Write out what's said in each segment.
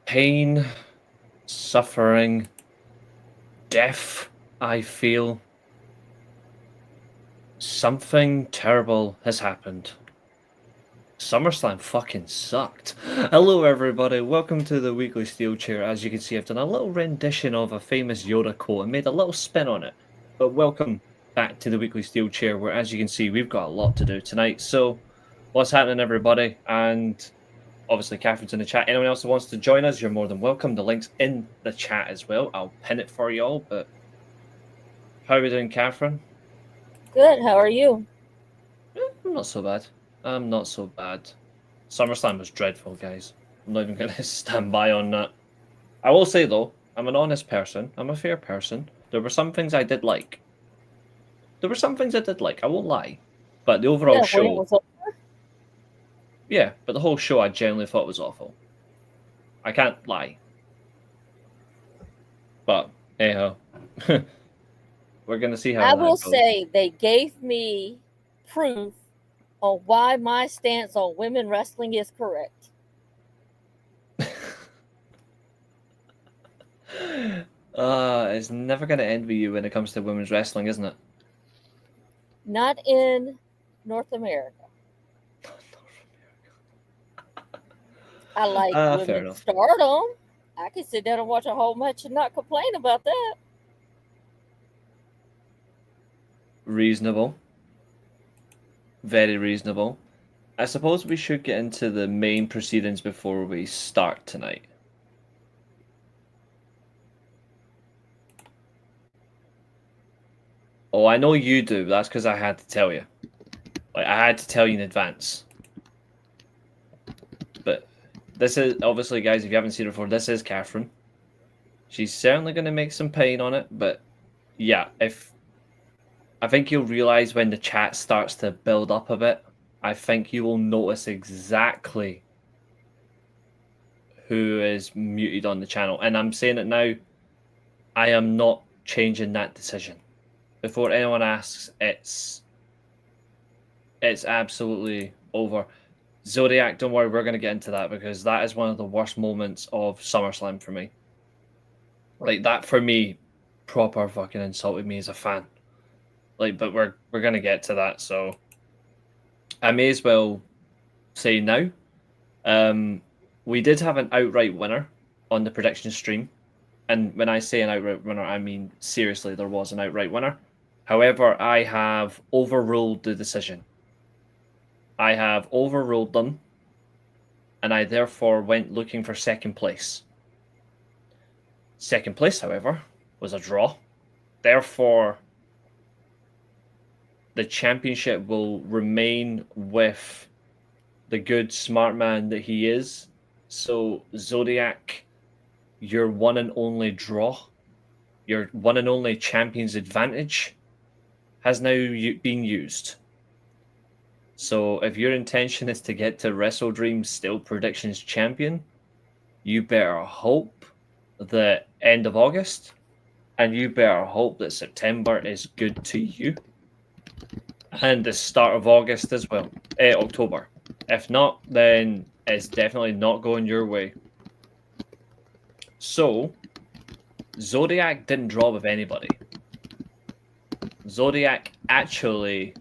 pain, suffering, death, I feel. Something terrible has happened. SummerSlam fucking sucked. Hello everybody, welcome to the weekly SteelChair. As you can see, I've done a little rendition of a famous Yoda quote and made a little spin on it. But welcome back to the weekly SteelChair, where as you can see, we've got a lot to do tonight. So, what's happening everybody? And obviously, Catherine's in the chat. Anyone else who wants to join us, you're more than welcome. The link's in the chat as well. I'll pin it for y'all. But how are we doing, Catherine? Good. How are you? I'm not so bad. I'm not so bad. SummerSlam was dreadful, guys. I'm not even going to stand by on that. I will say, though, I'm an honest person. I'm a fair person. There were some things I did like. I won't lie. But the overall Yeah, when it show... was over. Yeah, but the whole show I generally thought was awful. I can't lie. But, anyhow. We're going to see how I that will goes. say they gave me proof on why my stance on women wrestling is correct. It's never going to end with you when it comes to women's wrestling, isn't it? Not in North America. I like women's stardom. I can sit down and watch a whole match and not complain about that. Reasonable. Very reasonable. I suppose we should get into the main proceedings before we start tonight. Oh, I know you do. That's because I had to tell you. Like, I had to tell you in advance. But this is, obviously, guys, if you haven't seen her before, this is Catherine. She's certainly going to make some pain on it, but yeah, I think you'll realize when the chat starts to build up a bit, I think you will notice exactly who is muted on the channel. And I'm saying it now, I am not changing that decision. Before anyone asks, it's absolutely over. Zodiac, don't worry, we're going to get into that because that is one of the worst moments of SummerSlam for me. Like, that for me proper fucking insulted me as a fan. Like, but we're going to get to that, so I may as well say now. We did have an outright winner on the prediction stream. And when I say an outright winner, I mean seriously, there was an outright winner. However, I have overruled the decision. I have overruled them, and I therefore went looking for second place. Second place, however, was a draw. Therefore, the championship will remain with the good, smart man that he is. So, Zodiac, your one and only draw, your one and only champion's advantage has now been used. So if your intention is to get to Wrestle Dream's Still Predictions champion, you better hope the end of August, and you better hope that September is good to you, and the start of August as well, October. If not, then it's definitely not going your way. So, Zodiac didn't draw with anybody. Zodiac actually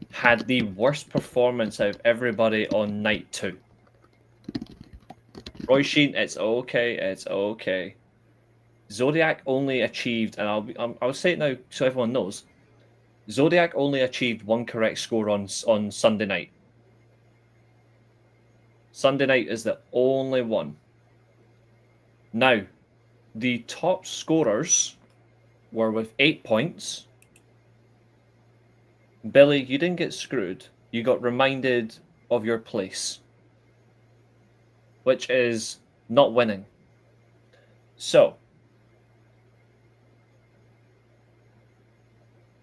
had the worst performance out of everybody on night 2. Roy Sheen, it's okay. Zodiac only achieved, and I'll say it now so everyone knows. Zodiac only achieved one correct score on Sunday night. Sunday night is the only one. Now, the top scorers were with 8 points. Billy, you didn't get screwed. You got reminded of your place, which is not winning. So,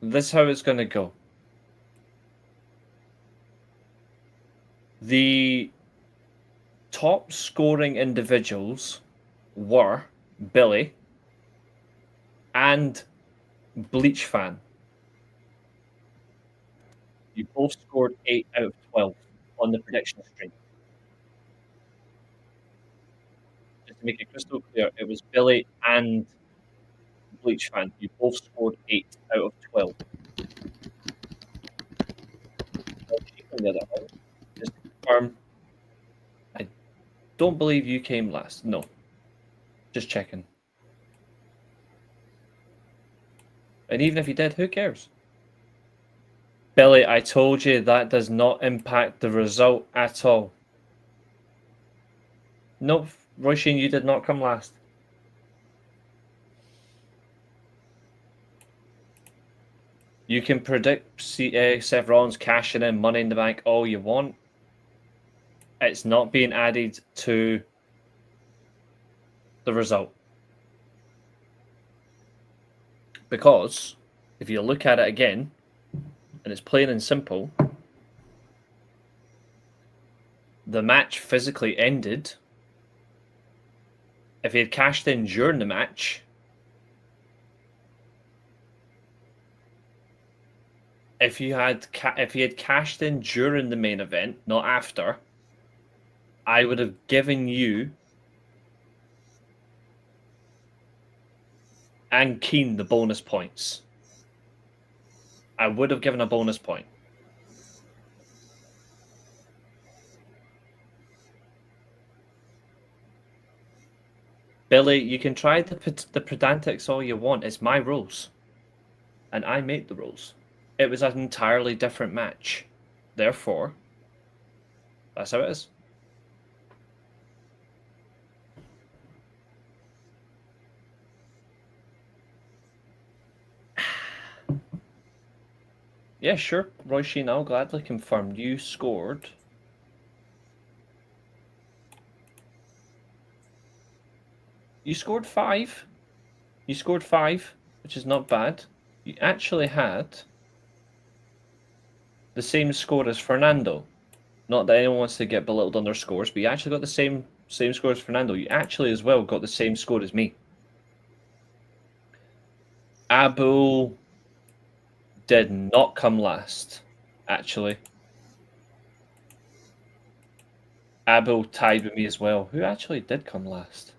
this is how it's going to go. The top scoring individuals were Billy and Bleach Fan. You both scored 8 out of 12 on the prediction stream. to make it crystal clear, it was Billy and Bleach fan. You both scored 8 out of 12. On the other hand, just to confirm, I don't believe you came last. No. Just checking. And even if you did, who cares? Billy, I told you that does not impact the result at all. Nope, Roisin, you did not come last. You can predict Seth Rollins cashing in Money in the Bank all you want. It's not being added to the result. Because if you look at it again, and it's plain and simple, the match physically ended. If he had cashed in during the match, if he had cashed in during the main event, not after, I would have given you and Keen the bonus points. I would have given a bonus point. Billy, you can try the pedantics all you want. It's my rules. And I made the rules. It was an entirely different match. Therefore, that's how it is. Yeah, sure. Roy Sheen, I'll gladly confirm. You scored... You scored 5. You scored 5, which is not bad. You actually had the same score as Fernando. Not that anyone wants to get belittled on their scores, but you actually got the same score as Fernando. You actually as well got the same score as me. Abu did not come last, actually. Abu tied with me as well. Who actually did come last?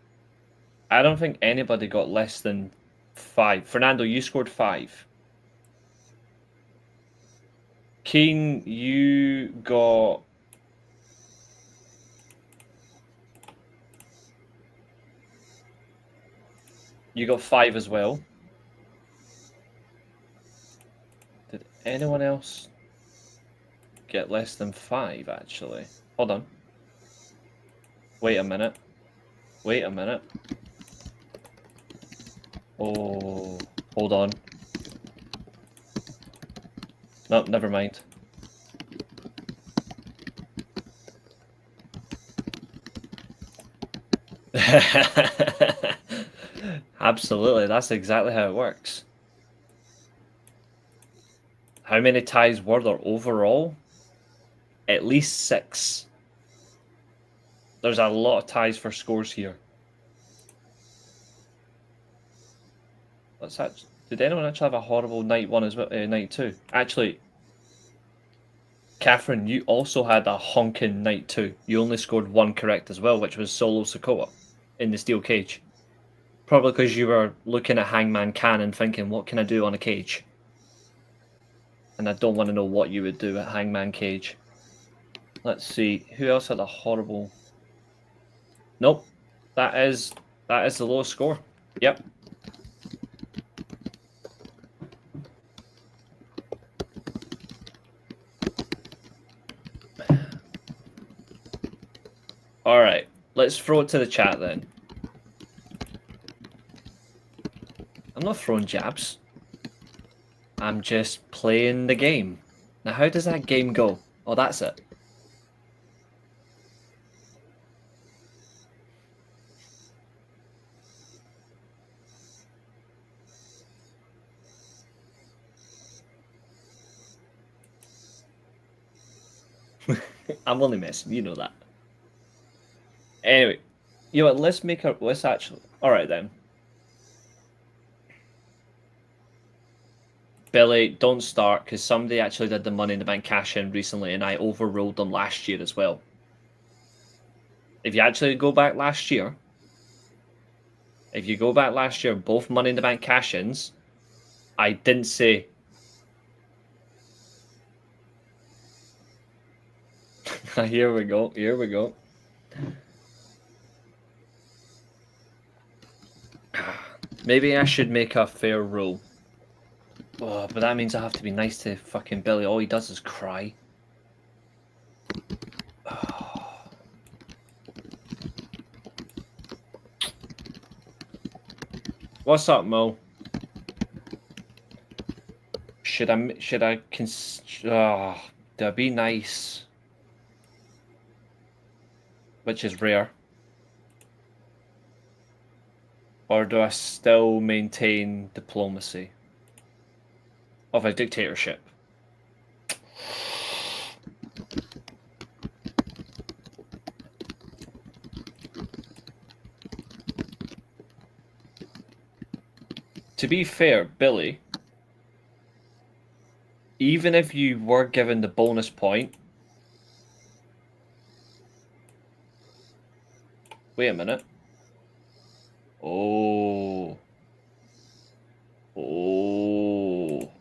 I don't think anybody got less than 5. Fernando, you scored 5. Keen, you got... You got 5 as well. Did anyone else get less than 5, actually? Hold on. Wait a minute. Wait a minute. Oh, hold on. No, never mind. Absolutely, that's exactly how it works. How many ties were there overall? At least 6. There's a lot of ties for scores here. Did anyone actually have a horrible night 1 as well? Night 2? Actually, Catherine, you also had a honking night 2. You only scored 1 correct as well, which was Solo Sikoa in the steel cage. Probably because you were looking at Hangman Can and thinking, what can I do on a cage? And I don't want to know what you would do at Hangman Cage. Let's see. Who else had a horrible... Nope. That is the lowest score. Yep. Alright. Let's throw it to the chat then. I'm not throwing jabs. I'm just playing the game. Now, how does that game go? Oh, that's it. I'm only messing, you know that. Anyway, you know what, let's actually... Alright then. Billy, don't start, because somebody actually did the Money in the Bank cash-in recently, and I overruled them last year as well. If you actually go back last year, If you go back last year, both Money in the Bank cash-ins, I didn't say. Here we go. Here we go. Maybe I should make a fair rule. Oh, but that means I have to be nice to fucking Billy. All he does is cry. What's up, Mo? Do I be nice? Which is rare. Or do I still maintain diplomacy of a dictatorship? To be fair, Billy, even if you were given the bonus point... Wait a minute. Oh. Oh.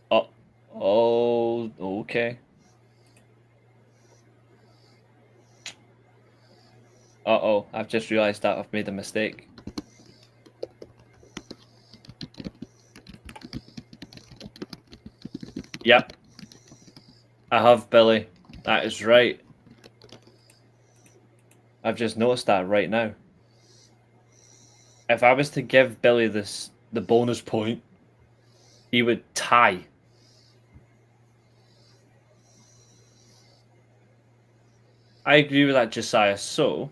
Oh. Oh, okay. Uh-oh, I've just realized that I've made a mistake. Yep. I have, Billy. That is right. I've just noticed that right now. If I was to give Billy the bonus point, he would tie. I agree with that, Josiah. So,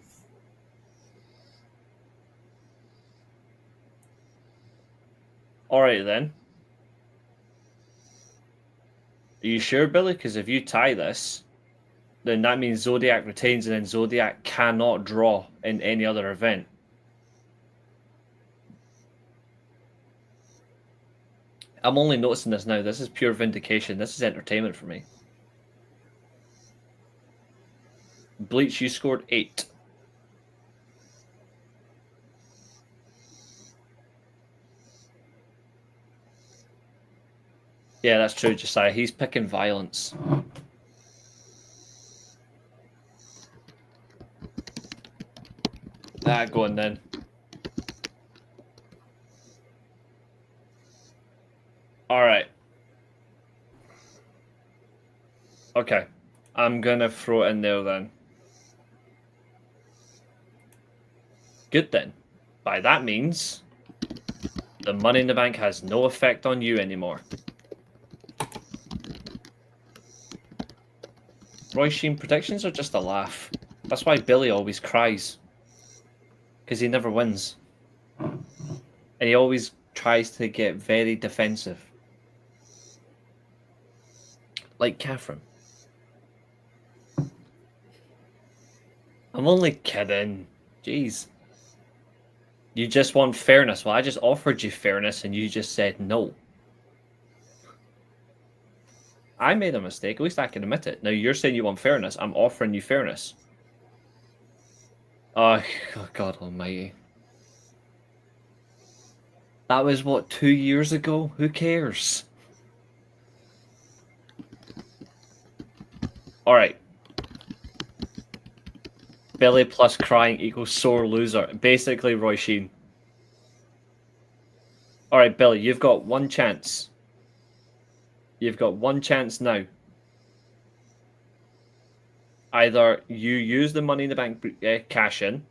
alright then. Are you sure, Billy? Because if you tie this, then that means Zodiac retains, and then Zodiac cannot draw in any other event. I'm only noticing this now. This is pure vindication. This is entertainment for me. Bleach, you scored 8. Yeah, that's true, Josiah. He's picking violence. Go on then. Alright. Okay. I'm gonna throw it in there then. Good then. By that means the Money in the Bank has no effect on you anymore. Roy Sheen predictions are just a laugh. That's why Billy always cries. Because he never wins. And he always tries to get very defensive. Like Catherine. I'm only kidding. Jeez. You just want fairness. Well, I just offered you fairness and you just said no. I made a mistake. At least I can admit it. Now you're saying you want fairness. I'm offering you fairness. Oh, God almighty. That was, what, 2 years ago? Who cares? Alright. Billy plus crying equals sore loser. Basically, Roy Sheen. Alright, Billy, you've got one chance. You've got one chance now. Either you use the Money in the Bank cash in.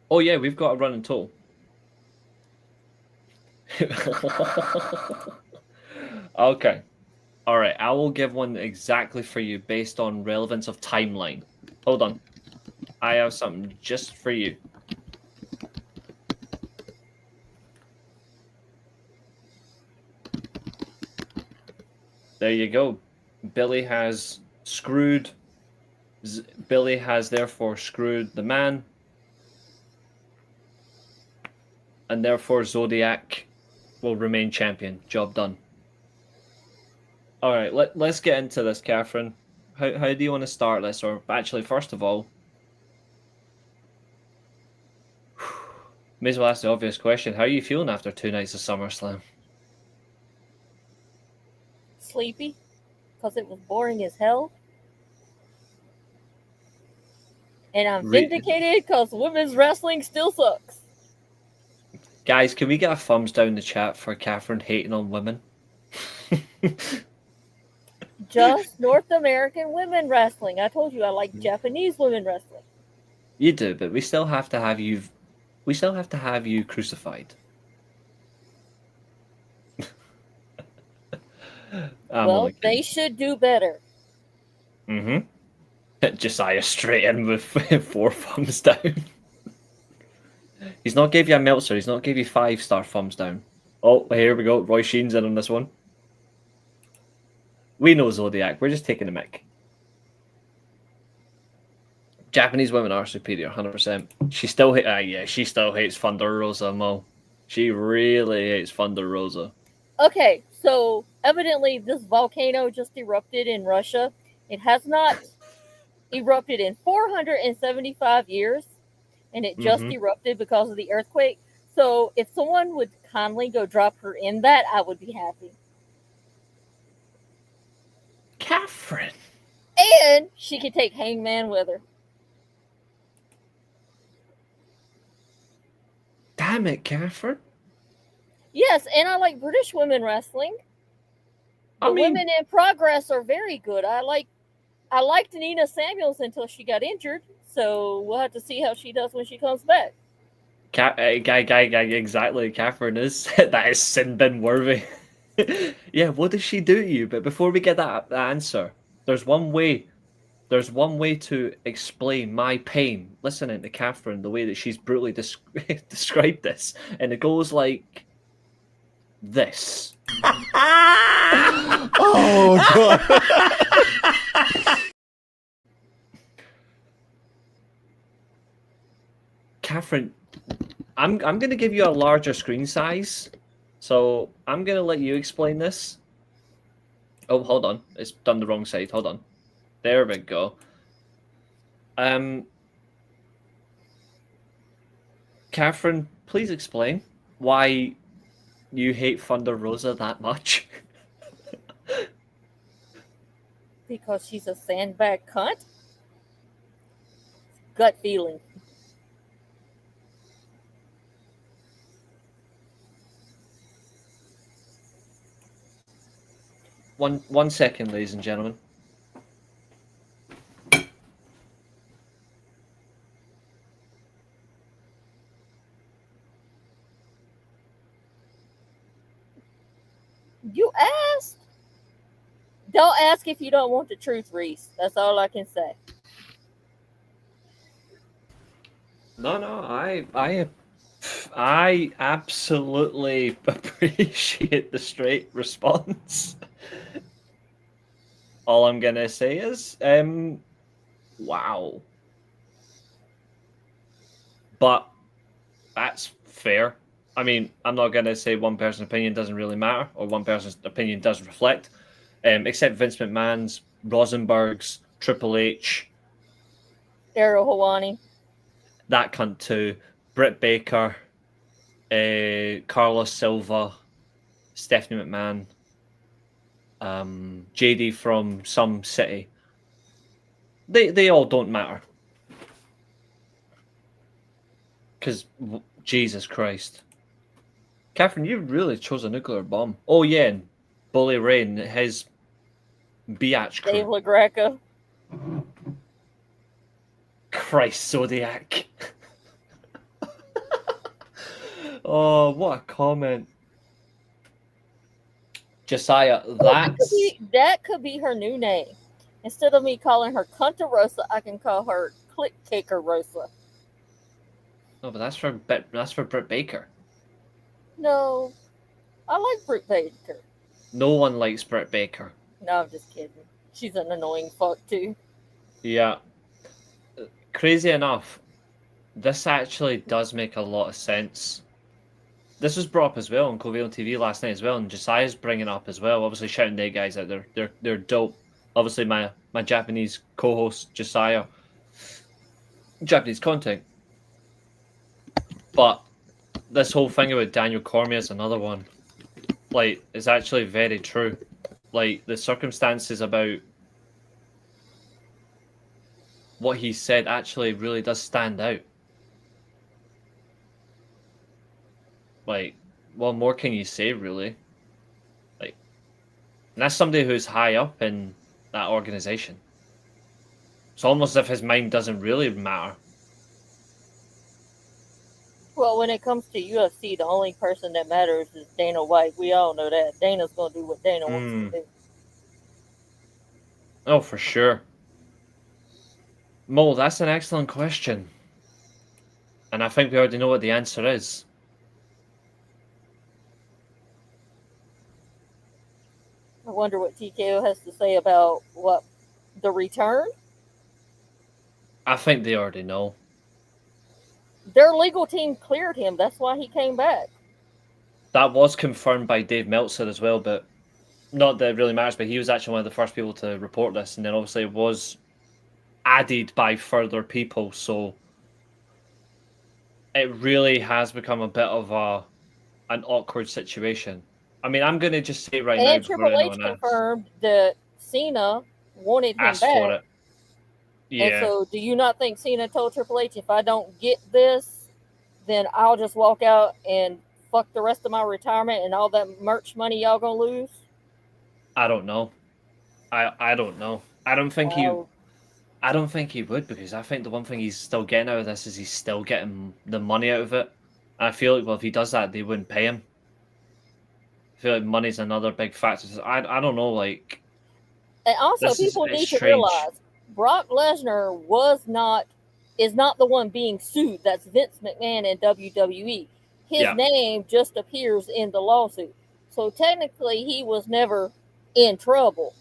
Oh yeah, we've got a running total. Okay. Alright, I will give one exactly for you based on relevance of timeline. Hold on. I have something just for you. There you go. Billy has screwed. Billy has therefore screwed the man. And therefore Zodiac will remain champion. Job done. Alright, let's get into this, Catherine. How do you want to start this? Or actually, first of all, May as well ask the obvious question. How are you feeling after 2 nights of SummerSlam? Sleepy, because it was boring as hell. And I'm vindicated because women's wrestling still sucks. Guys, can we get a thumbs down in the chat for Catherine hating on women? Just North American women wrestling. I told you I like Japanese women wrestling. You do, but we still have to have you. We still have to have you crucified. Well, they should do better. Josiah straight in with 4 thumbs down. He's not gave you a Meltzer. He's not gave you 5-star thumbs down. Oh, here we go. Roy Sheen's in on this one. We know Zodiac. We're just taking a mic. Japanese women are superior, 100%. She still she still hates Thunder Rosa, Mo. She really hates Thunder Rosa. Okay, so evidently this volcano just erupted in Russia. It has not erupted in 475 years, and it just erupted because of the earthquake. So if someone would kindly go drop her in that, I would be happy. Catherine! And she could take Hangman with her. Damn it, Catherine. Yes, and I like British women wrestling. The women in progress are very good. I liked Nina Samuels until she got injured, so we'll have to see how she does when she comes back. Exactly. Catherine is that is sin bin worthy. Yeah, what does she do to you? But before we get that answer, there's one way to explain my pain listening to Catherine the way that she's brutally described this, and it goes like this. Oh God. Catherine, I'm going to give you a larger screen size, so I'm going to let you explain this. Oh, hold on. It's done the wrong side. Hold on. There we go. Catherine, please explain why you hate Thunder Rosa that much. Because she's a sandbag cunt? Gut feeling. One second, ladies and gentlemen. You asked. Don't ask if you don't want the truth, Reese. That's all I can say. No, I absolutely appreciate the straight response. All I'm gonna say is, wow. But that's fair. I mean, I'm not gonna say one person's opinion doesn't really matter, or one person's opinion does reflect. Except Vince McMahon's, Rosenberg's, Triple H, Ariel Helwani, that cunt too, Britt Baker, Carlos Silva, Stephanie McMahon, JD from some city. They all don't matter. Because, Jesus Christ. Catherine, you really chose a nuclear bomb. Oh yeah, and Bully Ray and his biatch crew. Dave LaGreca. Christ, Zodiac. Oh, what a comment. Josiah, that could be her new name. Instead of me calling her Cunta Rosa, I can call her Click Kicker Rosa. No, but that's for Britt Baker. No, I like Britt Baker. No one likes Britt Baker. No, I'm just kidding. She's an annoying fuck too. Yeah. Crazy enough, this actually does make a lot of sense. This was brought up as well on Covalent TV last night as well, and Josiah's bringing it up as well. Obviously, shouting their guys out. They're dope. Obviously, my Japanese co-host Josiah, Japanese content. But this whole thing about Daniel Cormier is another one. Like, it's actually very true. Like, the circumstances about what he said actually really does stand out. Like, what more can you say, really? Like, and that's somebody who's high up in that organization. It's almost as if his mind doesn't really matter. Well, when it comes to UFC, the only person that matters is Dana White. We all know that. Dana's going to do what Dana wants to do. Oh, for sure. Mo, that's an excellent question. And I think we already know what the answer is. I wonder what TKO has to say about what the return. I think they already know. Their legal team cleared him. That's why he came back. That was confirmed by Dave Meltzer as well, but not that it really matters, but he was actually one of the first people to report this, and then obviously it was added by further people, so it really has become a bit of an awkward situation. I mean, I'm going to just say right now, and Triple H confirmed that Cena wanted him asked back. for it. Yeah. And so, do you not think Cena told Triple H, if I don't get this, then I'll just walk out and fuck the rest of my retirement and all that merch money y'all gonna lose? I don't know. I don't know. I don't think he would, because I think the one thing he's still getting out of this is he's still getting the money out of it. And I feel like, well, if he does that, they wouldn't pay him. I feel like money's another big factor. I don't know, like. And also, people need to realize Brock Lesnar is not the one being sued. That's Vince McMahon and WWE. His name just appears in the lawsuit. So technically, he was never in trouble.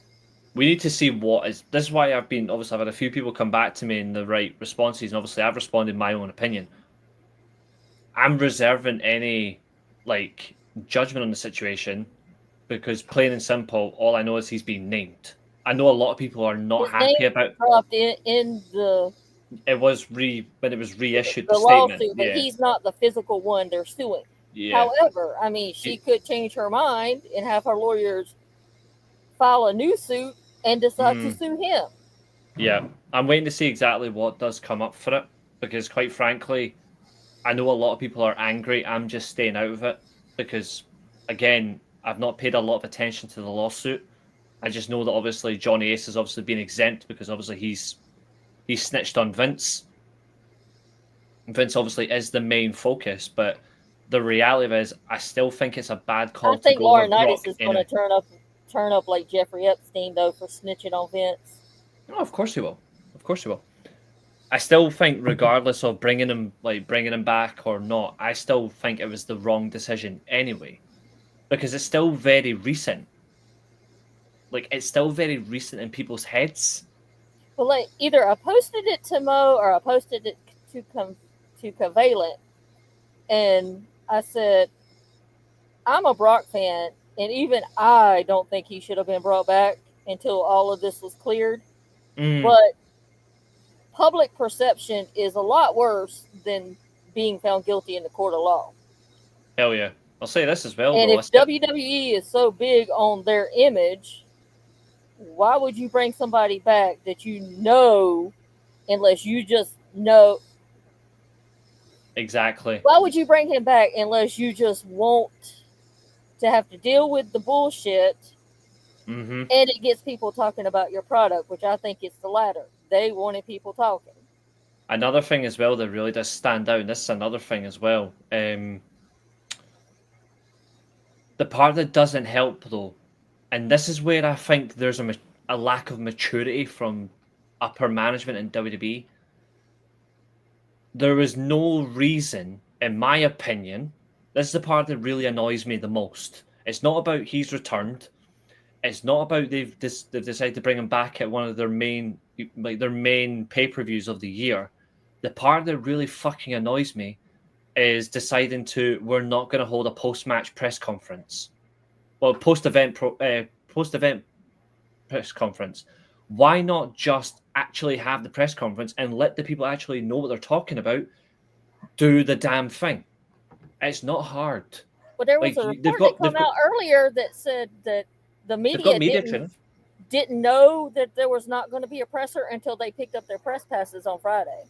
We need to see what is. This is why I've had a few people come back to me in the right responses, and obviously I've responded my own opinion. I'm reserving any, like, judgment on the situation, because plain and simple, all I know is he's been named. I know a lot of people are not happy about. In the. It was when it was reissued the statement, lawsuit, but he's not the physical one they're suing. Yeah. However, I mean, she could change her mind and have her lawyers file a new suit and decide to sue him. Yeah, I'm waiting to see exactly what does come up for it, because quite frankly, I know a lot of people are angry. I'm just staying out of it because, again, I've not paid a lot of attention to the lawsuit. I just know that obviously Johnny Ace has obviously been exempt because obviously he's snitched on Vince. Vince obviously is the main focus, but the reality of it is I still think it's a bad call. I think Laurinaitis is going to turn up like Jeffrey Epstein, though, for snitching on Vince. No, of course he will. Of course he will. I still think, regardless of bringing him back or not, I still think it was the wrong decision anyway, because it's still very recent. Like, it's still very recent in people's heads. Well, like, either I posted it to Mo or I posted it to Covalent, and I said, I'm a Brock fan, and even I don't think he should have been brought back until all of this was cleared. But public perception is a lot worse than being found guilty in the court of law. Hell yeah. I'll say this as well. And if WWE is so big on their image, why would you bring somebody back that you know, unless you just know? Exactly. Why would you bring him back unless you just want to have to deal with the bullshit? And it gets people talking about your product, which I think it's the latter. They wanted people talking. Another thing as well that really does stand out, and this is another thing as well, the part that doesn't help though, and this is where I think there's a lack of maturity from upper management in WWE. There is no reason, in my opinion, this is the part that really annoys me the most. It's not about he's returned. It's not about they've decided to bring him back at one of their main pay-per-views of the year. The part that really fucking annoys me is deciding we're not going to hold a post-match press conference. Well, post-event press conference. Why not just actually have the press conference and let the people actually know what they're talking about? Do the damn thing. It's not hard. Well, there was Like a they've report that got come out earlier that said that the they've got media media training. didn't know that there was not going to be a presser until they picked up their press passes on Friday.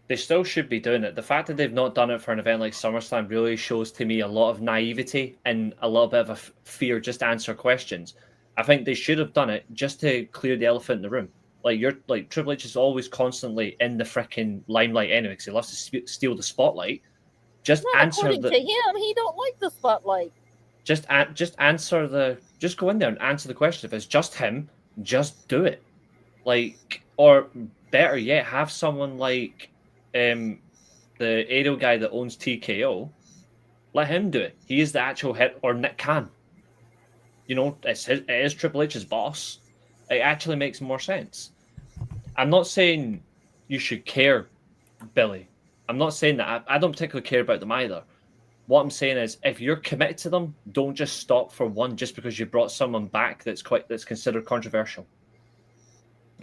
They still should be doing it. The fact that they've not done it for an event like SummerSlam really shows to me a lot of naivety and a little bit of a fear just to answer questions. I think they should have done it just to clear the elephant in the room. Like Triple H is always constantly in the freaking limelight anyway because he loves to steal the spotlight. Just Not answer according to him, he don't like the spotlight. Just go in there and answer the question. If it's just him, just do it. Or better yet, have someone like the aerial guy that owns TKO. Let him do it. He is the actual head, or Nick Khan. It is Triple H's boss. It actually makes more sense. I'm not saying you should care, Billy. I'm not saying that. I don't particularly care about them either. What I'm saying is, if you're committed to them, don't just stop for one just because you brought someone back that's considered controversial.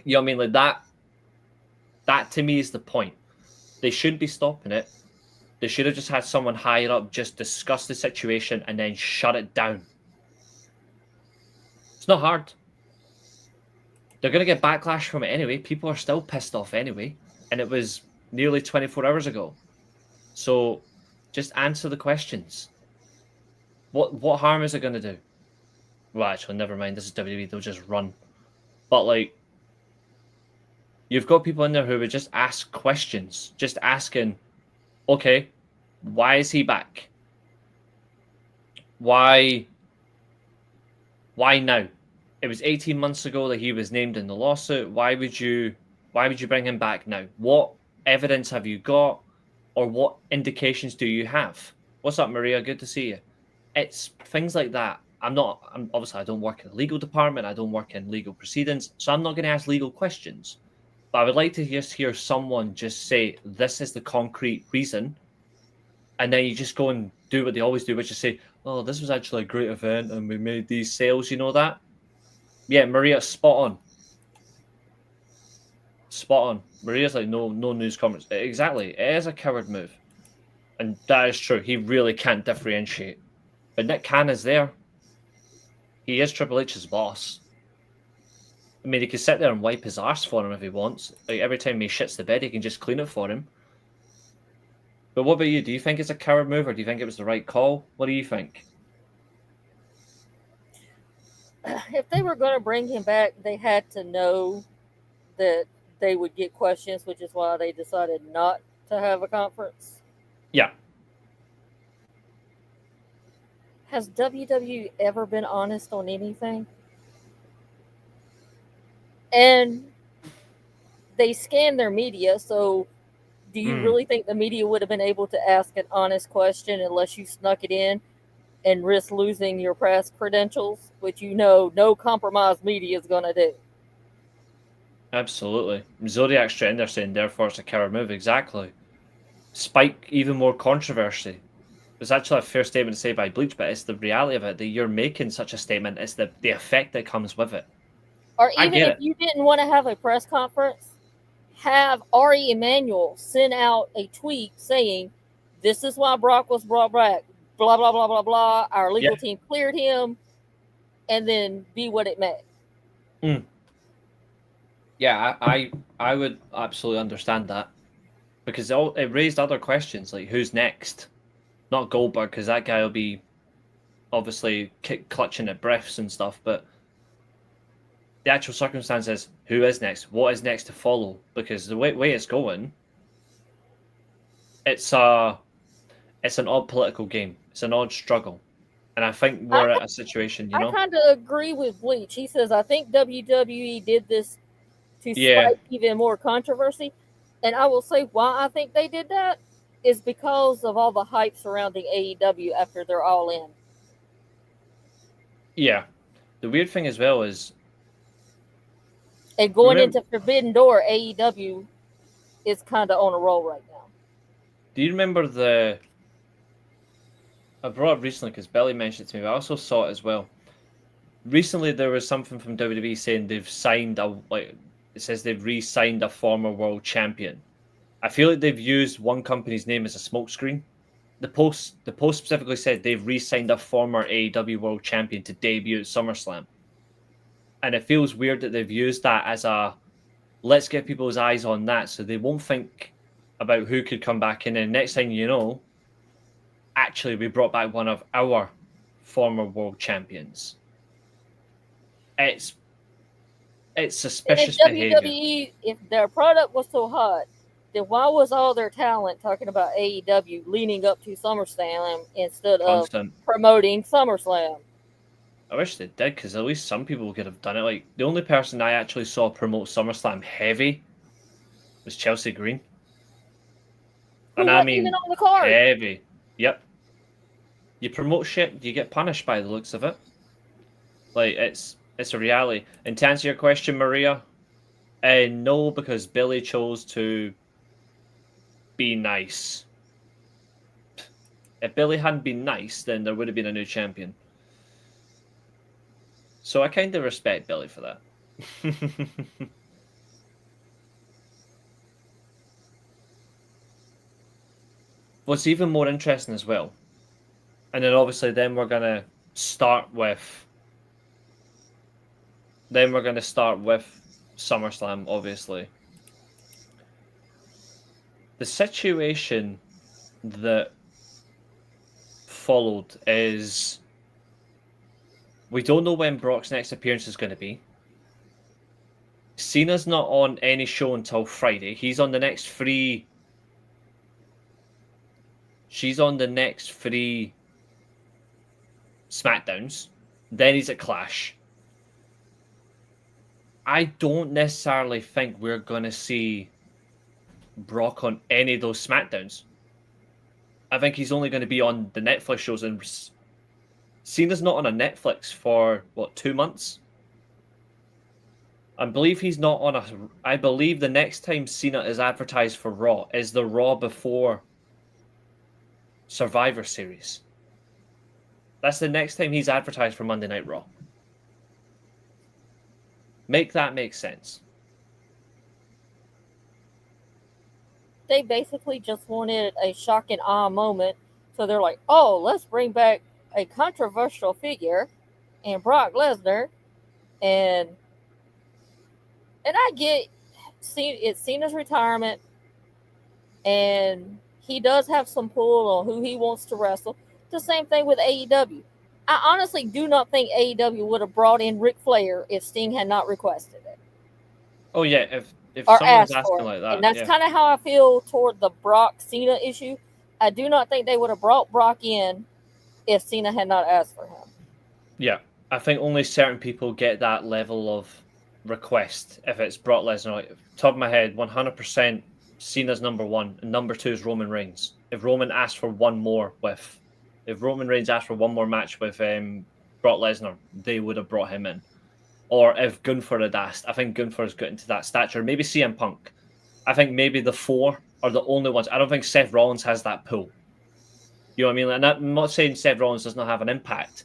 You know what I mean? Like that. That to me is the point. They shouldn't be stopping it. They should have just had someone higher up just discuss the situation and then shut it down. It's not hard. They're going to get backlash from it anyway. People are still pissed off anyway. And it was nearly 24 hours ago. So just answer the questions. What harm is it going to do? Well, actually, never mind. This is WWE. They'll just run. But, like, you've got people in there who would just ask questions. Just asking, okay, why is he back? Why now? It was 18 months ago that he was named in the lawsuit. Why would you bring him back now? What evidence have you got? Or what indications do you have? What's up, Maria? Good to see you. It's things like that. Obviously, I don't work in the legal department. I don't work in legal proceedings. So I'm not going to ask legal questions. But I would like to just hear someone just say, this is the concrete reason. And then you just go and do what they always do, which is say, oh, this was actually a great event and we made these sales. You know that? Yeah, Maria, spot on. Spot on. Maria's like, no news comments. Exactly. It is a coward move. And that is true. He really can't differentiate. But Nick Khan is there. He is Triple H's boss. I mean, he can sit there and wipe his arse for him if he wants. Like, every time he shits the bed, he can just clean it for him. But what about you? Do you think it's a coward move, or do you think it was the right call? What do you think? If they were going to bring him back, they had to know that they would get questions, which is why they decided not to have a conference. Yeah. Has WWE ever been honest on anything? And they scan their media, so do you really think the media would have been able to ask an honest question unless you snuck it in and risk losing your press credentials, which no compromised media is going to do? Absolutely. Zodiac's trend, they're saying, therefore it's a coward move. Exactly. Spike even more controversy. It's actually a fair statement to say by Bleach, but it's the reality of it that you're making such a statement. It's the effect that comes with it. Or even if you didn't want to have a press conference, have Ari Emanuel send out a tweet saying, this is why Brock was brought back, blah, blah, blah, blah, blah. Our legal team cleared him, and then be what it may. Yeah, I would absolutely understand that. Because it raised other questions, like who's next? Not Goldberg, because that guy will be obviously clutching at breaths and stuff, but the actual circumstances, who is next? What is next to follow? Because the way it's going, it's an odd political game. It's an odd struggle. And I think we're at a situation, I kind of agree with Bleach. He says, I think WWE did this to spike even more controversy. And I will say why I think they did that is because of all the hype surrounding AEW after they're all in. Yeah. The weird thing as well is, and going into Forbidden Door, AEW is kind of on a roll right now. Do you remember I brought it recently because Billy mentioned it to me, but I also saw it as well. Recently, there was something from WWE saying they've signed it says they've re-signed a former world champion. I feel like they've used one company's name as a smokescreen the post specifically said they've re-signed a former AEW World Champion to debut at SummerSlam. And it feels weird that they've used that as a let's get people's eyes on that so they won't think about who could come back in. And next thing you know, actually we brought back one of our former world champions. It's suspicious behavior. WWE, if their product was so hot, then why was all their talent talking about AEW leading up to SummerSlam instead of promoting SummerSlam? I wish they did, because at least some people could have done it. Like, the only person I actually saw promote SummerSlam heavy was Chelsea Green. Who wasn't even on the card. Heavy. Yep. You promote shit, you get punished by the looks of it. Like, it's a reality. And to answer your question, Maria, no, because Billy chose to be nice. If Billy hadn't been nice, then there would have been a new champion. So I kind of respect Billy for that. What's even more interesting as well, and then obviously then we're going to start with SummerSlam, obviously. The situation that followed is we don't know when Brock's next appearance is going to be. Cena's not on any show until Friday. He's on the next three. She's on the next three SmackDowns. Then he's at Clash. I don't necessarily think we're going to see Brock on any of those SmackDowns. I think he's only going to be on the Netflix shows, and Cena's not on a Netflix for, 2 months? I believe he's not on a... I believe the next time Cena is advertised for Raw is the Raw before Survivor Series. That's the next time he's advertised for Monday Night Raw. Make that make sense. They basically just wanted a shock and awe moment. So they're like, oh, let's bring back a controversial figure and Brock Lesnar. And I get it's Cena's retirement. And he does have some pull on who he wants to wrestle. The same thing with AEW. I honestly do not think AEW would have brought in Ric Flair if Sting had not requested it. Oh, yeah. If or someone's asking like that. And that's kind of how I feel toward the Brock-Cena issue. I do not think they would have brought Brock in if Cena had not asked for him. Yeah. I think only certain people get that level of request if it's Brock Lesnar. Like, top of my head, 100% Cena's number one, and number two is Roman Reigns. If Roman Reigns asked for one more match with Brock Lesnar, they would have brought him in. Or if Gunther had asked, I think Gunther's got into that stature. Maybe CM Punk. I think maybe the four are the only ones. I don't think Seth Rollins has that pull. You know what I mean? And I'm not saying Seth Rollins does not have an impact.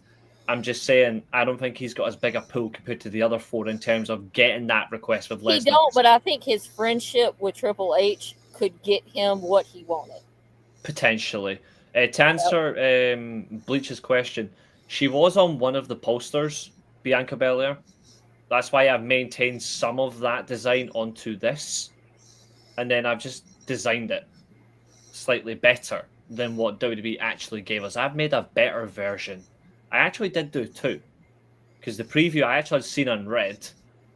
I'm just saying I don't think he's got as big a pull compared to the other four in terms of getting that request with Lesnar. He don't, but I think his friendship with Triple H could get him what he wanted. Potentially. To answer Bleach's question, she was on one of the posters, Bianca Belair. That's why I've maintained some of that design onto this. And then I've just designed it slightly better than what WWE actually gave us. I've made a better version. I actually did do two. Because the preview, I actually had Cena in red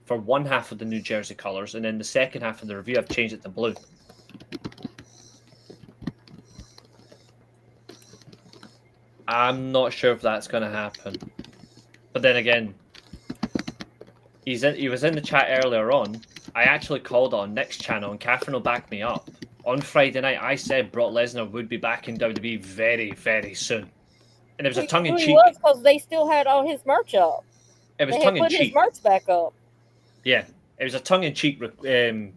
for one half of the New Jersey colours. And then the second half of the review, I've changed it to blue. I'm not sure if that's going to happen. But then again, he was in the chat earlier on. I actually called on Nick's channel, and Catherine will back me up. On Friday night, I said Brock Lesnar would be back in WWE very, very soon. And it was a tongue-in-cheek. It was because they still had all his merch up. It was tongue-in-cheek. They put his merch back up. Yeah, it was a tongue-in-cheek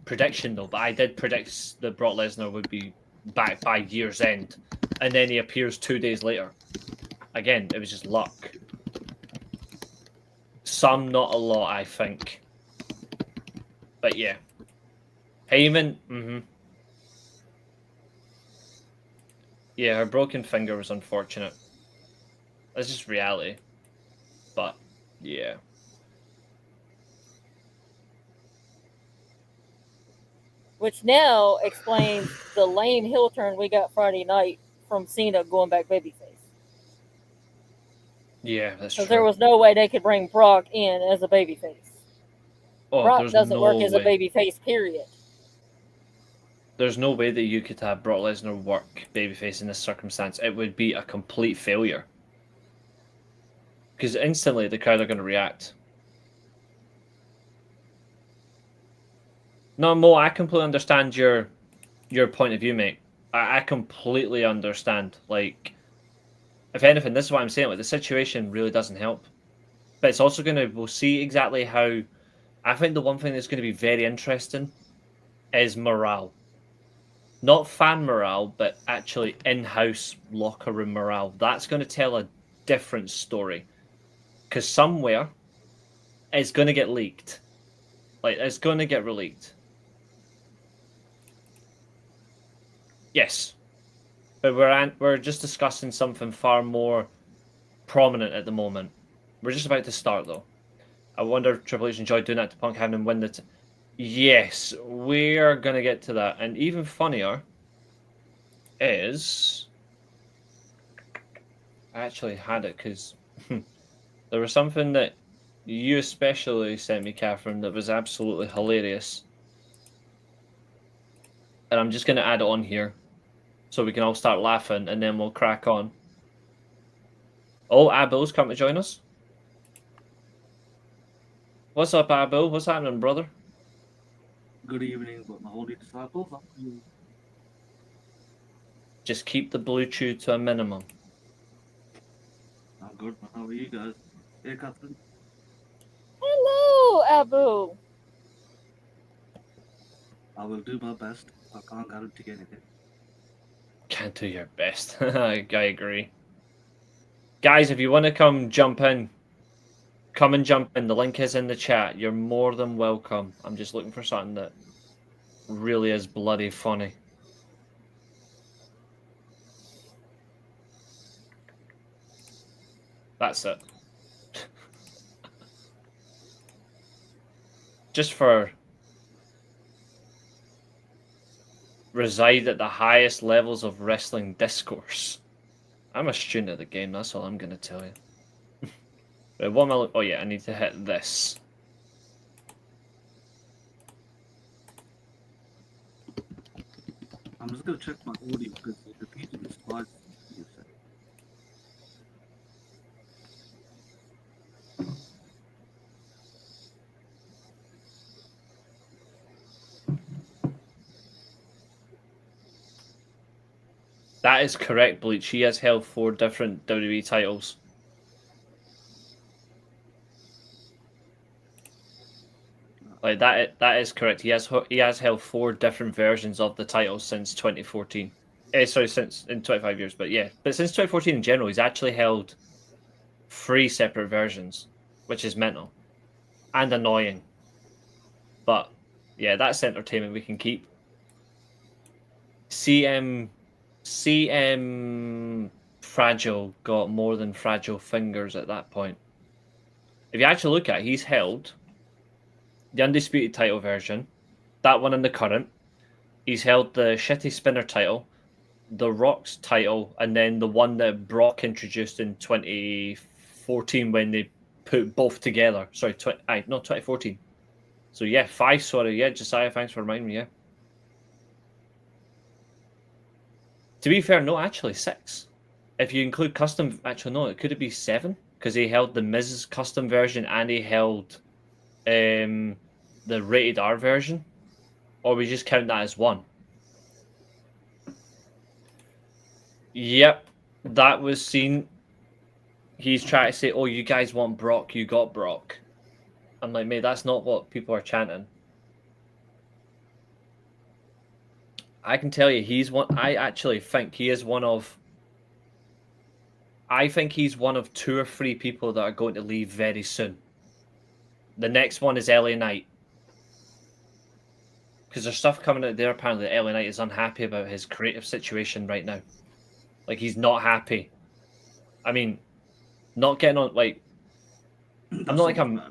prediction, though. But I did predict that Brock Lesnar would be back by year's end. And then he appears 2 days later. Again, it was just luck. Some, not a lot, I think. But yeah. Heyman, Yeah, her broken finger was unfortunate. That's just reality. But, yeah. Which now explains the lame heel turn we got Friday night from Cena going back babyface. Yeah, that's Because true. there was no way they could bring Brock in as a babyface. Brock doesn't work as a babyface, period. There's no way that you could have Brock Lesnar work babyface in this circumstance. It would be a complete failure. Because instantly the crowd are going to react. No, Mo, I completely understand your point of view, mate. I completely understand. Like, if anything, this is what I'm saying. Like, the situation really doesn't help. But it's also going to, we'll see exactly how. I think the one thing that's going to be very interesting is morale. Not fan morale, but actually in-house locker room morale. That's going to tell a different story. Because somewhere it's going to get leaked. Like, it's going to get released. Yes. But we're just discussing something far more prominent at the moment. We're just about to start, though. I wonder if Triple H enjoyed doing that to Punk, having him win the... Yes, we're going to get to that. And even funnier is... I actually had it, because there was something that you especially sent me, Catherine, that was absolutely hilarious. And I'm just going to add it on here, so we can all start laughing, and then we'll crack on. Oh, Abel's come to join us. What's up, Abel? What's happening, brother? Good evening, but my holy disciples. Just keep the Bluetooth to a minimum. I'm good, man. How are you guys? Hey, Catherine. Hello, Abu. I will do my best. I can't guarantee anything. Can't do your best. I agree. Guys, if you want to come jump in, come and jump in. The link is in the chat. You're more than welcome. I'm just looking for something that really is bloody funny. That's it. Just for reside at the highest levels of wrestling discourse. I'm a student of the game, that's all I'm going to tell you. Wait, what am I... Oh yeah, I need to hit this. I'm just going to check my audio because it repeated this twice. You said. That is correct, Bleach. He has held 4 different WWE titles. Like that is correct. He has held 4 different versions of the title since 2014. Sorry, since in 25 years, but yeah. But since 2014 in general, he's actually held 3 separate versions, which is mental and annoying. But yeah, that's entertainment we can keep. CM Fragile got more than fragile fingers at that point. If you actually look at it, he's held the Undisputed title version, that one in the current. He's held the Shitty Spinner title, the Rock's title, and then the one that Brock introduced in 2014 when they put both together. Sorry, not 2014. So yeah, 5, sorry. Yeah, Josiah, thanks for reminding me, yeah. To be fair, no, actually 6. If you include custom, actually no, it could be 7 because he held the Miz's custom version and he held the rated R version, or we just count that as 1. Yep, that was seen. He's trying to say, "Oh, you guys want Brock? You got Brock." I'm like, mate, that's not what people are chanting. I can tell you, he's one. I actually think he is one of. I think he's one of 2 or 3 people that are going to leave very soon. The next one is LA Knight. Because there's stuff coming out there, apparently LA Knight is unhappy about his creative situation right now. Like he's not happy. I mean, not getting on like I'm not like I'm.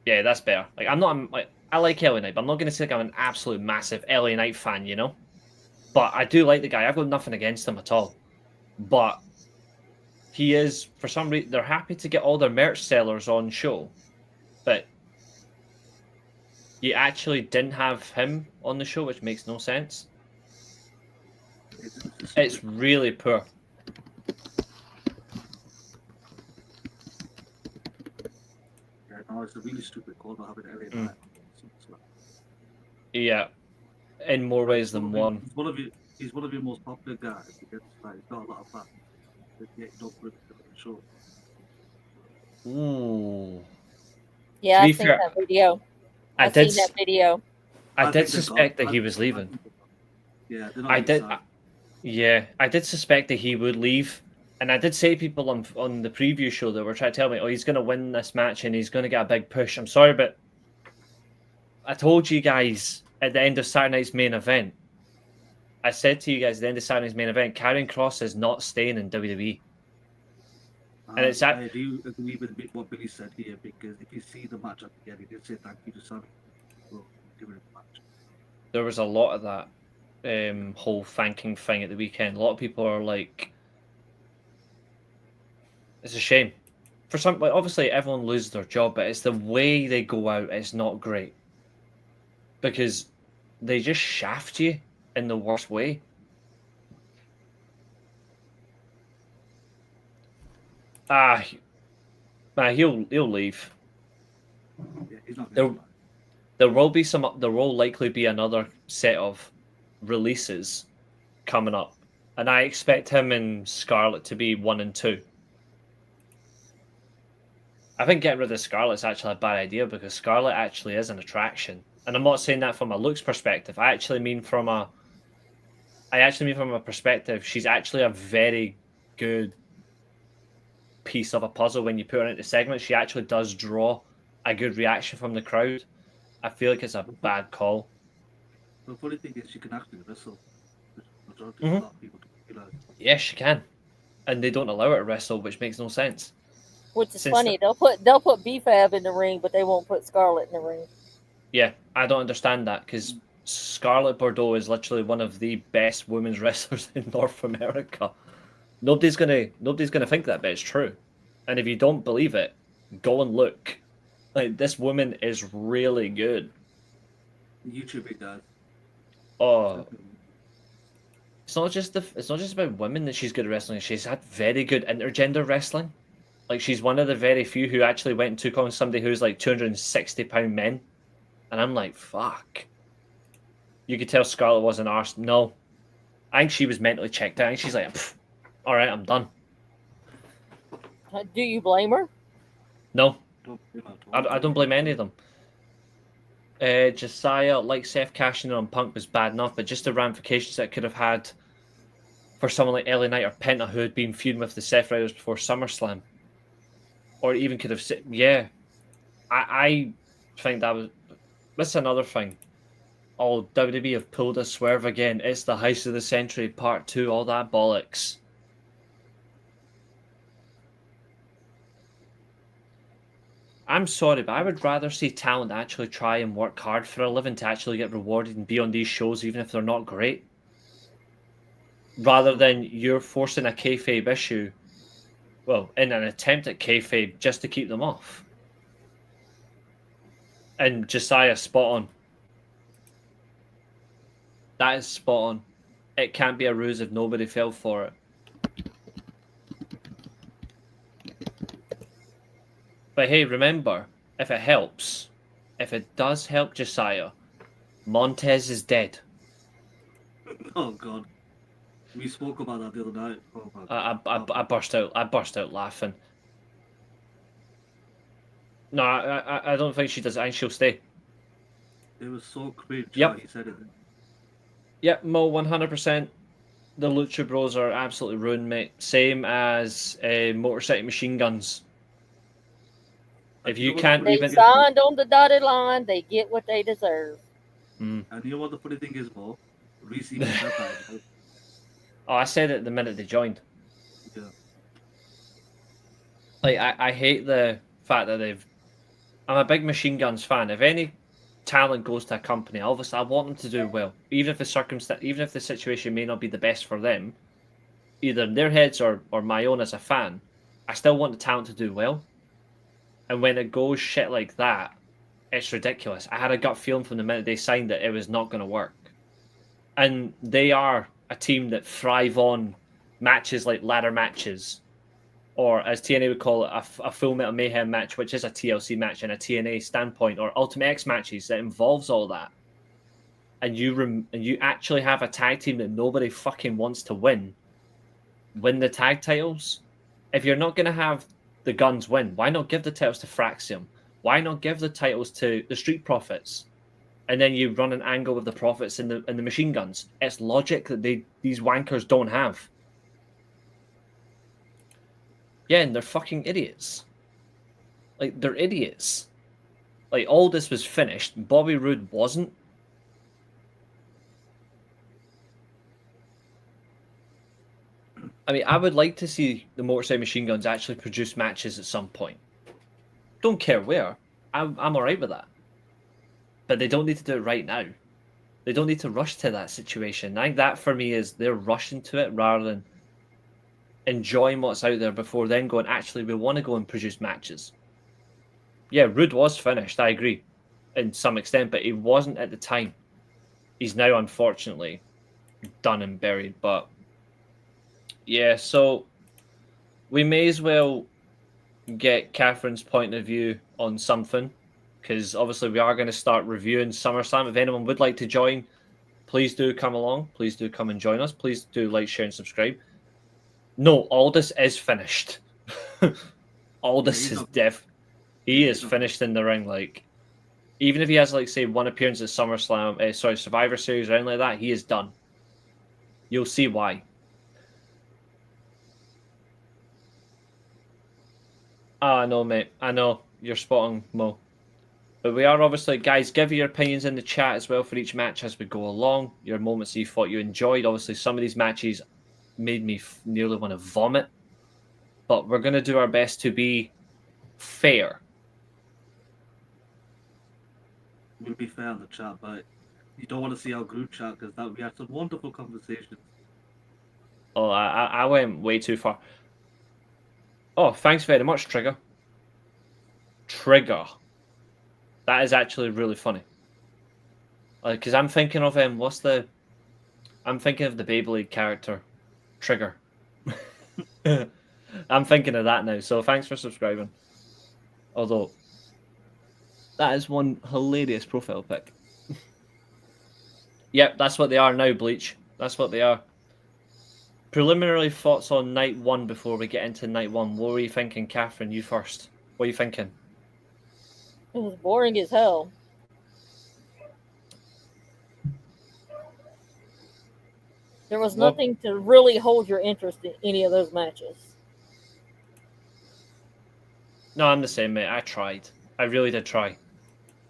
Yeah, that's better. Like I'm not like I like LA Knight, but I'm not gonna say like I'm an absolute massive LA Knight fan, you know. But I do like the guy. I've got nothing against him at all. But he is, for some reason, they're happy to get all their merch sellers on show, but you actually didn't have him on the show, which makes no sense. It's really poor. Yeah, no, it's a really stupid call not having LA Knight. Yeah, in more ways than one. He's one of your most popular guys. He gets like not a lot of fans. Yet you don't put him on the show. Ooh. Yeah, To I be seen fair, that video. I I seen did. that video. I did suspect that he was leaving. Yeah, I did. Yeah, I did suspect that he would leave, and I did say to people on the preview show that were trying to tell me, "Oh, he's going to win this match and he's going to get a big push." I'm sorry, but I told you guys at the end of Saturday night's main event. I said to you guys at the end of Saturday night's main event, Karrion Kross is not staying in WWE. And it's I do agree with what Billy said here, because if you see the match at the end, he did say thank you to Sammy for giving him the match. There was a lot of that whole thanking thing at the weekend. A lot of people are like, it's a shame. For some, like, obviously everyone loses their job, but it's the way they go out. It's not great because they just shaft you in the worst way. Man, he'll leave. Yeah, he's not There will likely be another set of releases coming up, and I expect him and Scarlett to be 1 and 2. I think getting rid of Scarlett's actually a bad idea because Scarlett actually is an attraction, and I'm not saying that from a looks perspective. I actually mean from a perspective. She's actually a very good piece of a puzzle when you put her into segments. She actually does draw a good reaction from the crowd. I feel like it's a bad call. The funny thing is, she can actually wrestle. Majority of a lot of people don't realize. Yes, she can, and they don't allow her to wrestle, which makes no sense. Which is funny. They'll put B-Fab in the ring, but they won't put Scarlett in the ring. Yeah, I don't understand that because Scarlett Bordeaux is literally one of the best women's wrestlers in North America. Nobody's gonna think that, but it's true. And if you don't believe it, go and look. Like, this woman is really good. YouTube it does. Oh, it's not just about women that she's good at wrestling. She's had very good intergender wrestling. Like, she's one of the very few who actually went and took on somebody who's like 260-pound men. And I'm like, fuck. You could tell Scarlett wasn't arsed. No. I think she was mentally checked out. I think she's like, all right, I'm done. Do you blame her? No. I don't blame any of them. Josiah, like Seth cashing in on Punk was bad enough, but just the ramifications that it could have had for someone like LA Knight or Penta who had been feuding with the Seth Riders before SummerSlam. Or even could have said, yeah. I think that's another thing. Oh, WWE have pulled a swerve again. It's the Heist of the Century Part 2, all that bollocks. I'm sorry, but I would rather see talent actually try and work hard for a living to actually get rewarded and be on these shows, even if they're not great. Rather than you're forcing a kayfabe issue, well, in an attempt at kayfabe, just to keep them off. And Josiah, spot on. That is spot on. It can't be a ruse if nobody fell for it. But hey, remember, if it helps, if it does help Josiah, Montez is dead. Oh God, we spoke about that the other night. Oh, I burst out laughing. No, I don't think she does. I think she'll stay. It was so cringe Yep. how he said it. Yep, Mo, 100%. The Lucha Bros are absolutely ruined, mate. Same as Motor City Machine Guns. If you can't They even... signed on the dotted line, they get what they deserve. And you know what the funny thing is, Mo? Reese even said that. Oh, I said it the minute they joined. Yeah. Like, I hate the fact that they've. I'm a big Machine Guns fan. If any talent goes to a company, obviously I want them to do well, even if the situation may not be the best for them, either in their heads or my own as a fan. I still want the talent to do well. And when it goes shit like that, it's ridiculous. I had a gut feeling from the minute they signed it was not going to work. And they are a team that thrive on matches like ladder matches, or as TNA would call it, a Full Metal Mayhem match, which is a TLC match in a TNA standpoint, or Ultimate X matches that involves all that. And you actually have a tag team that nobody fucking wants to win the tag titles. If you're not going to have the Guns win, why not give the titles to Fraxium? Why not give the titles to the Street Profits? And then you run an angle with the Profits and the Machine Guns. It's logic that these wankers don't have. Yeah, and they're fucking idiots. Like, they're idiots. Like, all this was finished. Bobby Roode wasn't. I mean, I would like to see the Motorcycle Machine Guns actually produce matches at some point. Don't care where. I'm alright with that. But they don't need to do it right now. They don't need to rush to that situation. I think that for me is they're rushing to it rather than enjoying what's out there before then going, actually, we want to go and produce matches. Yeah, Roode was finished, I agree, in some extent, but he wasn't at the time. He's now, unfortunately, done and buried. But yeah, so we may as well get Catherine's point of view on something, because obviously we are going to start reviewing SummerSlam. If anyone would like to join, please do come along. Please do come and join us. Please do like, share, and subscribe. No, Aldous is finished. Aldous is deaf. He is finished in the ring. Like, even if he has, like, say, one appearance at SummerSlam, Survivor Series or anything like that, he is done. You'll see why. I know, mate. I know. You're spot on, Mo. But we are obviously, guys, give your opinions in the chat as well for each match as we go along. Your moments you thought you enjoyed. Obviously, some of these matches made me nearly want to vomit. But we're going to do our best to be fair. We'll be fair on the chat, but you don't want to see our group chat because we had some wonderful conversations. Oh, I went way too far. Oh, thanks very much, Trigger. Trigger. That is actually really funny. Because I'm thinking of I'm thinking of the Beyblade character, Trigger. I'm thinking of that now. So thanks for subscribing. Although that is one hilarious profile pic. Yep, that's what they are now, Bleach. That's what they are. Preliminary thoughts on night one before we get into night one. What were you thinking, Catherine? You first. What are you thinking? It was boring as hell. There was nothing to really hold your interest in any of those matches. No, I'm the same, mate. I tried. I really did try.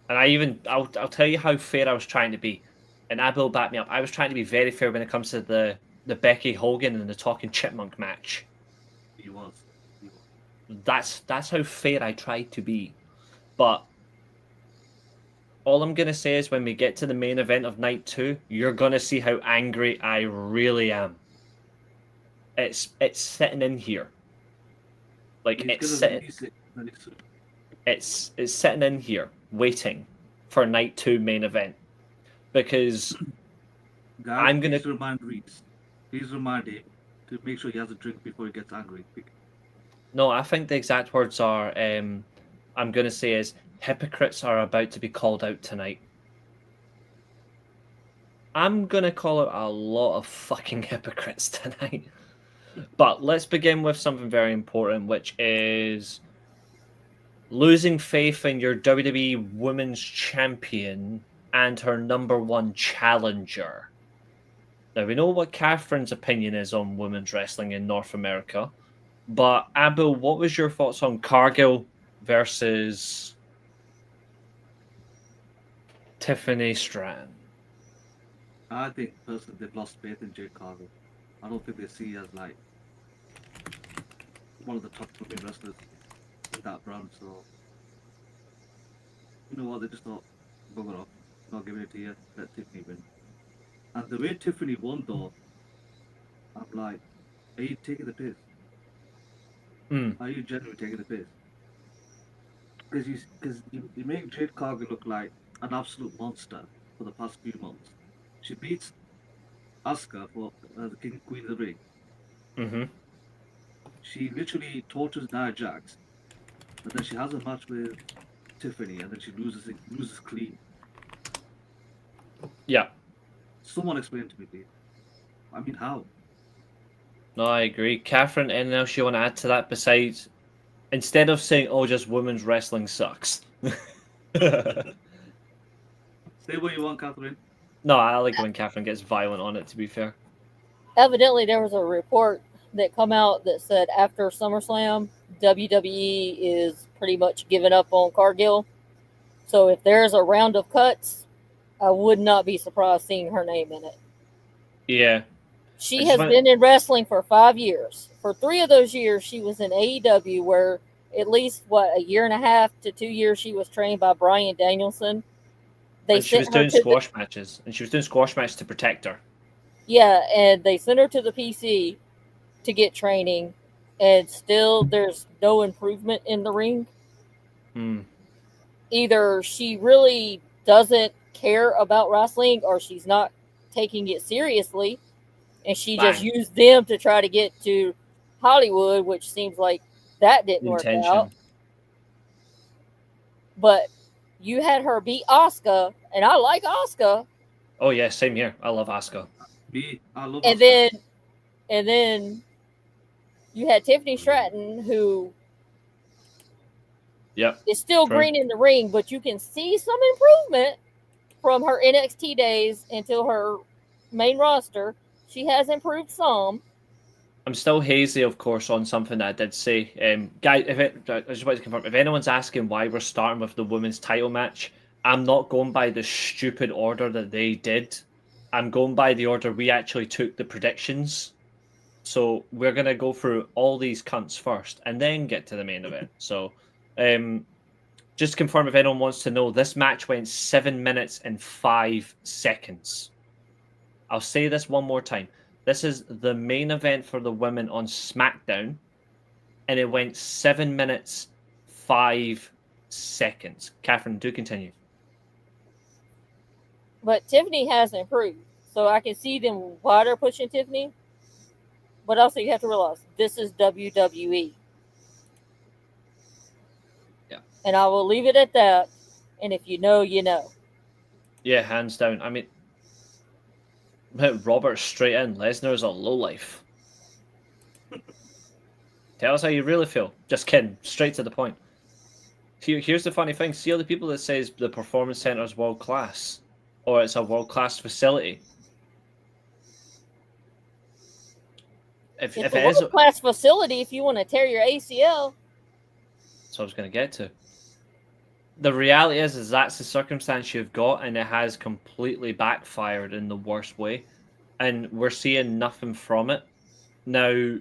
And I'll tell you how fair I was trying to be. And Abby will back me up. I was trying to be very fair when it comes to the Becky Hogan and the Talking Chipmunk match. He was. That's how fair I tried to be. But all I'm going to say is when we get to the main event of night 2, you're going to see how angry I really am. It's sitting in here. Like, it's sitting in here waiting for night 2 main event. Because guys, I'm going to remind Reeds. Please remind him to make sure he has a drink before he gets angry. No, I think the exact words are, I'm going to say is, hypocrites are about to be called out tonight. I'm going to call out a lot of fucking hypocrites tonight. But let's begin with something very important, which is losing faith in your WWE Women's Champion and her #1 challenger. Now, we know what Catherine's opinion is on women's wrestling in North America. But, Abu, what was your thoughts on Cargill versus Tiffany Stratton? I think personally they've lost faith in Jade Cargill. I don't think they see as like one of the top women wrestlers in that brand. So you know what? They just thought, bugger off, not giving it to you. Let Tiffany win. And the way Tiffany won, though, I'm like, are you taking the piss? Mm. Are you genuinely taking the piss? Because you make Jade Cargill look like an absolute monster for the past few months. She beats Asuka for the King Queen of the Ring. Mm-hmm. She literally tortures Nia Jax, and then she has a match with Tiffany, and then she loses clean. Yeah. Someone explain to me, please. I mean, how? No, I agree. Catherine, anything else you want to add to that besides, instead of saying, oh, just women's wrestling sucks? Say what you want, Catherine. No, I like when Catherine gets violent on it, to be fair. Evidently, there was a report that come out that said after SummerSlam, WWE is pretty much giving up on Cargill. So if there's a round of cuts, I would not be surprised seeing her name in it. Yeah. She has been in wrestling for 5 years. For 3 of those years, she was in AEW, where at least, a year and a half to 2 years, she was trained by Bryan Danielson. She was doing squash matches, and she was doing squash matches to protect her. Yeah, and they sent her to the PC to get training, and still there's no improvement in the ring. Either she really doesn't care about wrestling, or she's not taking it seriously, and she just used them to try to get to Hollywood, which seems like that didn't work out. But you had her beat Asuka, and I like Asuka. Oh yeah, same here. I love Asuka. I love Asuka. And then you had Tiffany Stratton, who is still green in the ring, but you can see some improvement from her NXT days until her main roster. She has improved some. I'm still hazy, of course, on something that I did say. Guys, I just want to confirm, if anyone's asking why we're starting with the women's title match, I'm not going by the stupid order that they did. I'm going by the order we actually took the predictions. So we're going to go through all these cunts first and then get to the main event. So just to confirm, if anyone wants to know, this match went 7 minutes and 5 seconds. I'll say this one more time. This is the main event for the women on SmackDown, and it went 7 minutes, 5 seconds. Catherine, do continue. But Tiffany has improved, so I can see them why they're pushing Tiffany. But also, you have to realize this is WWE. Yeah. And I will leave it at that. And if you know, you know. Yeah, hands down. I mean, Robert straight in. Lesnar's a lowlife. Tell us how you really feel. Just kidding. Straight to the point. Here's the funny thing. See all the people that says the Performance Center is world class, or it's a world class facility. It's a world class facility if you want to tear your ACL. That's what I was going to get to. The reality is that's the circumstance you've got, and it has completely backfired in the worst way, and we're seeing nothing from it. Now,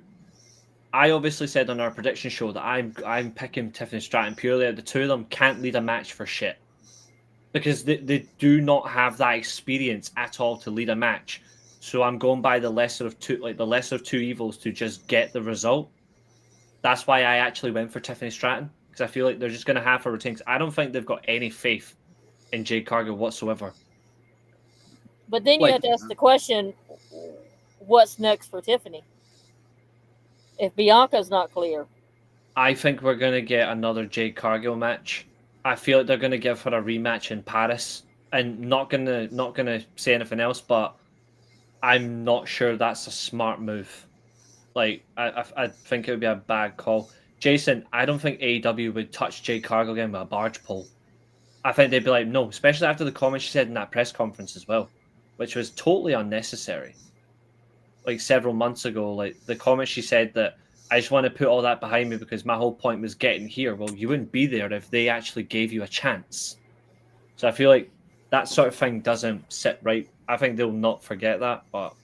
I obviously said on our prediction show that I'm picking Tiffany Stratton purely. The two of them can't lead a match for shit because they do not have that experience at all to lead a match. So I'm going by the lesser of two evils to just get the result. That's why I actually went for Tiffany Stratton, because I feel like they're just going to have her retain. I don't think they've got any faith in Jade Cargill whatsoever. But then you have to ask the question, what's next for Tiffany? If Bianca's not clear. I think we're going to get another Jade Cargill match. I feel like they're going to give her a rematch in Paris. And not gonna say anything else, but I'm not sure that's a smart move. Like, I think it would be a bad call. Jason, I don't think AEW would touch Jade Cargill again with a barge pole. I think they'd be like, no, especially after the comments she said in that press conference as well, which was totally unnecessary. Like several months ago, like the comment she said that I just want to put all that behind me because my whole point was getting here. Well, you wouldn't be there if they actually gave you a chance. So I feel like that sort of thing doesn't sit right. I think they'll not forget that, but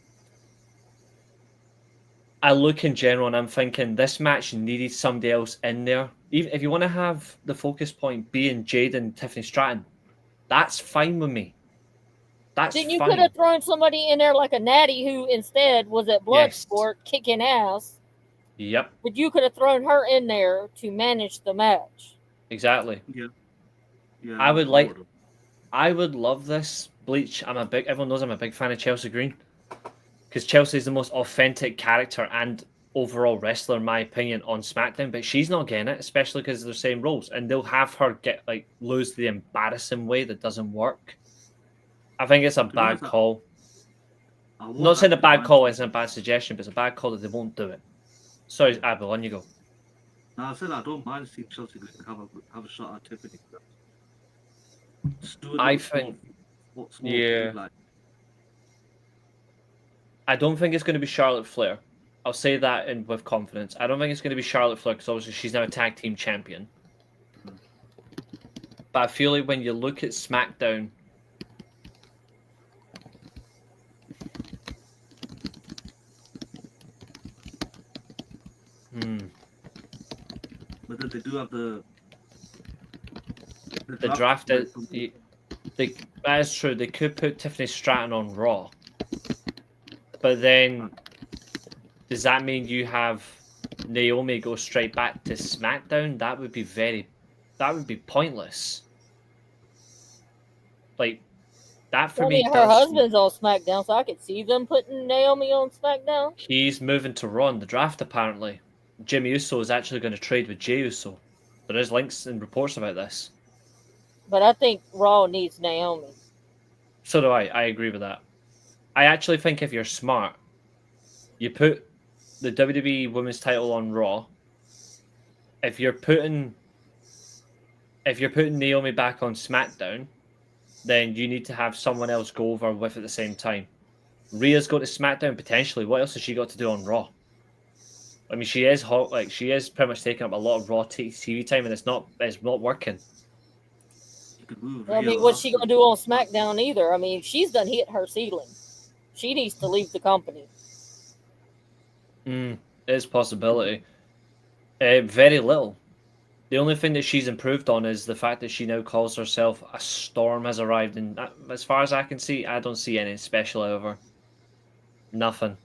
I look in general and I'm thinking this match needed somebody else in there. Even if you want to have the focus point being Jade and Tiffany Stratton, that's fine with me. That's Then you fine. could have thrown somebody in there like a Natty who instead was at Bloodsport kicking ass. Yep. But you could have thrown her in there to manage the match. Exactly. Yeah. I would love this. Bleach, everyone knows I'm a big fan of Chelsea Green. Because Chelsea's the most authentic character and overall wrestler, in my opinion, on SmackDown. But she's not getting it, especially because they're the same roles. And they'll have her lose the embarrassing way that doesn't work. I think it's a bad call. I'm not saying a bad call isn't a bad suggestion, but it's a bad call that they won't do it. Sorry, Abel, on you go. No, I said I don't mind seeing Chelsea Green have a shot at Tiffany. I think, I don't think it's going to be Charlotte Flair. I'll say that with confidence. I don't think it's going to be Charlotte Flair because obviously she's now a tag team champion. But I feel like when you look at SmackDown, But then they do have the draft. That is true. They could put Tiffany Stratton on Raw, but then does that mean you have Naomi go straight back to SmackDown? That would be pointless. Like that for me. Her husband's on SmackDown, so I could see them putting Naomi on SmackDown. He's moving to Raw in the draft apparently. Jimmy Uso is actually going to trade with Jey Uso. There is links and reports about this. But I think Raw needs Naomi. So do I. I agree with that. I actually think if you're smart, you put the WWE Women's title on Raw. If you're putting Naomi back on SmackDown, then you need to have someone else go over with at the same time. Rhea's got to SmackDown potentially. What else has she got to do on Raw? I mean, she is hot. Like she is pretty much taking up a lot of Raw TV time, and it's not working. I mean, what's she gonna do on SmackDown either? I mean, she's done hit her ceiling. She needs to leave the company. It's a possibility. Very little. The only thing that she's improved on is the fact that she now calls herself a storm has arrived, and as far as I can see, I don't see anything special out of her. Nothing.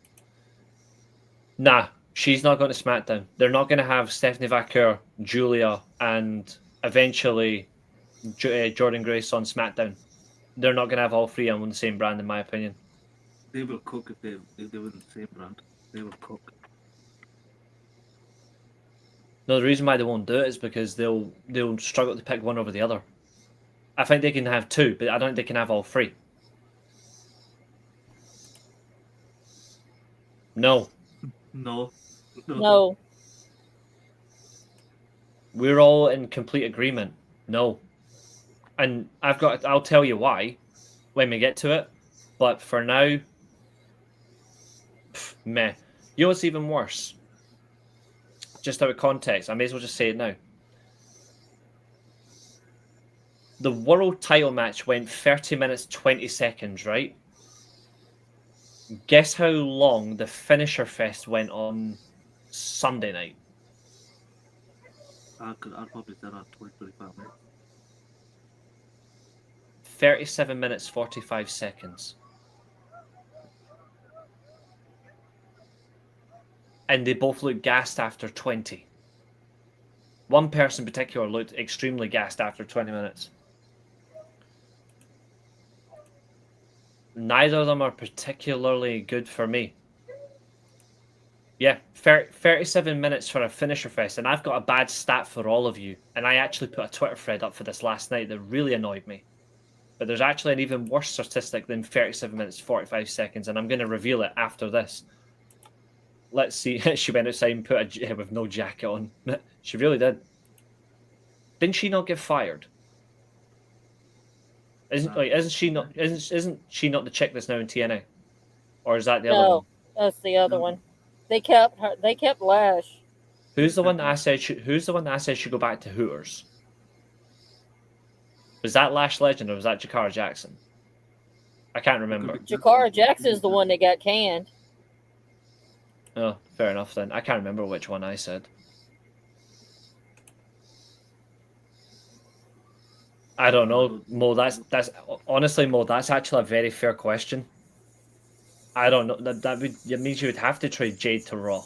Nah, she's not going to SmackDown. They're not going to have Stephanie Vaquer, Julia, and eventually Jordan Grace on SmackDown. They're not going to have all three on the same brand, in my opinion. They will cook if they were the same brand. They will cook. No, the reason why they won't do it is because they'll struggle to pick one over the other. I think they can have two, but I don't think they can have all three. No. We're all in complete agreement. No. And I'll tell you why when we get to it. But for now, meh. You know what's even worse? Just out of context, I may as well just say it now. The world title match went 30 minutes, 20 seconds, right? Guess how long the finisher fest went on Sunday night? I'd probably say that 20-25 minutes. 37 minutes, 45 seconds. And they both looked gassed after 20. One person in particular looked extremely gassed after 20 minutes. Neither of them are particularly good for me. Yeah, 37 minutes for a finisher fest, and I've got a bad stat for all of you. And I actually put a Twitter thread up for this last night that really annoyed me. But there's actually an even worse statistic than 37 minutes, 45 seconds, and I'm going to reveal it after this. Let's see. She went outside and put with no jacket on. She really did. Didn't she not get fired? Isn't she not the chick that's now in TNA? Or is that the other one? No, that's the other one. They kept Lash. Who's the one that I said should go back to Hooters? Was that Lash Legend or was that Jakara Jackson? I can't remember. Jakara Jackson is the one that got canned. Oh, fair enough then. I can't remember which one I said. I don't know, Mo. That's honestly, Mo. That's actually a very fair question. I don't know. It means you would have to trade Jade to Raw.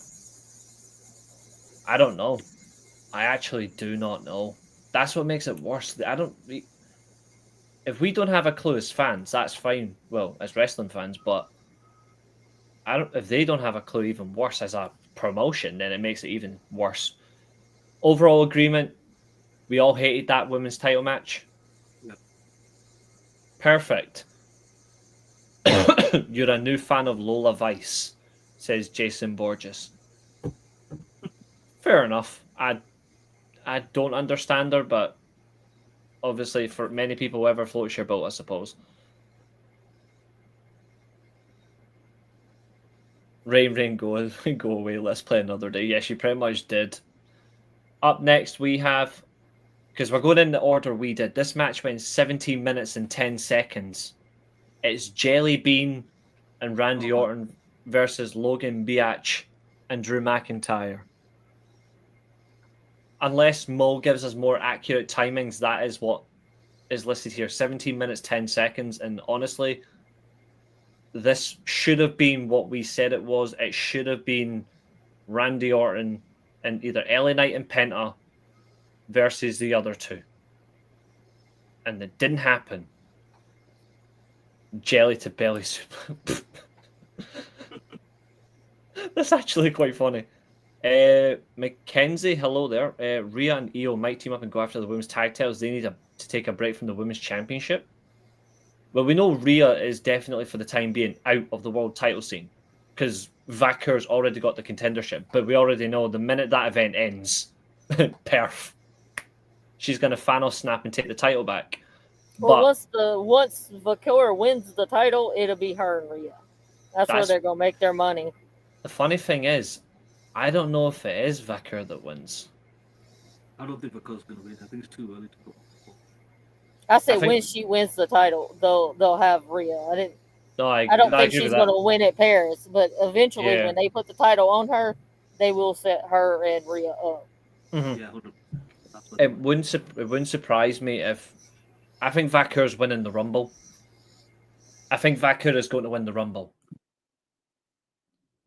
I don't know. I actually do not know. That's what makes it worse. If we don't have a clue as fans, that's fine. Well, as wrestling fans, but I don't. If they don't have a clue, even worse as a promotion, then it makes it even worse. Overall agreement. We all hated that women's title match. Yeah. Perfect. You're a new fan of Lola Vice, says Jason Borges. Fair enough. I don't understand her, but obviously for many people, whoever floats your boat, I suppose. Rain, go away. Let's play another day. Yes, you pretty much did. Up next, we have, because we're going in the order we did. This match went 17 minutes and 10 seconds. It's Jelly Bean and Randy Orton versus Logan Biatch and Drew McIntyre. Unless Mo gives us more accurate timings, that is what is listed here. 17 minutes, 10 seconds. And honestly, this should have been what we said it was. It should have been Randy Orton and either LA Knight and Penta versus the other two. And it didn't happen. Jelly to belly soup. That's actually quite funny. Mackenzie, hello there. Rhea and Io might team up and go after the women's tag titles. They need to take a break from the women's championship. Well, we know Rhea is definitely for the time being out of the world title scene because Vakur's already got the contendership. But we already know the minute that event ends, perf, she's going to Thanos snap and take the title back. Well, once Vakur wins the title, it'll be her and Rhea. That's where they're going to make their money. The funny thing is, I don't know if it is Vakur that wins. I don't think Vakur's going to win. I think it's too early to go. I say when she wins the title, they'll have Rhea. I don't think she's going to win at Paris, but eventually when they put the title on her, they will set her and Rhea up. Mm-hmm. Yeah, it wouldn't surprise me if I think Vakur's winning the Rumble. I think Vakur is going to win the Rumble.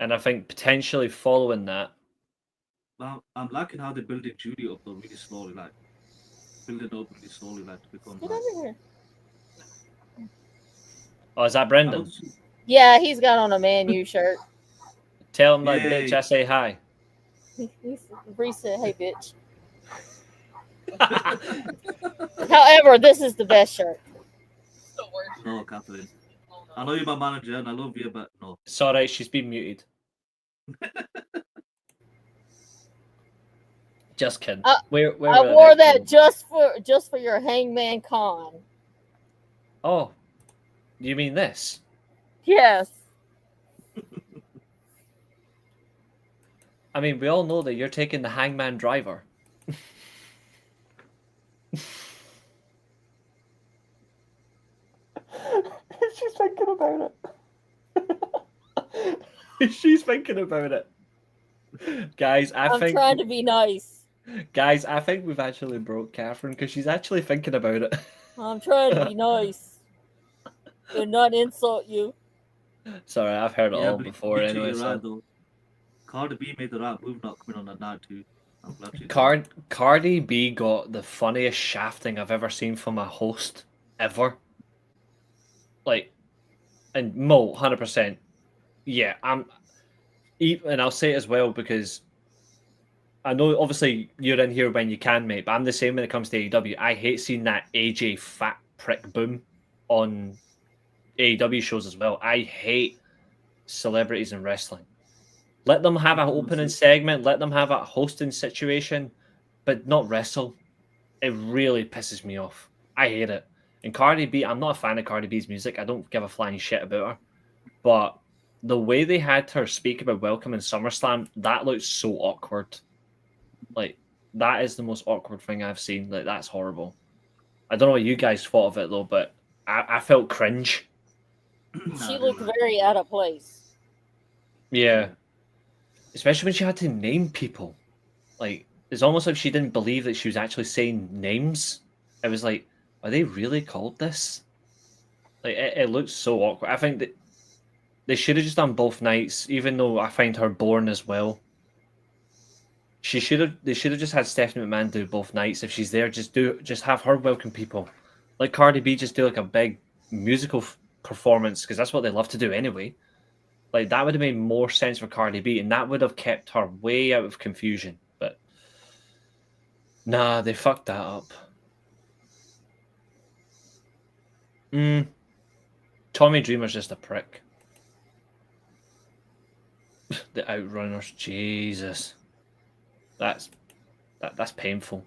And I think potentially following that. Well, I'm liking how they're building Judy up though really slowly, like building up really slowly, like to become. Get over here. Oh, is that Brendan? Yeah, he's got on a Man U shirt. Tell him, like, bitch, I say hi. Reese said, hey, bitch. However, this is the best shirt. No, Catherine. I know you're my manager and I love you, but no. Sorry, she's been muted. Just kidding. I wore that just for your Hangman Con. Oh, you mean this? Yes. I mean, we all know that you're taking the Hangman Driver. She's thinking about it. She's thinking about it. Guys, I'm trying to be nice. Guys, I think we've actually broke Catherine because she's actually thinking about it. I'm trying to be nice and not insult you. Sorry, I've heard it all before anyway. Right, Cardi B made the right move not coming on that night too. I'm glad she Cardi B got the funniest shafting I've ever seen from a host ever. Like, and Mo, 100%. Yeah, and I'll say it as well because I know obviously you're in here when you can, mate, but I'm the same when it comes to AEW. I hate seeing that AJ fat prick boom on AEW shows as well. I hate celebrities in wrestling. Let them have an opening segment, let them have a hosting situation, but not wrestle. It really pisses me off. I hate it. And Cardi B, I'm not a fan of Cardi B's music. I don't give a flying shit about her. But the way they had her speak about welcoming SummerSlam, that looks so awkward. Like, that is the most awkward thing I've seen. Like, that's horrible. I don't know what you guys thought of it, though, but I felt cringe. She looked very out of place. Yeah. especially when she had to name people. Like, it's almost like she didn't believe that she was actually saying names. It was like, are they really called this? Like, it looks so awkward. I think that they should have just done both nights, even though I find her boring as well. They should have just had Stephanie McMahon do both nights. If she's there, just have her welcome people. Like Cardi B, just do like a big musical performance, because that's what they love to do anyway. Like, that would have made more sense for Cardi B, and that would have kept her way out of confusion. But nah, they fucked that up. Tommy Dreamer's just a prick. The Outrunners, Jesus. That's painful.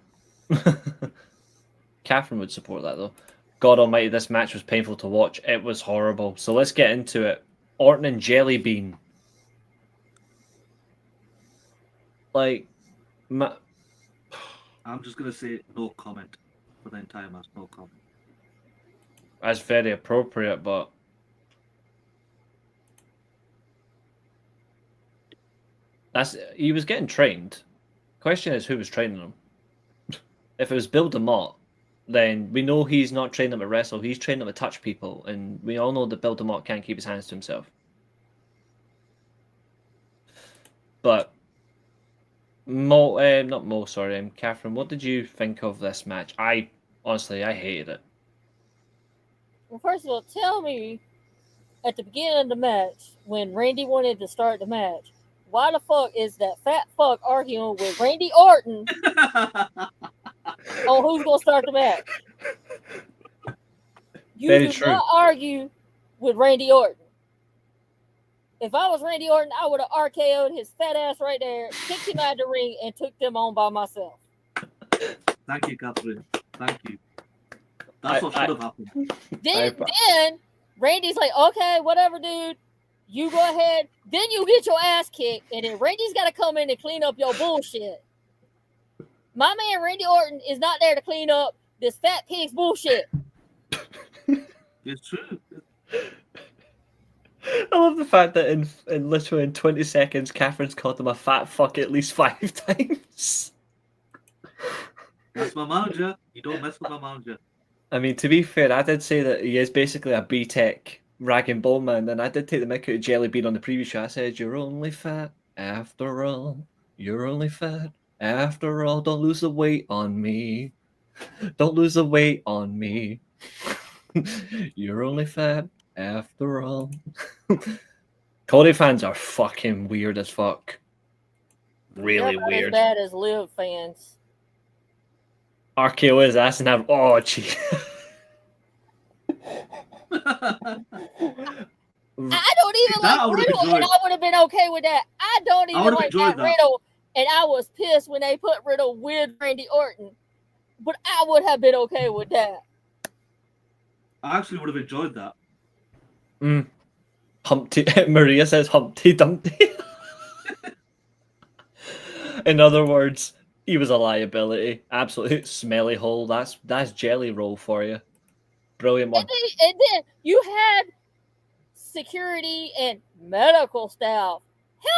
Catherine would support that, though. God almighty, this match was painful to watch. It was horrible. So let's get into it. Orton and Jelly Bean. Like, I'm just going to say no comment for the entire match. No comment. That's very appropriate, but he was getting trained. Question is, who was training him? If it was Bill DeMott, then we know he's not training him to wrestle. He's training him to touch people, and we all know that Bill DeMott can't keep his hands to himself. But Catherine, what did you think of this match? Honestly, I hated it. Well, first of all, tell me at the beginning of the match when Randy wanted to start the match, why the fuck is that fat fuck arguing with Randy Orton on who's gonna start the match? You Very do true. not argue with Randy Orton. If I was Randy Orton, I would have RKO'd his fat ass right there, kicked him out of the ring, and took them on by myself. Thank you, Catherine. Thank you. That's what should have happened. Then Randy's like, okay, whatever, dude. You go ahead. Then you get your ass kicked, and then Randy's got to come in and clean up your bullshit. My man Randy Orton is not there to clean up this fat pig's bullshit. It's true. I love the fact that in literally in 20 seconds, Catherine's called him a fat fuck at least 5 times. That's my manager. You don't mess with my manager. I mean, to be fair, I did say that he is basically a B-Tech rag and bone man, and I did take the mick out of Jelly Bean on the previous show. I said, you're only fat after all. You're only fat after all. Don't lose the weight on me. Don't lose the weight on me. You're only fat after all. Cody fans are fucking weird as fuck. Really They're not weird. as bad as Liv fans. RKO his ass and have gee. I don't even like Riddle, and I would have been okay with that. I don't even like that Riddle, and I was pissed when they put Riddle with Randy Orton, but I would have been okay with that. I actually would have enjoyed that. Humpty Maria says Humpty Dumpty. In other words, he was a liability. Absolute smelly hole. That's Jelly Roll for you. Brilliant one. And then you had security and medical staff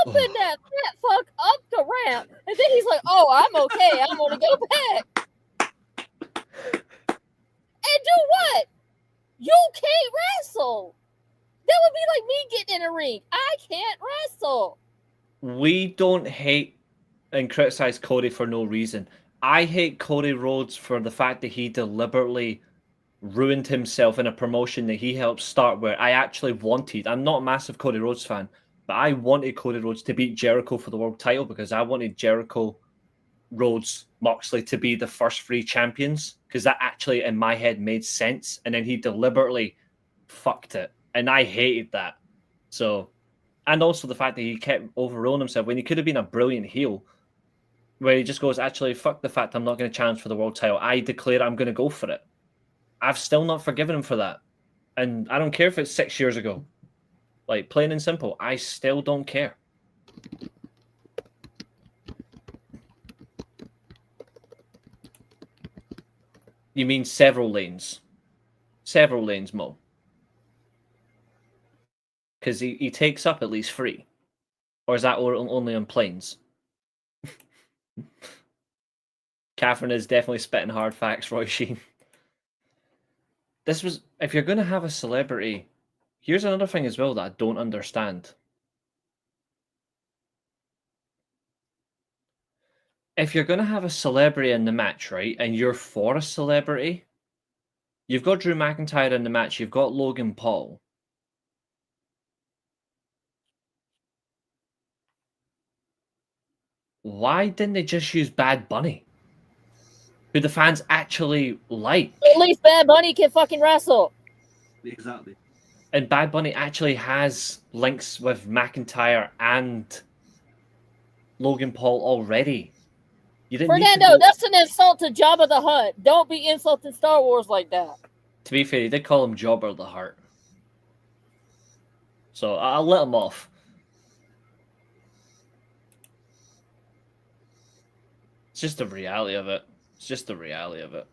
helping that fat fuck up the ramp. And then he's like, oh, I'm okay. I'm going to go back. And do what? You can't wrestle. That would be like me getting in a ring. I can't wrestle. We don't hate and criticize Cody for no reason. I hate Cody Rhodes for the fact that he deliberately ruined himself in a promotion that he helped start, where I actually wanted. I'm not a massive Cody Rhodes fan, but I wanted Cody Rhodes to beat Jericho for the world title because I wanted Jericho, Rhodes, Moxley to be the first 3 champions, because that actually in my head made sense, and then he deliberately fucked it, and I hated that. So, and also the fact that he kept overruling himself when he could have been a brilliant heel, where he just goes, actually, fuck the fact I'm not going to challenge for the world title. I declare I'm going to go for it. I've still not forgiven him for that. And I don't care if it's 6 years ago. Like, plain and simple, I still don't care. You mean several lanes? Several lanes, Mo. Because he takes up at least 3. Or is that only on planes? Catherine is definitely spitting hard facts, Roy Sheen. If you're going to have a celebrity, here's another thing as well that I don't understand. If you're going to have a celebrity in the match, right, and you're for a celebrity, you've got Drew McIntyre in the match, you've got Logan Paul. Why didn't they just use Bad Bunny? Who the fans actually like. At least Bad Bunny can fucking wrestle. Exactly. And Bad Bunny actually has links with McIntyre and Logan Paul already. You didn't Fernando, that's an insult to Jabba the Hutt. Don't be insulting Star Wars like that. To be fair, he did call him Jobber the Hutt. So I'll let him off. It's just the reality of it. It's just the reality of it.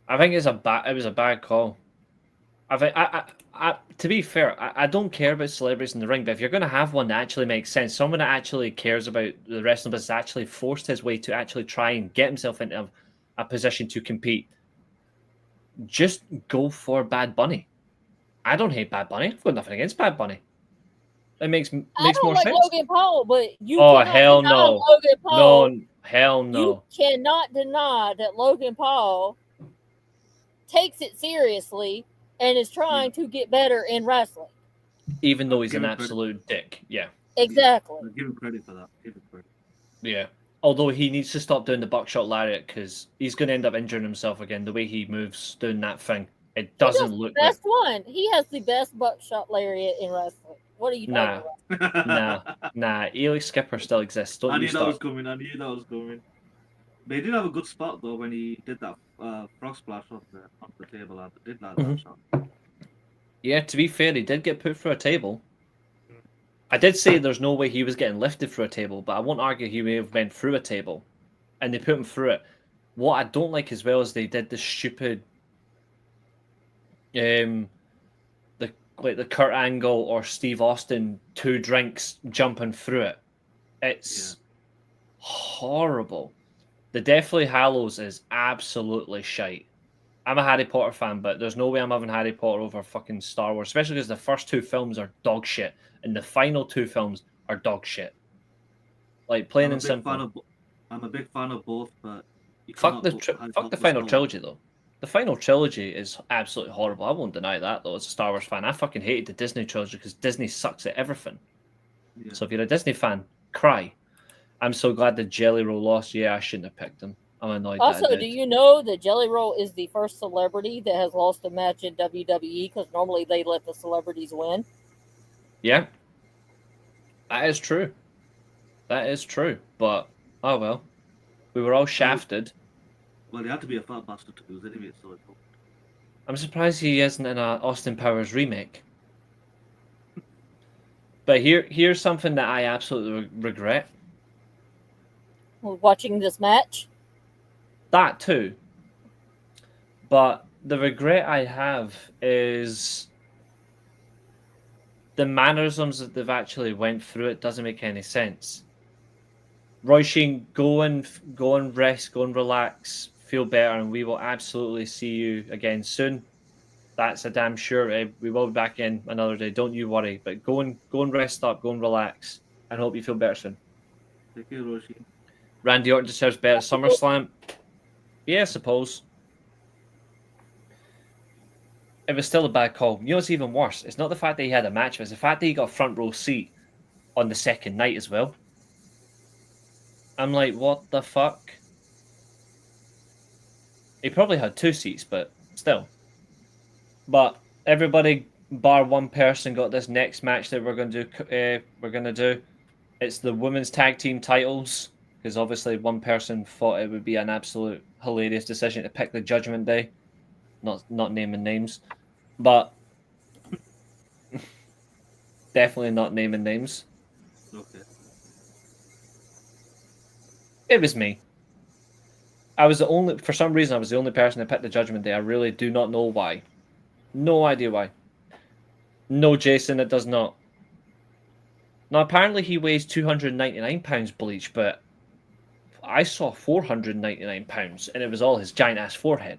I think it was a bad call. I think to be fair, I don't care about celebrities in the ring, but if you're going to have one that actually makes sense, someone that actually cares about the wrestling business, actually forced his way to actually try and get himself into a position to compete, just go for Bad Bunny. I don't hate Bad Bunny. I've got nothing against Bad Bunny. It makes more sense. Logan Paul, but you cannot hell no. Logan Paul. No, hell no. You cannot deny that Logan Paul takes it seriously and is trying to get better in wrestling. Even though he's an absolute dick. Yeah. Exactly. Give him credit for that. Give him credit. Yeah. Although he needs to stop doing the buckshot lariat because he's going to end up injuring himself again. The way he moves doing that thing, it doesn't look good. Best one. He has the best buckshot lariat in wrestling. What are you talking about? Nah. Eli Skipper still exists. Don't I you knew start. that was coming. I knew that was coming. But he did have a good spot though when he did that frog splash on the table. I did like that shot. Yeah, to be fair, he did get put through a table. I did say there's no way he was getting lifted through a table, but I won't argue he may have went through a table, and they put him through it. What I don't like as well is they did the stupid, the Kurt Angle or Steve Austin 2 drinks jumping through it. It's horrible. The Deathly Hallows is absolutely shite. I'm a Harry Potter fan, but there's no way I'm having Harry Potter over fucking Star Wars, especially because the first 2 films are dog shit, and the final 2 films are dog shit. Like, plain and simple. I'm a big fan of both, but... Fuck the final trilogy, though. The final trilogy is absolutely horrible. I won't deny that, though, as a Star Wars fan. I fucking hated the Disney trilogy because Disney sucks at everything. Yeah. So if you're a Disney fan, cry. I'm so glad that Jelly Roll lost. Yeah, I shouldn't have picked him. I'm annoyed. Also, do you know that Jelly Roll is the first celebrity that has lost a match in WWE? Because normally they let the celebrities win. Yeah, that is true. That is true. But oh well, we were all shafted. Well, he had to be a fat bastard to lose anyway. So I'm surprised he isn't in a Austin Powers remake. But here's something that I absolutely regret. Watching this match. That too. But the regret I have is the mannerisms that they've actually went through. It doesn't make any sense. Roy Sheen, go and rest, go and relax, feel better, and we will absolutely see you again soon. That's a damn sure. We will be back in another day. Don't you worry. But go and rest up, go and relax, and hope you feel better soon. Take care, Roy Sheen. Randy Orton deserves better at SummerSlam. Yeah, I suppose. It was still a bad call. You know what's even worse? It's not the fact that he had a match, it's the fact that he got a front row seat on the second night as well. I'm like, what the fuck? He probably had 2 seats, but still. But everybody, bar one person, got this next match that we're going to do. It's the women's tag team titles. Because obviously one person thought it would be an absolute hilarious decision to pick the Judgment Day. Not naming names. But definitely not naming names. Okay. It was me. For some reason I was the only person that picked the Judgment Day. I really do not know why. No idea why. No, Jason, it does not. Now, apparently he weighs 299 pounds, Bleach, but I saw 499 pounds, and it was all his giant ass forehead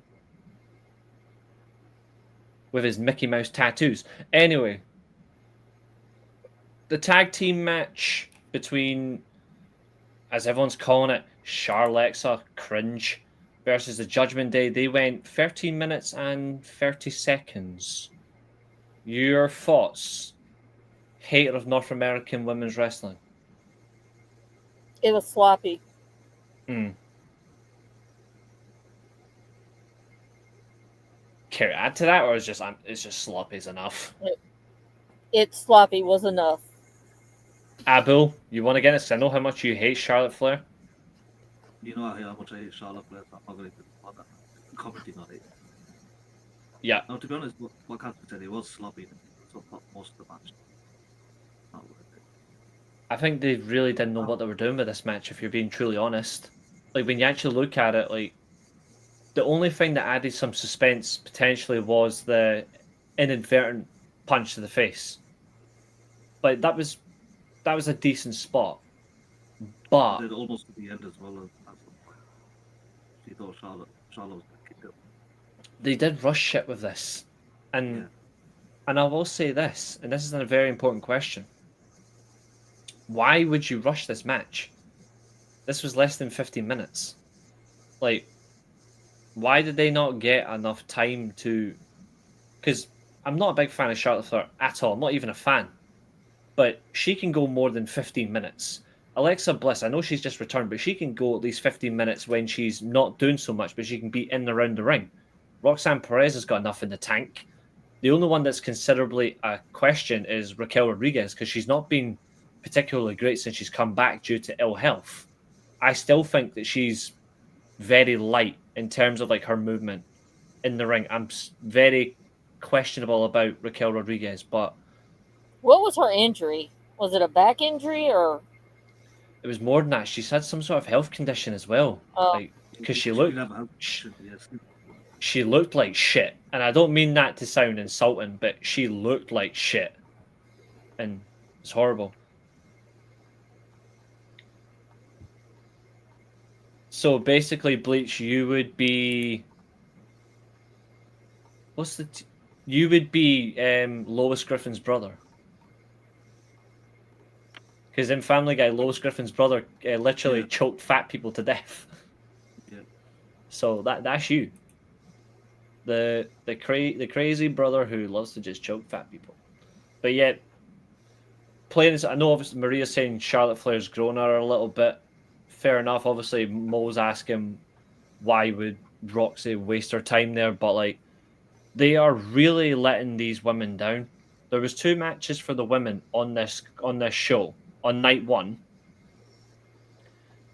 with his Mickey Mouse tattoos. Anyway, the tag team match between, as everyone's calling it, Charlexa Cringe versus the Judgment Day, they went 13 minutes and 30 seconds. Your thoughts, hater of North American women's wrestling? It was sloppy. Care to add to that, or it's just sloppy is enough? It's sloppy was enough. Abu, you want to get it? 'Cause I know how much you hate Charlotte Flair. You know how much I hate Charlotte Flair, so I'm not going to bother commenting on it. Yeah. Now, to be honest, what Catherine said, it was sloppy. So most of the match. Not worth it. I think they really didn't know what they were doing with this match, if you're being truly honest. Like, when you actually look at it, like, the only thing that added some suspense potentially was the inadvertent punch to the face. But that was a decent spot. But Did almost to the end as well. She thought Charlotte was going to kick it. they did rush shit with this. And I will say this, and this is a very important question. Why would you rush this match? This was less than 15 minutes. Like, why did they not get enough time to... Because I'm not a big fan of Charlotte Flair at all. I'm not even a fan. But she can go more than 15 minutes. Alexa Bliss, I know she's just returned, but she can go at least 15 minutes when she's not doing so much, but she can be in and around the ring. Roxanne Perez has got enough in the tank. The only one that's considerably a question is Raquel Rodriguez, because she's not been particularly great since she's come back due to ill health. I still think that she's very light in terms of like her movement in the ring. I'm very questionable about Raquel Rodriguez, but What was her injury? Was it a back injury or? it was more than that. She's had some sort of health condition as well. Like, because she looked like shit. And I don't mean that to sound insulting, but she looked like shit. And it's horrible. So basically, Bleach, you would be... You would be Lois Griffin's brother. Because in Family Guy, Lois Griffin's brother literally choked fat people to death. Yeah. So that's you. The crazy brother who loves to just choke fat people. But yet, playing this, I know obviously Maria's saying Charlotte Flair's grown her a little bit. Fair enough. Obviously, Mo's asking why would Roxy waste her time there, but like they are really letting these women down. There was 2 matches for the women on this show on night 1,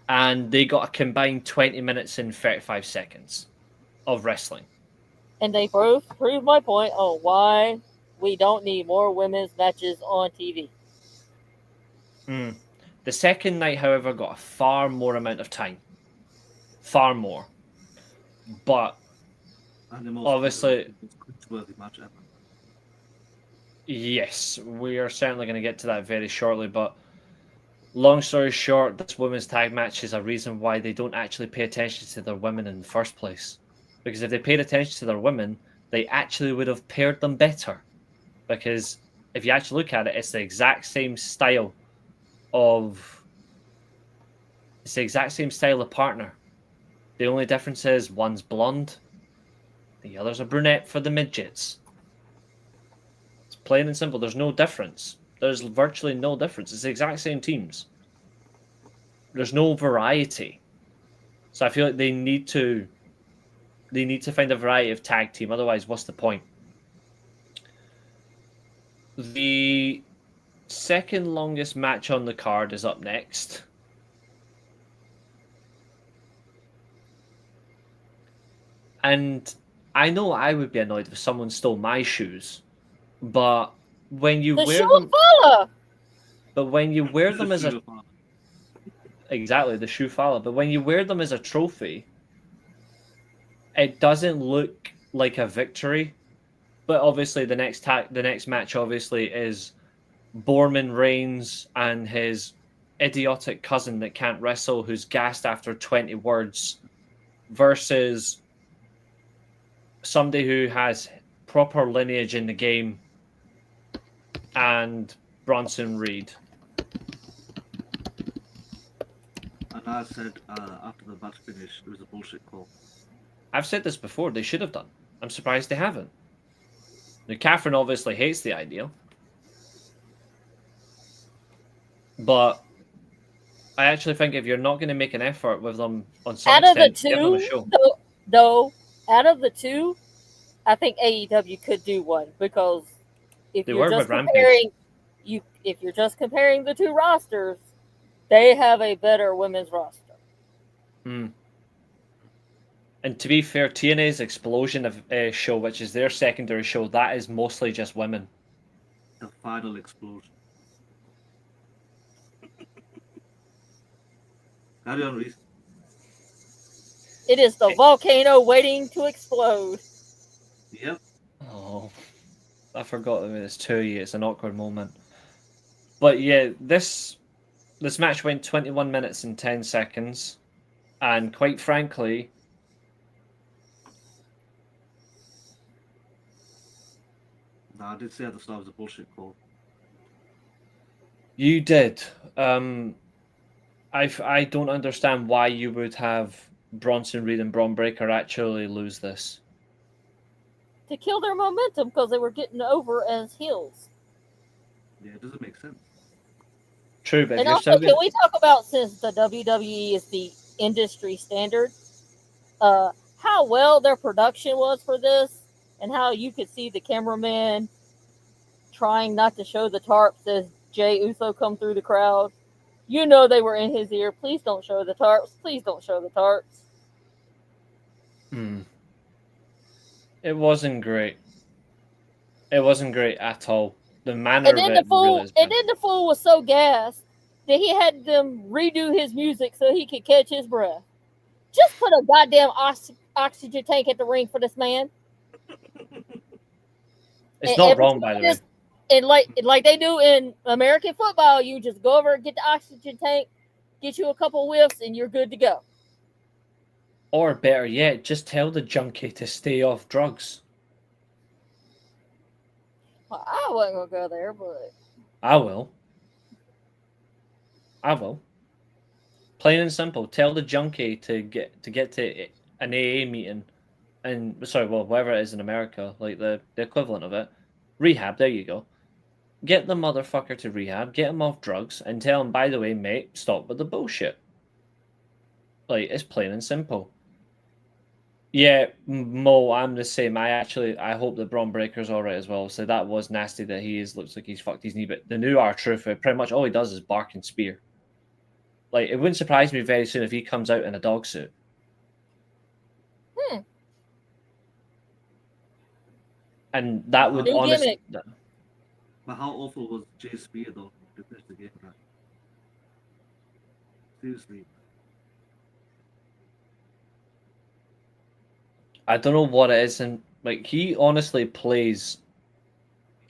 and they got a combined 20 minutes and 35 seconds of wrestling. And they proved my point on why we don't need more women's matches on TV. The second night, however, got a far more amount of time. Far more. But obviously, worthy match ever. Yes, we are certainly going to get to that very shortly, but long story short, this women's tag match is a reason why they don't actually pay attention to their women in the first place. Because if they paid attention to their women, they actually would have paired them better. Because if you actually look at it, it's the exact same style of partner. The only difference is one's blonde, the other's a brunette for the midgets. It's plain and simple. There's no difference. There's virtually no difference. It's the exact same teams. There's no variety. So I feel like they need to find a variety of tag team. Otherwise, what's the point? The second longest match on the card is up next. And I know I would be annoyed if someone stole my shoes, but when you wear them, but when you wear them as a exactly the shoe fella, but when you wear them as a trophy, it doesn't look like a victory but obviously the next match obviously is Borman Reigns and his idiotic cousin that can't wrestle, who's gassed after 20 words, versus somebody who has proper lineage in the game and Bronson Reed. And I said after the match finished, it was a bullshit call. I've said this before. They should have done. I'm surprised they haven't. Now, Catherine obviously hates the idea, but I actually think if you're not going to make an effort with them on some Out of the extent, give them a two, show. though, out of the two, I think AEW could do one, because if They you're were just with comparing, if you're just comparing the two rosters, they have a better women's roster. Mm. And to be fair, TNA's Explosion of show, which is their secondary show, that is mostly just women. The final explosion. Carry on, Reese. It is the volcano waiting to explode. Yep. Oh, I forgot that it's 2 years. It's an awkward moment. But yeah, this match went 21 minutes and 10 seconds. And quite frankly, No, I did say at the start it was a bullshit call. you did. I don't understand why you would have Bronson Reed and Braun Breaker actually lose this. To kill their momentum, because they were getting over as heels. Yeah, it doesn't make sense. True, but And also, can we talk about, since the WWE is the industry standard, how well their production was for this, and how you could see the cameraman trying not to show the tarps as Jay Uso come through the crowd. You know they were in his ear. Please don't show the tarps. Please don't show the tarps. It wasn't great. It wasn't great at all. The manner And then of it really is bad. and then the fool was so gassed that he had them redo his music so he could catch his breath. Just put a goddamn oxygen tank at the ring for this man. It's not wrong, by the way. And like they do in American football, you just go over and get the oxygen tank, get you a couple whiffs, and you're good to go. Or better yet, just tell the junkie to stay off drugs. Well, I wasn't gonna go there, but I will. Plain and simple. Tell the junkie to get to an AA meeting, and whatever it is in America, like the equivalent of it, rehab. There you go. Get the motherfucker to rehab. Get him off drugs, and tell him, by the way, mate, stop with the bullshit. Like, it's plain and simple. Yeah, Mo, I'm the same. I hope that Braun Breaker's all right as well. So that was nasty that looks like he's fucked his knee. But the new R-Truth, pretty much all he does is bark and spear. Like, it wouldn't surprise me very soon if he comes out in a dog suit. And that would honestly... But how awful was Jay Spear, though, to finish the game? Right? Seriously. I don't know what it is, and like he honestly plays.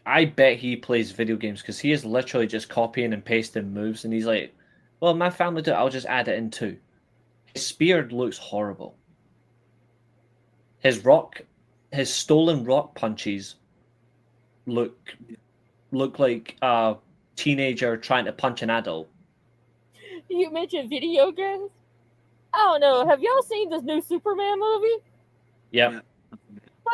I bet he plays video games because he is literally just copying and pasting moves, and he's like, "Well, my family do it. I'll just add it in too." His spear looks horrible. His stolen rock punches look like a teenager trying to punch an adult. You mentioned video games. I don't know. Have y'all seen this new Superman movie? Yep. Yeah.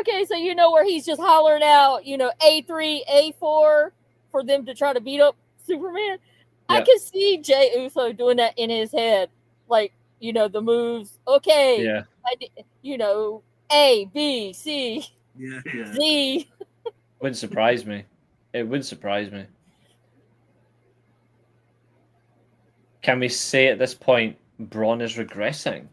Okay, so you know where he's just hollering out, A3, A4 for them to try to beat up Superman? Yep. I can see Jay Uso doing that in his head. Like, the moves. Okay. Yeah. A, B, C, Z. Wouldn't surprise me. It would surprise me. Can we say at this point Braun is regressing?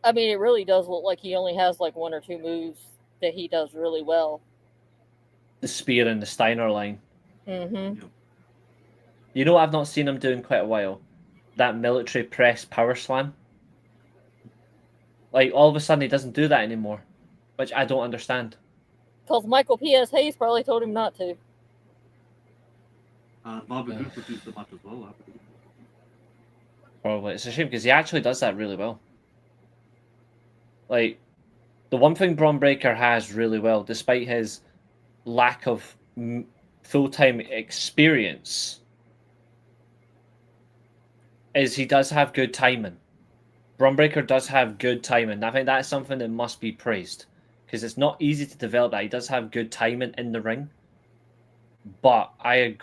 I mean, it really does look like he only has like one or two moves that he does really well. The spear and the Steiner line. Mm-hmm. You know what I've not seen him do in quite a while? That military press power slam. Like, all of a sudden, he doesn't do that anymore, which I don't understand. Because Michael P.S. Hayes probably told him not to. Bobby Roode produced the match as well, I believe. Probably. It's a shame because he actually does that really well. Like, the one thing Braun Breaker has really well, despite his lack of full-time experience, is he does have good timing. Braun Breaker does have good timing. I think that's something that must be praised because it's not easy to develop that. He does have good timing in the ring. But I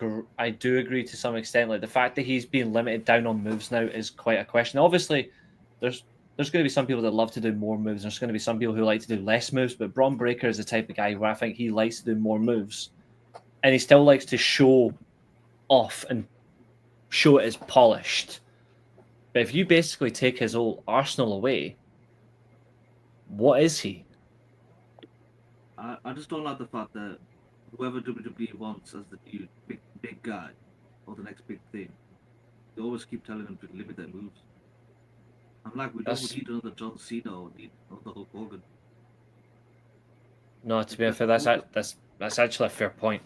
do agree to some extent. Like the fact that he's being limited down on moves now is quite a question. Obviously, there's going to be some people that love to do more moves. There's going to be some people who like to do less moves. But Braun Breaker is the type of guy where I think he likes to do more moves, and he still likes to show off and show it as polished. But if you basically take his whole arsenal away, what is he? I just don't like the fact that whoever WWE wants as the new big guy or the next big thing, they always keep telling them to limit their moves. I'm like, we don't need another John Cena or need another Hulk Hogan. No, to be fair, that's actually a fair point.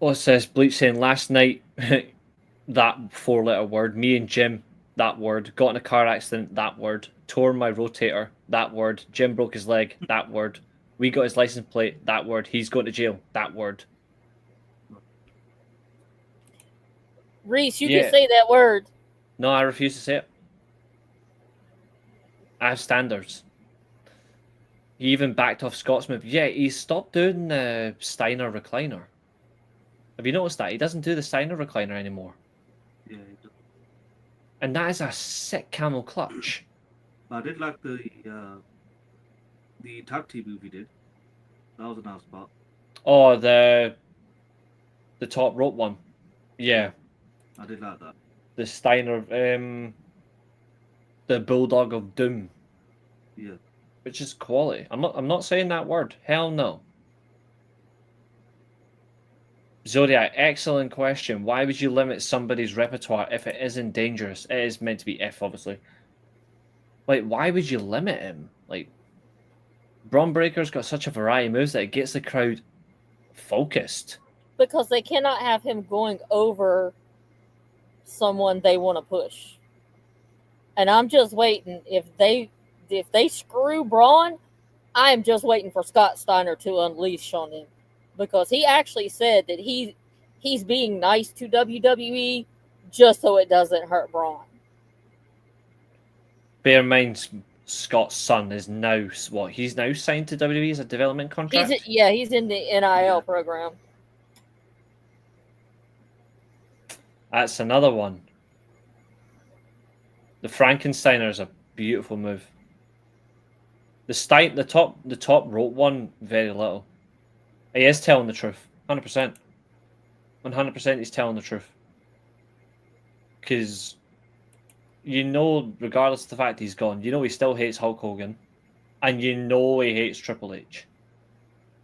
Oh, it says Bleach saying last night that 4-letter word. Me and Jim, that word. Got in a car accident, that word. Tore my rotator, that word. Jim broke his leg, that word. We got his license plate, that word. He's going to jail, that word. Reese, you can say that word. No, I refuse to say it. I have standards. He even backed off Scott's move. Yeah, he stopped doing the Steiner recliner. Have you noticed that? He doesn't do the Steiner recliner anymore. Yeah, he does. And that is a sick camel clutch. I did like the tag team move he did. That was a nice spot. Oh, the top rope one. Yeah. I did like that. The Steiner, the Bulldog of Doom. Yeah. Which is quality. I'm not saying that word. Hell no. Zodiac, excellent question. Why would you limit somebody's repertoire if it isn't dangerous? It is meant to be if, obviously. Like, why would you limit him? Like, Braun Breaker's got such a variety of moves that it gets the crowd focused. Because they cannot have him going over someone they want to push. And I'm just waiting. If they screw Braun, I'm just waiting for Scott Steiner to unleash on him. Because he actually said that he's being nice to WWE just so it doesn't hurt Braun. Bear in mind, Scott's son is now what? He's now signed to WWE as a development contract? He's in the NIL program. That's another one. The Frankensteiner is a beautiful move. The top rope one, very little. He is telling the truth. 100%. 100% he's telling the truth. Because, regardless of the fact he's gone, he still hates Hulk Hogan. And he hates Triple H.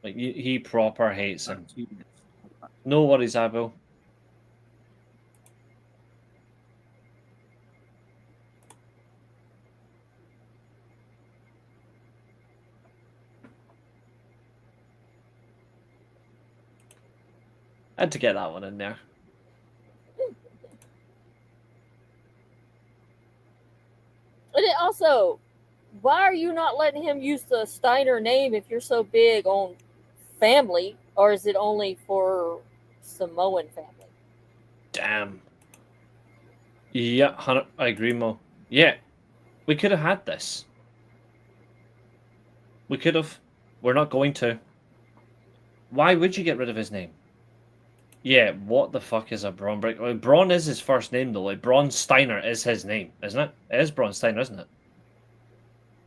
Like, he proper hates him. No worries, Abel. I had to get that one in there. And it also, why are you not letting him use the Steiner name if you're so big on family? Or is it only for Samoan family? Damn. Yeah, I agree, Mo. Yeah, we could have had this. We could have. We're not going to. Why would you get rid of his name? Yeah, what the fuck is a Braun Breaker? Like, Braun is his first name, though. Like, Braun Steiner is his name, isn't it? It is Braun Steiner, isn't it?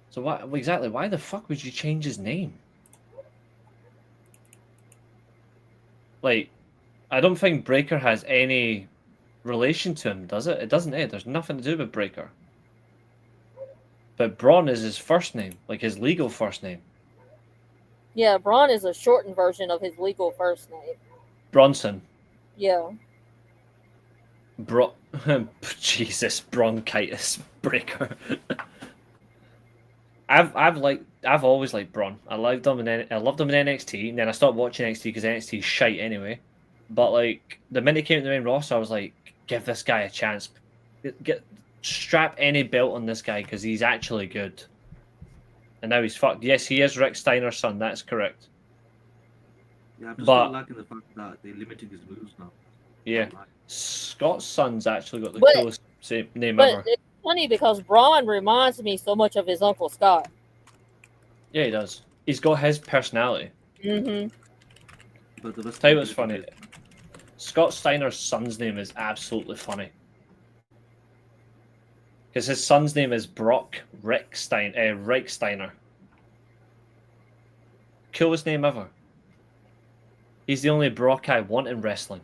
So why the fuck would you change his name? Like, I don't think Breaker has any relation to him, does it? It doesn't, There's nothing to do with Breaker. But Braun is his first name, like his legal first name. Yeah, Braun is a shortened version of his legal first name. Bronson. Yeah. Jesus, bronchitis breaker. I've always liked Braun. I loved him in NXT, and then I stopped watching NXT because NXT is shite anyway. But like the minute he came to the main roster, I was like, give this guy a chance. Strap any belt on this guy because he's actually good. And now he's fucked. Yes, he is Rick Steiner's son. That's correct. Yeah, I'm just But- not liking the fact that they're limiting his moves now. Yeah, Not like- Scott's son's actually got the But- coolest name But ever. it's funny because Braun reminds me so much of his Uncle Scott. Yeah, he does. He's got his personality. Mm-hmm. But the best Tell you thing what's is- funny. Scott Steiner's son's name is absolutely funny. Because his son's name is Brock Rick Steiner. Coolest name ever. He's the only Brock I want in wrestling.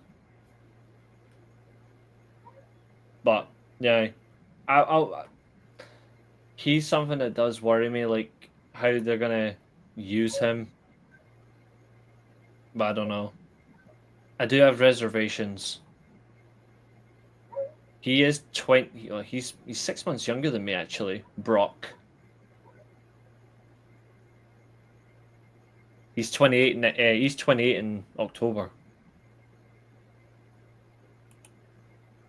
But yeah, I'll he's something that does worry me, like how they're gonna use him. But I don't know. I do have reservations. He is 20. He's 6 months younger than me, actually. Brock. He's 28. He's 28 in October.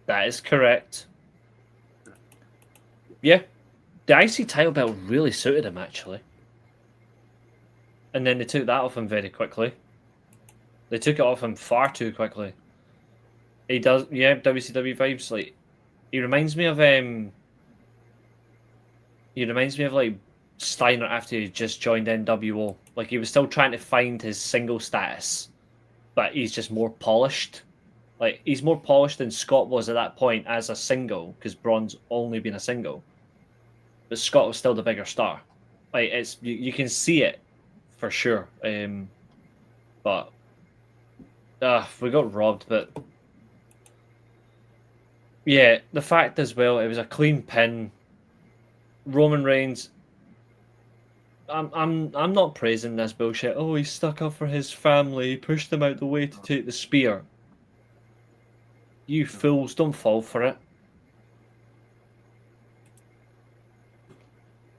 That is correct. Yeah, the IC title belt really suited him actually. And then they took that off him very quickly. They took it off him far too quickly. He does, yeah, WCW vibes. Like, he reminds me of like Steiner after he just joined NWO. Like he was still trying to find his single status, but he's just more polished. Like he's more polished than Scott was at that point as a single, because Braun's only been a single. But Scott was still the bigger star. Like it's you can see it for sure. But we got robbed. But yeah, the fact as well, it was a clean pin. Roman Reigns. I'm not praising this bullshit. Oh, he stuck up for his family. He pushed them out the way to take the spear. You fools, don't fall for it.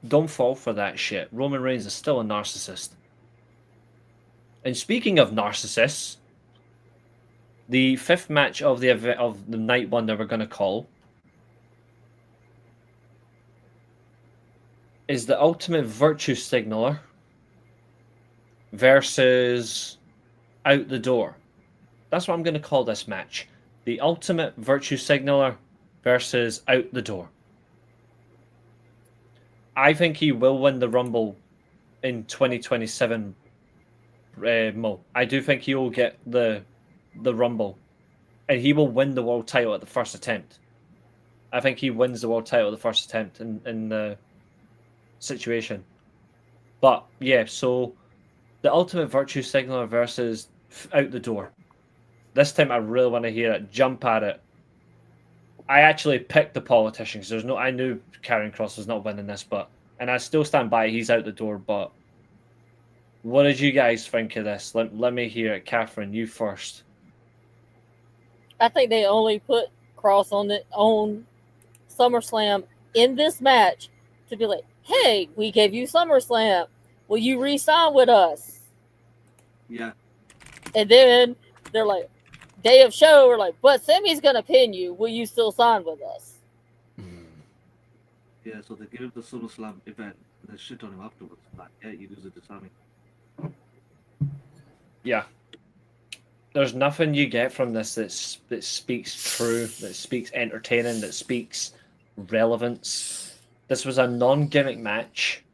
Don't fall for that shit. Roman Reigns is still a narcissist. And speaking of narcissists, the fifth match of the event of the night one that we're going to call is the Ultimate Virtue Signaler versus Out the Door. That's what I'm going to call this match. The Ultimate Virtue Signaler versus Out the Door. I think he will win the Rumble in 2027. Mo. I do think he will get the Rumble. And he will win the world title at the first attempt. I think he wins the world title at the first attempt in the situation. But yeah, so the Ultimate Virtue Signaler versus Out the Door. This time I really want to hear it. Jump at it. I actually picked the politician because I knew Karrion Kross was not winning this, and I still stand by he's out the door. But what did you guys think of this? Let me hear it, Catherine. You first. I think they only put Cross on SummerSlam in this match to be like, hey, we gave you SummerSlam. Will you re-sign with us? Yeah. And then they're like, day of show, we're like, but Sammy's going to pin you. Will you still sign with us? Yeah, so they give him the SummerSlam event and they shit on him afterwards. Like, yeah, you lose it to Sammy. Yeah. There's nothing you get from this that speaks true, that speaks entertaining, that speaks relevance. This was a non-gimmick match.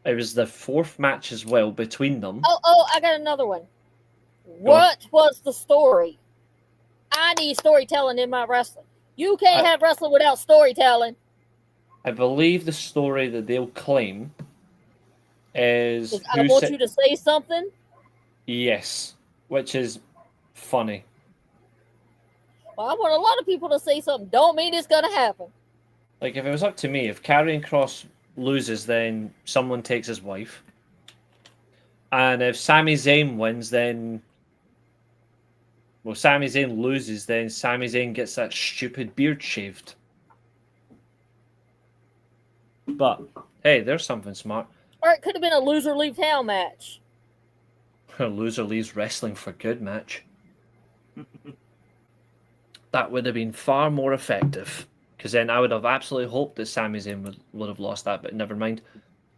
It was the fourth match as well between them. Oh, I got another one. What was the story? I need storytelling in my wrestling. You can't have wrestling without storytelling. I believe the story that they'll claim is... I want you to say something? Yes, which is funny. Well, I want a lot of people to say something. Don't mean it's going to happen. Like, if it was up to me, if Karrion Kross loses, then someone takes his wife. And if Sami Zayn wins, then Well, Sami Zayn loses, then Sami Zayn gets that stupid beard shaved. But hey, there's something smart. Or it could have been a loser leave town match. A loser leaves wrestling for good match. That would have been far more effective. Because then I would have absolutely hoped that Sami Zayn would have lost that, but never mind.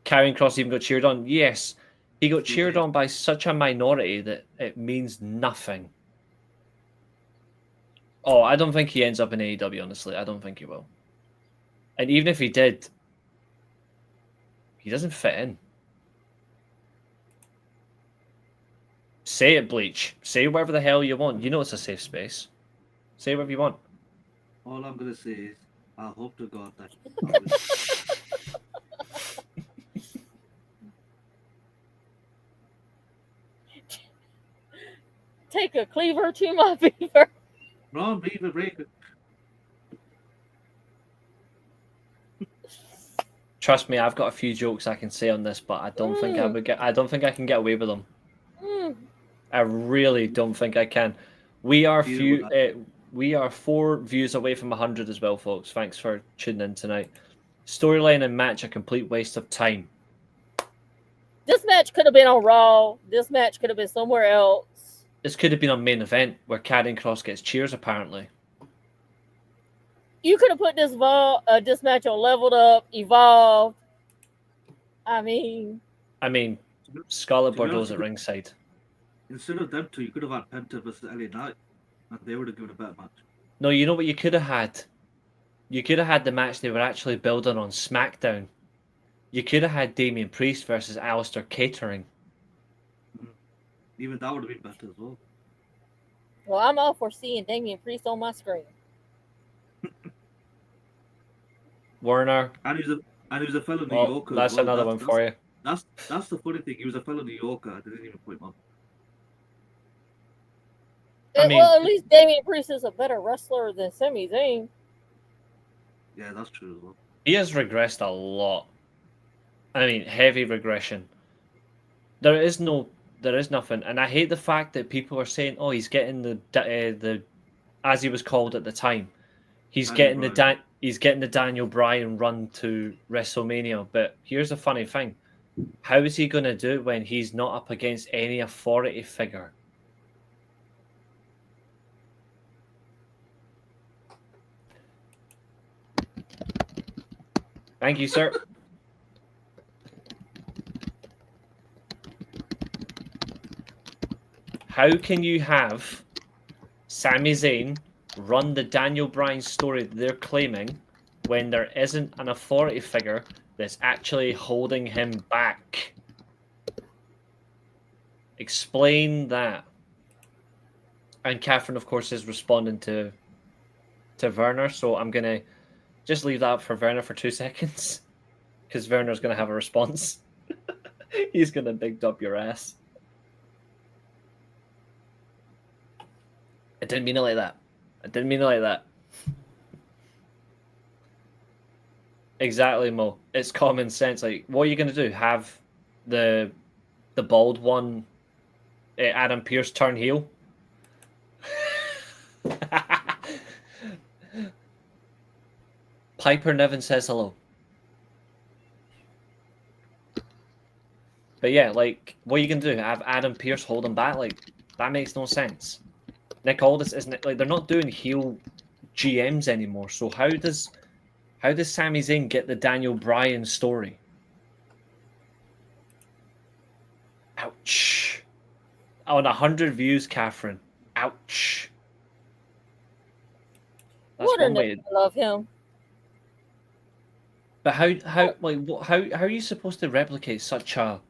Karrion Kross even got cheered on. Yes, he got cheered on by such a minority that it means nothing. Oh, I don't think he ends up in AEW, honestly. I don't think he will. And even if he did, he doesn't fit in. Say it, Bleach. Say whatever the hell you want. You know it's a safe space. Say whatever you want. All I'm going to say is, I hope to God that... Take a cleaver to my beaver. Wrong, beaver breaker. Trust me, I've got a few jokes I can say on this, but I don't think I would get. I don't think I can get away with them. I really don't think I can. We are we are 4 views away from 100 as well, folks. Thanks for tuning in tonight. Storyline and match a complete waste of time. This match could have been on Raw. This match could have been somewhere else. This could have been on main event where Karrion Kross gets cheers. Apparently, you could have put this match on Leveled Up, Evolved. I mean, Scarlett Bordeaux's at ringside. Instead of them two, you could have had Penta versus LA Knight, and they would have given a better match. No, you know what you could have had? You could have had the match they were actually building on SmackDown. You could have had Damian Priest versus Alistair Catering. Even that would have been better as well. Well, I'm all for seeing Damian Priest on my screen. Werner. And he was a fellow New Yorker. That's another one for you. That's the funny thing. He was a fellow New Yorker. I didn't even put him on. Well, at least Damian Priest is a better wrestler than Sami Zayn. Yeah, that's true as well. He has regressed a lot. I mean, heavy regression. There is nothing, and I hate the fact that people are saying, "Oh, he's getting the as he was called at the time, he's getting the Daniel Bryan run to WrestleMania." But here's the funny thing: how is he going to do it when he's not up against any authority figure? Thank you, sir. How can you have Sami Zayn run the Daniel Bryan story that they're claiming when there isn't an authority figure that's actually holding him back? Explain that. And Catherine, of course, is responding to Werner, so I'm going to just leave that up for Werner for 2 seconds, because Werner's going to have a response. He's going to dig up your ass. I didn't mean it like that. Exactly, Mo. It's common sense. Like, what are you going to do? Have the bald one, Adam Pearce, turn heel? Piper Niven says hello. But yeah, like, what are you going to do? Have Adam Pearce hold him back? Like, that makes no sense. Nick Aldis isn't, like, they're not doing heel GMs anymore. So how does Sami Zayn get the Daniel Bryan story? Ouch. On 100 views, Catherine. Ouch. That's what one way. I love him. But how are you supposed to replicate such a?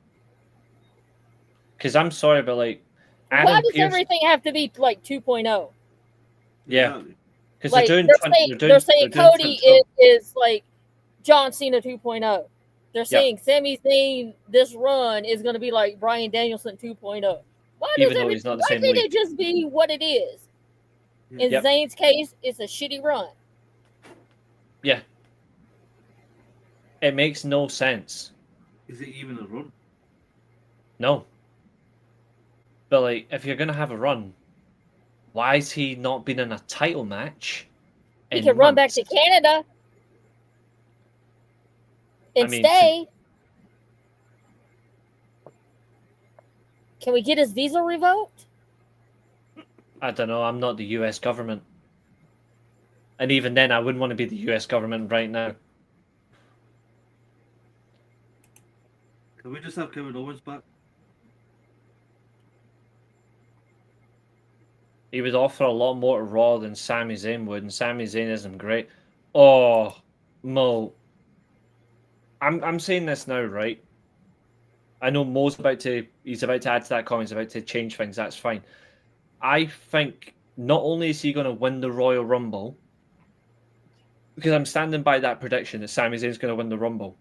Because I'm sorry, but like, why does everything have to be like 2.0? Yeah, because like, they're saying Cody is like John Cena 2.0. They're saying Sami Zayn this run is going to be like Bryan Danielson 2.0. Why can't it just be what it is? In Zayn's case, it's a shitty run. Yeah. It makes no sense. Is it even a run? No. But like, if you're gonna have a run, Why has he not been in a title match? He can run back to Canada and stay. Can we get his visa revoked? I don't know. I'm not the US government. And even then, I wouldn't want to be the US government right now. Can we just have Kevin Owens back? He would offer a lot more to Raw than Sami Zayn would, and Sami Zayn isn't great. Oh, Mo. I'm saying this now, right? I know Mo's he's about to add to that comment, he's about to change things, that's fine. I think not only is he going to win the Royal Rumble, because I'm standing by that prediction that Sami Zayn's going to win the Rumble.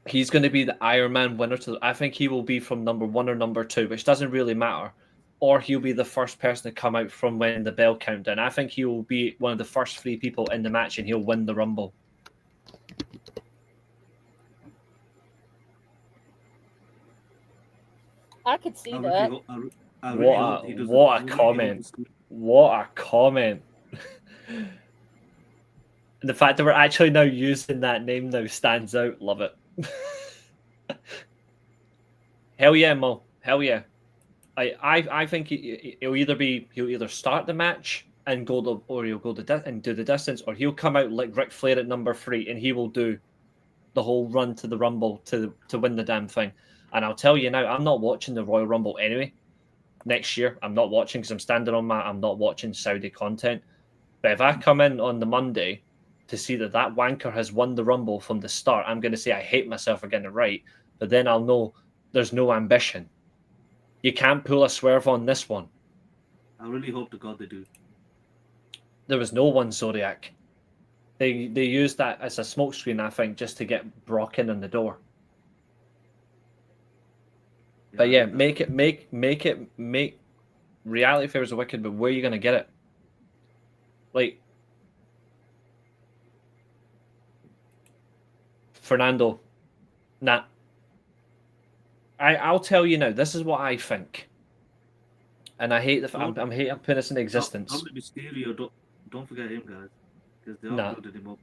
He's going to be the Iron Man winner. I think he will be from number 1 or number 2, which doesn't really matter. Or he'll be the first person to come out from when the bell countdown. I think he will be one of the first 3 people in the match, and he'll win the Rumble. I could see that. What a comment. What a comment. The fact that we're actually now using that name now stands out. Love it. Hell yeah, Mo. Hell yeah. I think he'll either start the match and go and do the distance, or he'll come out like Ric Flair at number 3 and he will do the whole run to the Rumble to win the damn thing. And I'll tell you now, I'm not watching the Royal Rumble anyway. Next year, I'm not watching because I'm standing on I'm not watching Saudi content. But if I come in on the Monday to see that wanker has won the Rumble from the start, I'm going to say I hate myself for getting it right. But then I'll know there's no ambition. You can't pull a swerve on this one. I really hope to God they do. There was no one, Zodiac. They used that as a smokescreen, I think, just to get Brock in the door. Yeah, but yeah, make Reality Favors are wicked, but where are you going to get it? Like, Fernando, nah. I'll tell you now, this is what I think. And I hate I'm putting this in existence. Don't forget him, guys. Because they uploaded him up.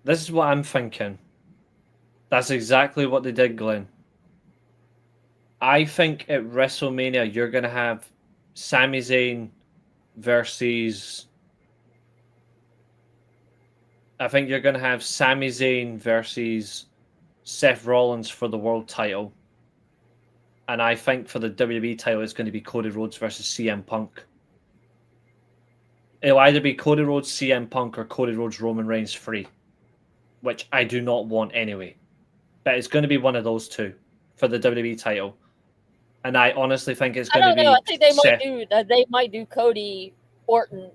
This is what I'm thinking. That's exactly what they did, Glenn. I think at WrestleMania, you're going to have Sami Zayn versus... I think you're going to have Sami Zayn versus Seth Rollins for the world title. And I think for the WWE title, it's going to be Cody Rhodes versus CM Punk. It'll either be Cody Rhodes, CM Punk, or Cody Rhodes, Roman Reigns 3. Which I do not want anyway. But it's going to be one of those two for the WWE title. And I honestly think it's going to be... I think they might do Cody Orton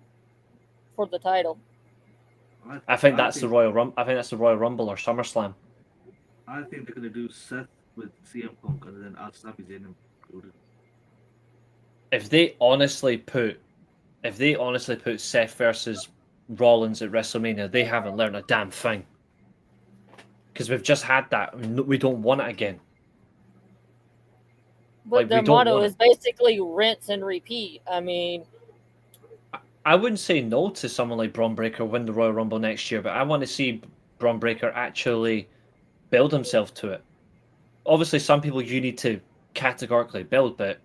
for the title. I think that's the Royal Rumble. I think that's the Royal Rumble or SummerSlam. I think they're going to do Seth with CM Punk and then add Sami Zayn included. If they honestly put Seth versus Rollins at WrestleMania, they haven't learned a damn thing. Because we've just had that. We don't want it again. But their motto is basically rinse and repeat. I mean, I wouldn't say no to someone like Braun Breaker win the Royal Rumble next year, but I want to see Braun Breaker actually build himself to it. Obviously, some people you need to categorically build, but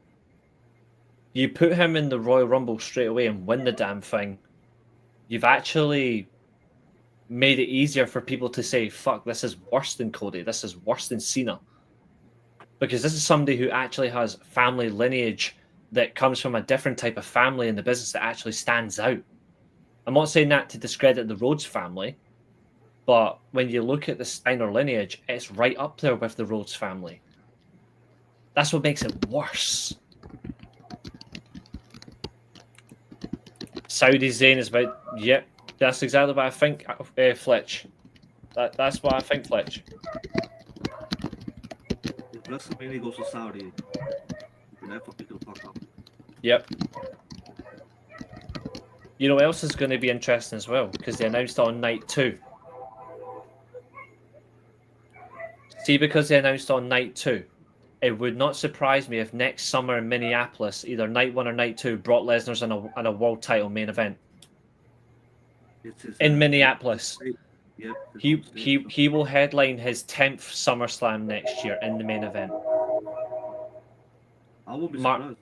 you put him in the Royal Rumble straight away and win the damn thing, you've actually made it easier for people to say, fuck, this is worse than Cody, this is worse than Cena. Because this is somebody who actually has family lineage that comes from a different type of family in the business that actually stands out. I'm not saying that to discredit the Rhodes family, but when you look at the Steiner lineage, it's right up there with the Rhodes family. That's what makes it worse. Saudi Zayn is about... Yep, that's exactly what I think, Fletch. That's what I think, Fletch. If WrestleMania goes to Saudi, you can never pick the fuck up. Yep. You know what else is going to be interesting as well? Because they announced it on night 2. See, because they announced on night 2, it would not surprise me if next summer in Minneapolis, either night 1 or night 2, Brock Lesnar's in a world title main event. It's his, In Minneapolis. Yep, He will headline his 10th SummerSlam next year in the main event. I won't be surprised.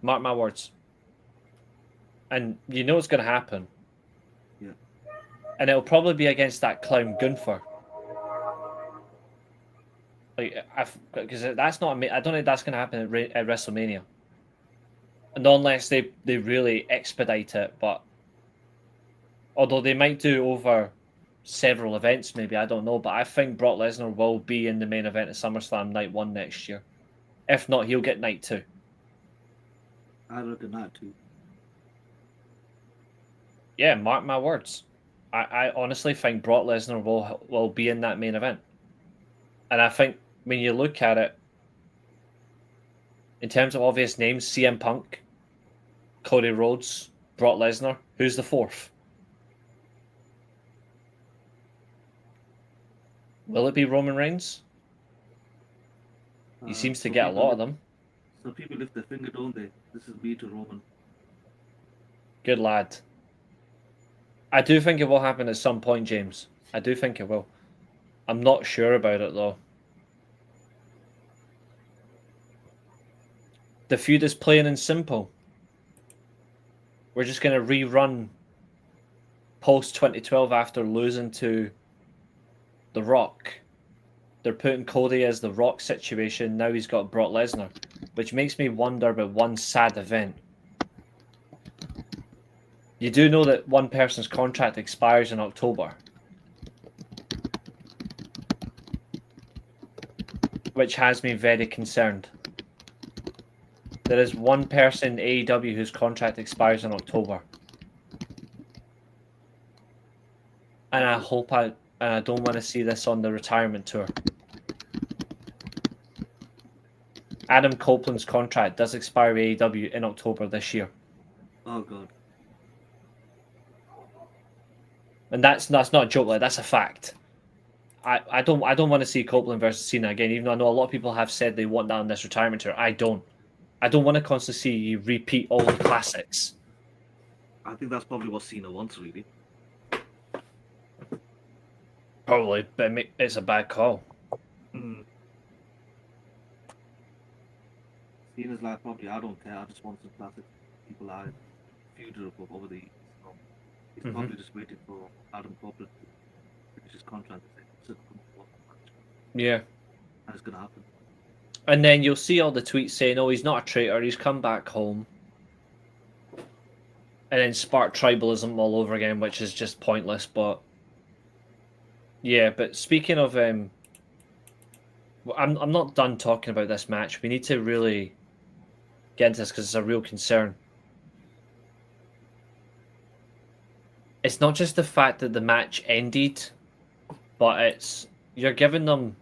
Mark my words. And you know it's going to happen. Yeah. And it'll probably be against that clown Gunther. Because that's not. I don't think that's going to happen at WrestleMania. And unless they really expedite it, but although they might do over several events, maybe, I don't know. But I think Brock Lesnar will be in the main event at SummerSlam night 1 next year. If not, he'll get night 2. I reckon that too. Yeah, mark my words. I honestly think Brock Lesnar will be in that main event. And I think when you look at it, in terms of obvious names, CM Punk, Cody Rhodes, Brock Lesnar, who's the fourth? Will it be Roman Reigns? He seems to get a lot of them. So people lift their finger, don't they? This is me to Roman. Good lad. I do think it will happen at some point, James. I do think it will. I'm not sure about it, though. The feud is plain and simple. We're just going to rerun post-2012 after losing to The Rock. They're putting Cody as The Rock situation. Now he's got Brock Lesnar, which makes me wonder about one sad event. You do know that one person's contract expires in October, which has me very concerned. There is one person in AEW whose contract expires in October. And I hope I don't want to see this on the retirement tour. Adam Copeland's contract does expire with AEW in October this year. Oh God. And that's not a joke, like that's a fact. I don't want to see Copeland versus Cena again, even though I know a lot of people have said they want that on this retirement tour. I don't want to constantly see you repeat all the classics. I think that's probably what Cena wants, really. Probably, but it's a bad call. Cena's like, probably, I don't care, I just want some classic people I feuded over the years. So he's probably just waiting for Adam Copeland to finish his contract. Yeah. And it's going to happen. And then you'll see all the tweets saying, oh, he's not a traitor, he's come back home. And then spark tribalism all over again, which is just pointless, but... Yeah, but speaking of... I'm not done talking about this match. We need to really get into this because it's a real concern. It's not just the fact that the match ended, but it's... You're giving them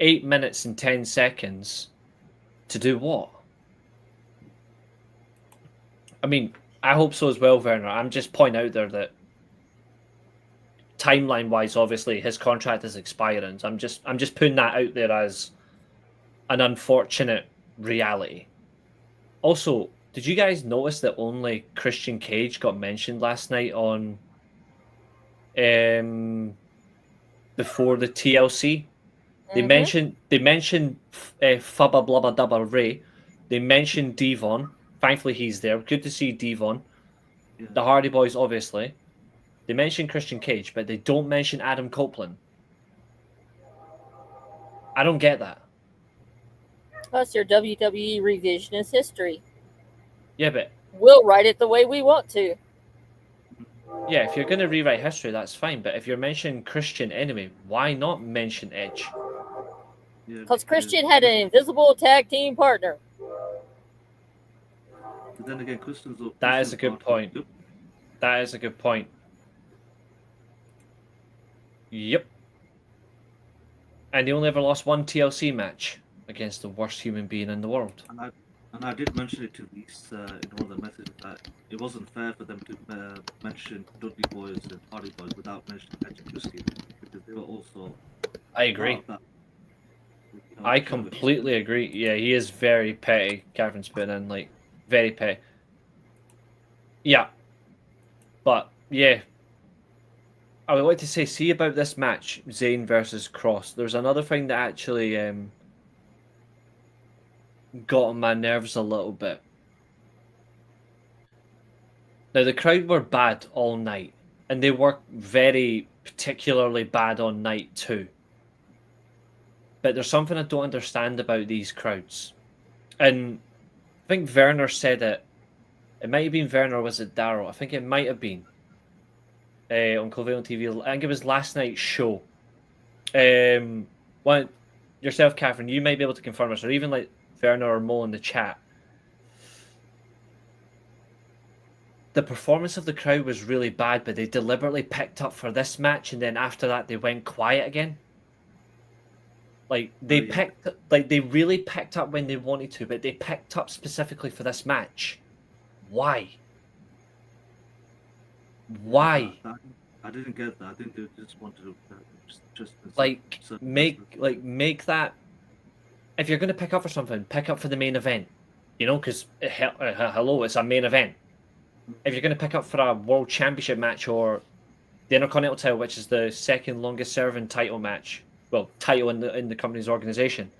8 minutes and 10 seconds to do what? I mean, I hope so as well, Werner. I'm just pointing out there that timeline-wise, obviously, his contract is expiring. So I'm just putting that out there as an unfortunate reality. Also, did you guys notice that only Christian Cage got mentioned last night on before the TLC? They mentioned Fubba Blubba Dubba Ray. They mentioned Devon. Thankfully, he's there. Good to see Devon. Yeah. The Hardy Boys, obviously. They mention Christian Cage, but they don't mention Adam Copeland. I don't get that. That's your WWE revisionist history. Yeah, but... We'll write it the way we want to. Yeah, if you're going to rewrite history, that's fine. But if you're mentioning Christian anyway, why not mention Edge? Because Christian had an invisible tag team partner. But then again, Christian's... That is a good point. Yep. That is a good point. Yep. And he only ever lost one TLC match against the worst human being in the world. And I did mention it to Lisa in one of the messages that it wasn't fair for them to mention Dudley Boys and Hardy Boys without mentioning Edge and Christian, because they were also... I agree. That, I completely agree. Yeah, he is very petty, Cameron's putting in, like, very petty. Yeah. But, yeah. I would like to see about this match, Zayn versus Cross. There's another thing that actually got on my nerves a little bit. Now, the crowd were bad all night, and they were very particularly bad on night 2. But there's something I don't understand about these crowds. And I think Werner said it. It might have been Werner, or was it Daryl? I think it might have been on Covalent TV. I think it was last night's show. Well, yourself, Catherine, you might be able to confirm this, or even like Werner or Mo in the chat. The performance of the crowd was really bad, but they deliberately picked up for this match, and then after that they went quiet again. Like they they really picked up when they wanted to, but they picked up specifically for this match. Why? Why? I didn't get that. I think they just wanted to just make that. If you're going to pick up for something, pick up for the main event. You know, because hello, it's a main event. If you're going to pick up for a World Championship match or the Intercontinental title, which is the second longest serving title match, well, title in the company's organization,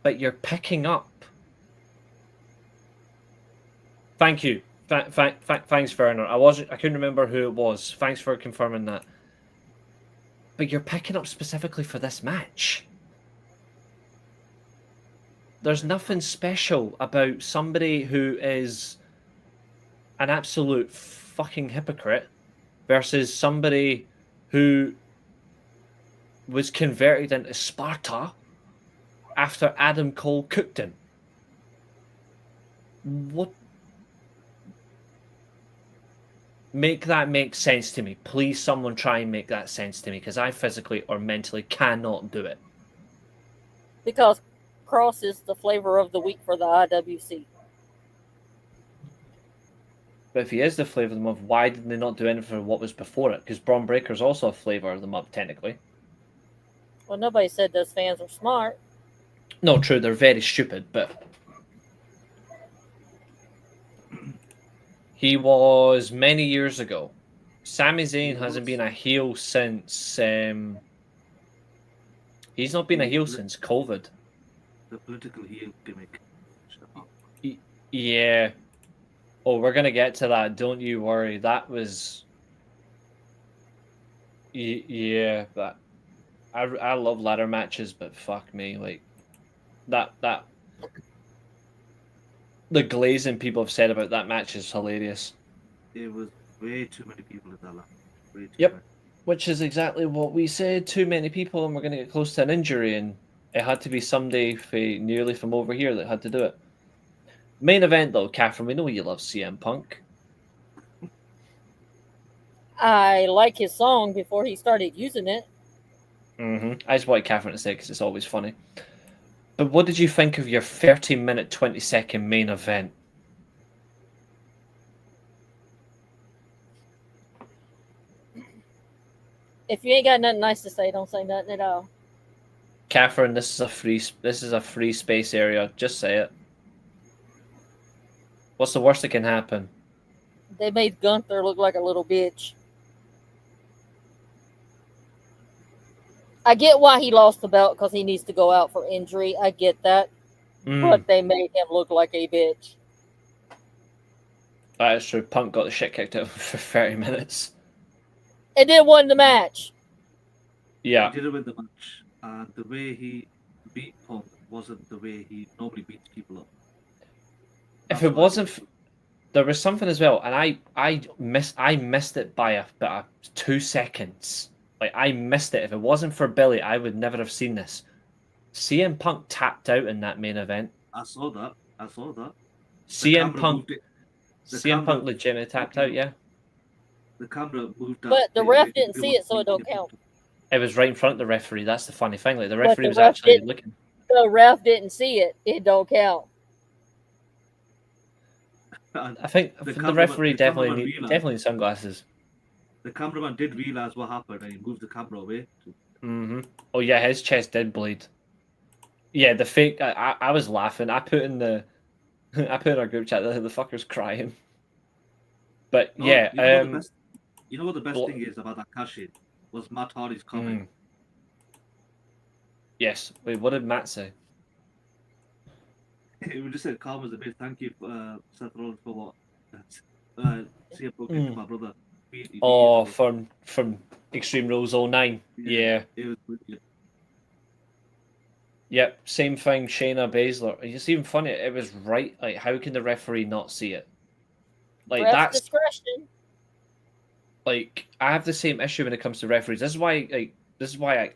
but you're picking up. Thank you. Thanks, Werner. I couldn't remember who it was. Thanks for confirming that. But you're picking up specifically for this match. There's nothing special about somebody who is an absolute fucking hypocrite versus somebody who was converted into Sparta after Adam Cole cooked him. What? Make that make sense to me. Please, someone try and make that sense to me, because I physically or mentally cannot do it. Because Cross is the flavor of the week for the IWC. But if he is the flavor of the month, why did they not do anything for what was before it? Because Braun Breaker's also a flavor of the month, technically. Well, nobody said those fans are smart. No, true, they're very stupid, but he was many years ago. Sami Zayn hasn't been a heel since he's not been a heel since COVID. The political heel gimmick. Yeah. Oh, we're gonna get to that. Don't you worry. That was. Yeah, but I love ladder matches, but fuck me, like that. The glazing people have said about that match is hilarious. There was way too many people at that lap. Yep. Many. Which is exactly what we said. Too many people, and we're going to get close to an injury, and it had to be somebody nearly from over here that had to do it. Main event, though, Catherine, we know you love CM Punk. I like his song before he started using it. I just wanted Catherine to say because it's always funny. But what did you think of your 30-minute, 20-second main event? If you ain't got nothing nice to say, don't say nothing at all. Catherine, this is a free space area. Just say it. What's the worst that can happen? They made Gunther look like a little bitch. I get why he lost the belt, because he needs to go out for injury. I get that. But they made him look like a bitch. That is true. Punk got the shit kicked out of him for 30 minutes. And then won the match. Yeah. He did win the match. And the way he beat Punk wasn't the way he normally beats people up. If it wasn't, there was something as well, and I missed it by about 2 seconds. Like, I missed it. If it wasn't for Billy, I would never have seen this. CM Punk tapped out in that main event. I saw that. CM Punk legitimately tapped out, yeah. The camera moved out. But the ref didn't see it, so it don't count. It was right in front of the referee. That's the funny thing. Like, the referee was actually looking. The ref didn't see it. It don't count. I think the referee definitely needs sunglasses. The cameraman did realize what happened and he moved the camera away. Oh yeah, his chest did bleed. Yeah, the fake. I was laughing. I put in our group chat the fucker's crying. But No, yeah, you know what the best thing is about that cash-in was Matt Hardy's comment. Yes. Wait, what did Matt say? It would just say, "Karma's a bit. Thank you, Seth Rollins, for what CM Punk did to my brother." Oh, from Extreme Rules 09. Yeah. It was brilliant. Yep, same thing, Shayna Baszler. It's even funny, it was right. Like, how can the referee not see it? Like, Ref's that's discretion. like, I have the same issue when it comes to referees. This is why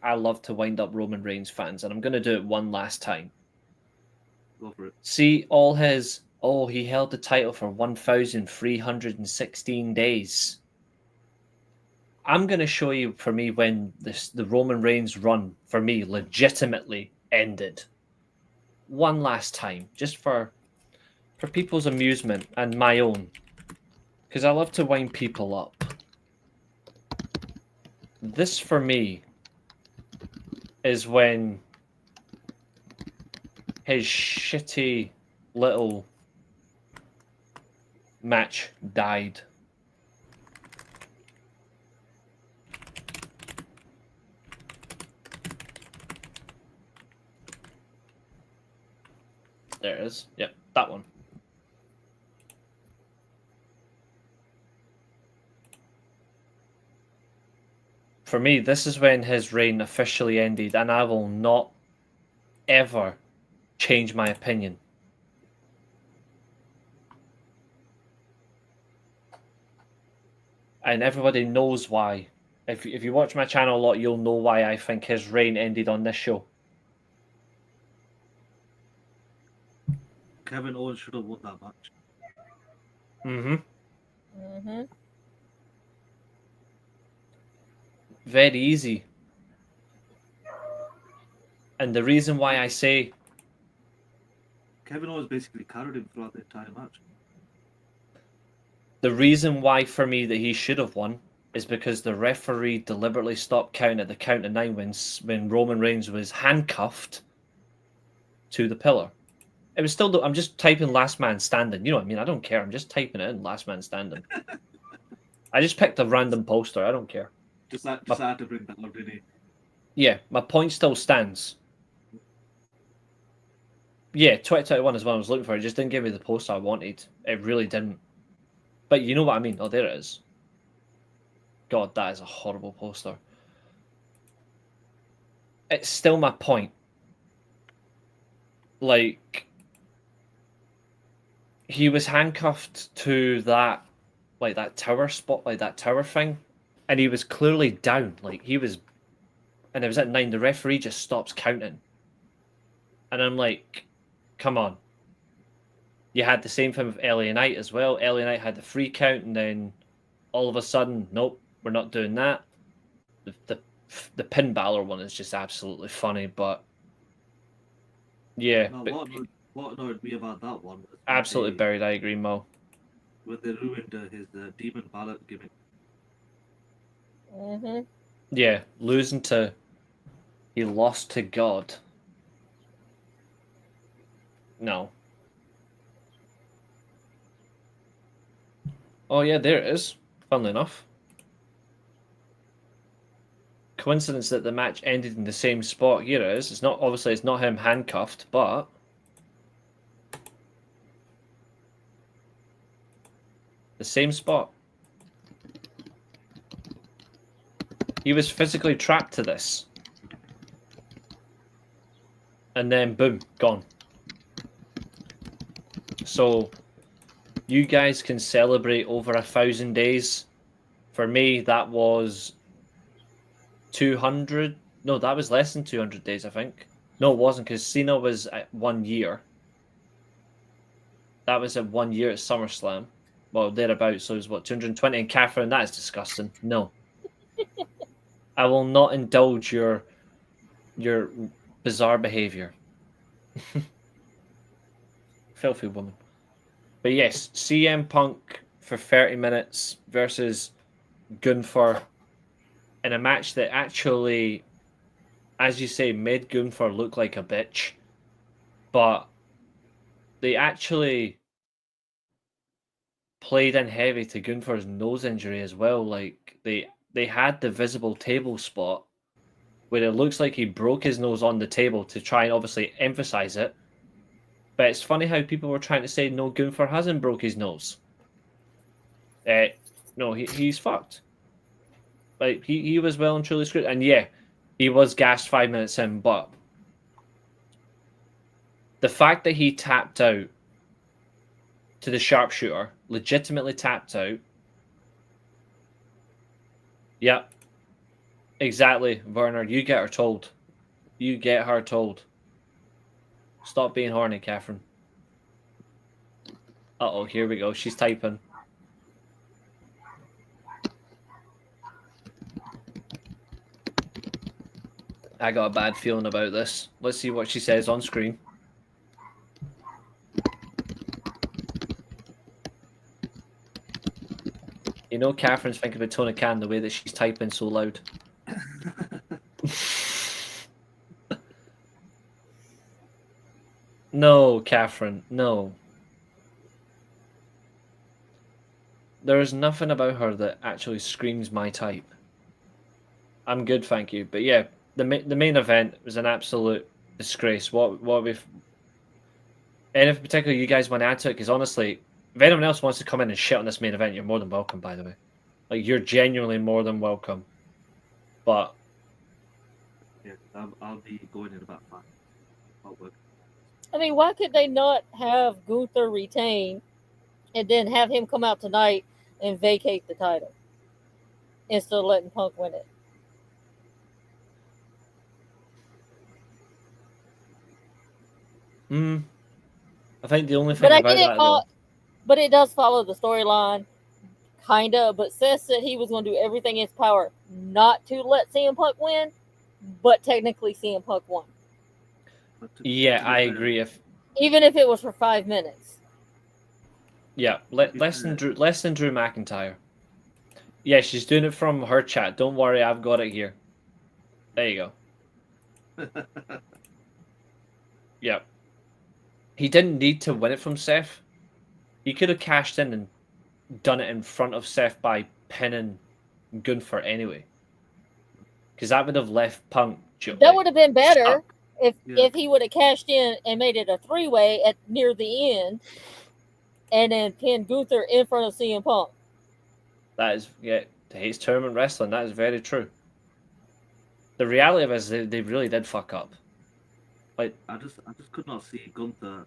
I love to wind up Roman Reigns fans, and I'm gonna do it one last time. Go for it. See he held the title for 1,316 days. I'm gonna show you for me when the Roman Reigns run for me legitimately ended. One last time, just for people's amusement and my own, because I love to wind people up. This for me is when his shitty little match died. There it is. Yep, that one. For me, this is when his reign officially ended, and I will not ever change my opinion. And everybody knows why. If you watch my channel a lot, you'll know why I think his reign ended on this show. Kevin Owens should have won that match. Very easy. And the reason why I say Kevin Owens basically carried him throughout the entire match. the reason why for me that he should have won is because the referee deliberately stopped counting at the count of 9 when Roman Reigns was handcuffed to the pillar. It was still. I'm just typing last man standing. You know what I mean? I don't care. I'm just typing it in last man standing. I just picked a random poster. I don't care. Just had to bring that up, didn't he? Yeah, my point still stands. Yeah, 2021 is what I was looking for. It just didn't give me the poster I wanted. It really didn't. But you know what I mean? Oh, there it is. God, that is a horrible poster. It's still my point. Like, he was handcuffed to that, like, that tower spot, like that tower thing, and he was clearly down. Like, he was, and it was at 9. The referee just stops counting. And I'm like, come on. You had the same thing with LA Knight as well. LA Knight had the free count, and then all of a sudden, nope, we're not doing that. The Pin Balor one is just absolutely funny, but yeah. No, but what annoyed me about that one was absolutely buried. I agree, Mo. when they ruined his Demon Balor gimmick. Yeah, he lost to God. No. Oh yeah, there it is. Funnily enough. Coincidence that the match ended in the same spot. Here it is. It's not him handcuffed, but the same spot. He was physically trapped to this. And then boom, gone. So you guys can celebrate over 1,000 days. For me, that was 200. No, that was less than 200 days, I think. No, it wasn't, because Cena was at 1 year. That was at 1 year at SummerSlam. Well, thereabouts. So it was what, 220? And Catherine, that is disgusting. No. I will not indulge your bizarre behavior. Filthy woman. But yes, CM Punk for 30 minutes versus Gunther in a match that actually, as you say, made Gunther look like a bitch. but they actually played in heavy to Gunther's nose injury as well. Like they had the visible table spot where it looks like he broke his nose on the table to try and obviously emphasize it. But it's funny how people were trying to say no, Gunther hasn't broke his nose. No, he's fucked. Like he was well and truly screwed, and yeah, he was gassed 5 minutes in, but the fact that he tapped out to the sharpshooter, legitimately tapped out. Yep. Exactly, Werner. You get her told. You get her told. Stop being horny, Catherine. Uh-oh, here we go. She's typing. I got a bad feeling about this. Let's see what she says on screen. You know Catherine's thinking about Tony Khan the way that she's typing so loud. No, Catherine, no. There is nothing about her that actually screams my type. I'm good, thank you. But yeah, the main event was an absolute disgrace. What we've... Anything particular you guys want to add to it? Because honestly, if anyone else wants to come in and shit on this main event, you're more than welcome, by the way. Like, you're genuinely more than welcome. But... Yeah, I'll be going in about 5. I'll work. I mean, why could they not have Gunther retain and then have him come out tonight and vacate the title instead of letting Punk win it? I think the only thing about that, though... But it does follow the storyline, kind of. But Seth said he was going to do everything in his power not to let CM Punk win, but technically CM Punk won. Yeah, I agree. Even if it was for 5 minutes. Yeah, less than Drew McIntyre. Yeah, she's doing it from her chat. Don't worry, I've got it here. There you go. Yeah. He didn't need to win it from Seth. He could have cashed in and done it in front of Seth by pinning Gunther anyway. Because that would have left Punk... That would have been better if he would have cashed in and made it a 3-way at near the end and then pinned Gunther in front of CM Punk. That is, yeah, he's tournament wrestling. That is very true. The reality of it is they really did fuck up. Like, I just could not see Gunther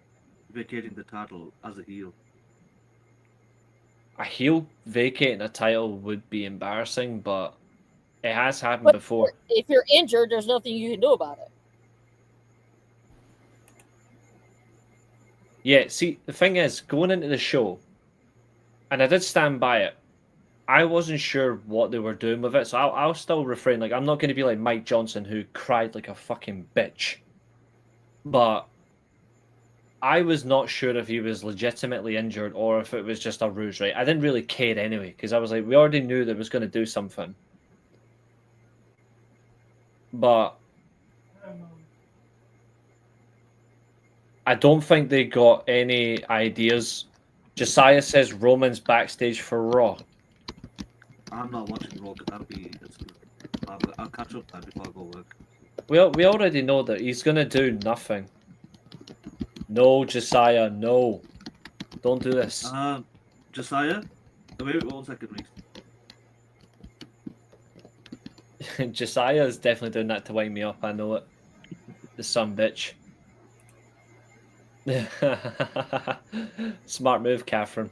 vacating the title as a heel. A heel vacating a title would be embarrassing, but it has happened before. If you're injured, there's nothing you can do about it. Yeah, see, the thing is, going into the show, and I did stand by it, I wasn't sure what they were doing with it, so I'll still refrain. Like, I'm not going to be like Mike Johnson, who cried like a fucking bitch. But I was not sure if he was legitimately injured or if it was just a ruse, right? I didn't really care anyway, because I was like, we already knew that it was going to do something. But I don't think they got any ideas. Josiah says Roman's backstage for Raw. I'm not watching Raw. I'll catch up that before I go work. We already know that he's gonna do nothing. No, Josiah, no. Don't do this. Josiah? Wait 1 second, Reese. Josiah is definitely doing that to wind me up, I know it. The son bitch. Smart move, Catherine.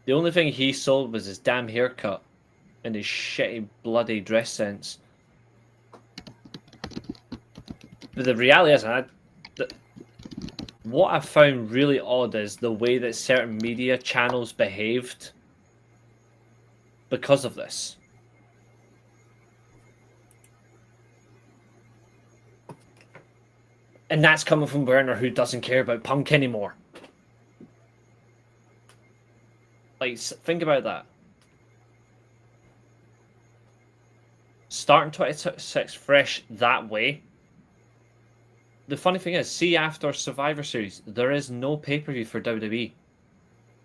The only thing he sold was his damn haircut and his shitty bloody dress sense. But the reality is, what I found really odd is the way that certain media channels behaved because of this. And that's coming from Werner, who doesn't care about Punk anymore. Like, think about that. Starting 26 fresh that way the funny thing is, see, after Survivor Series, there is no pay-per-view for WWE.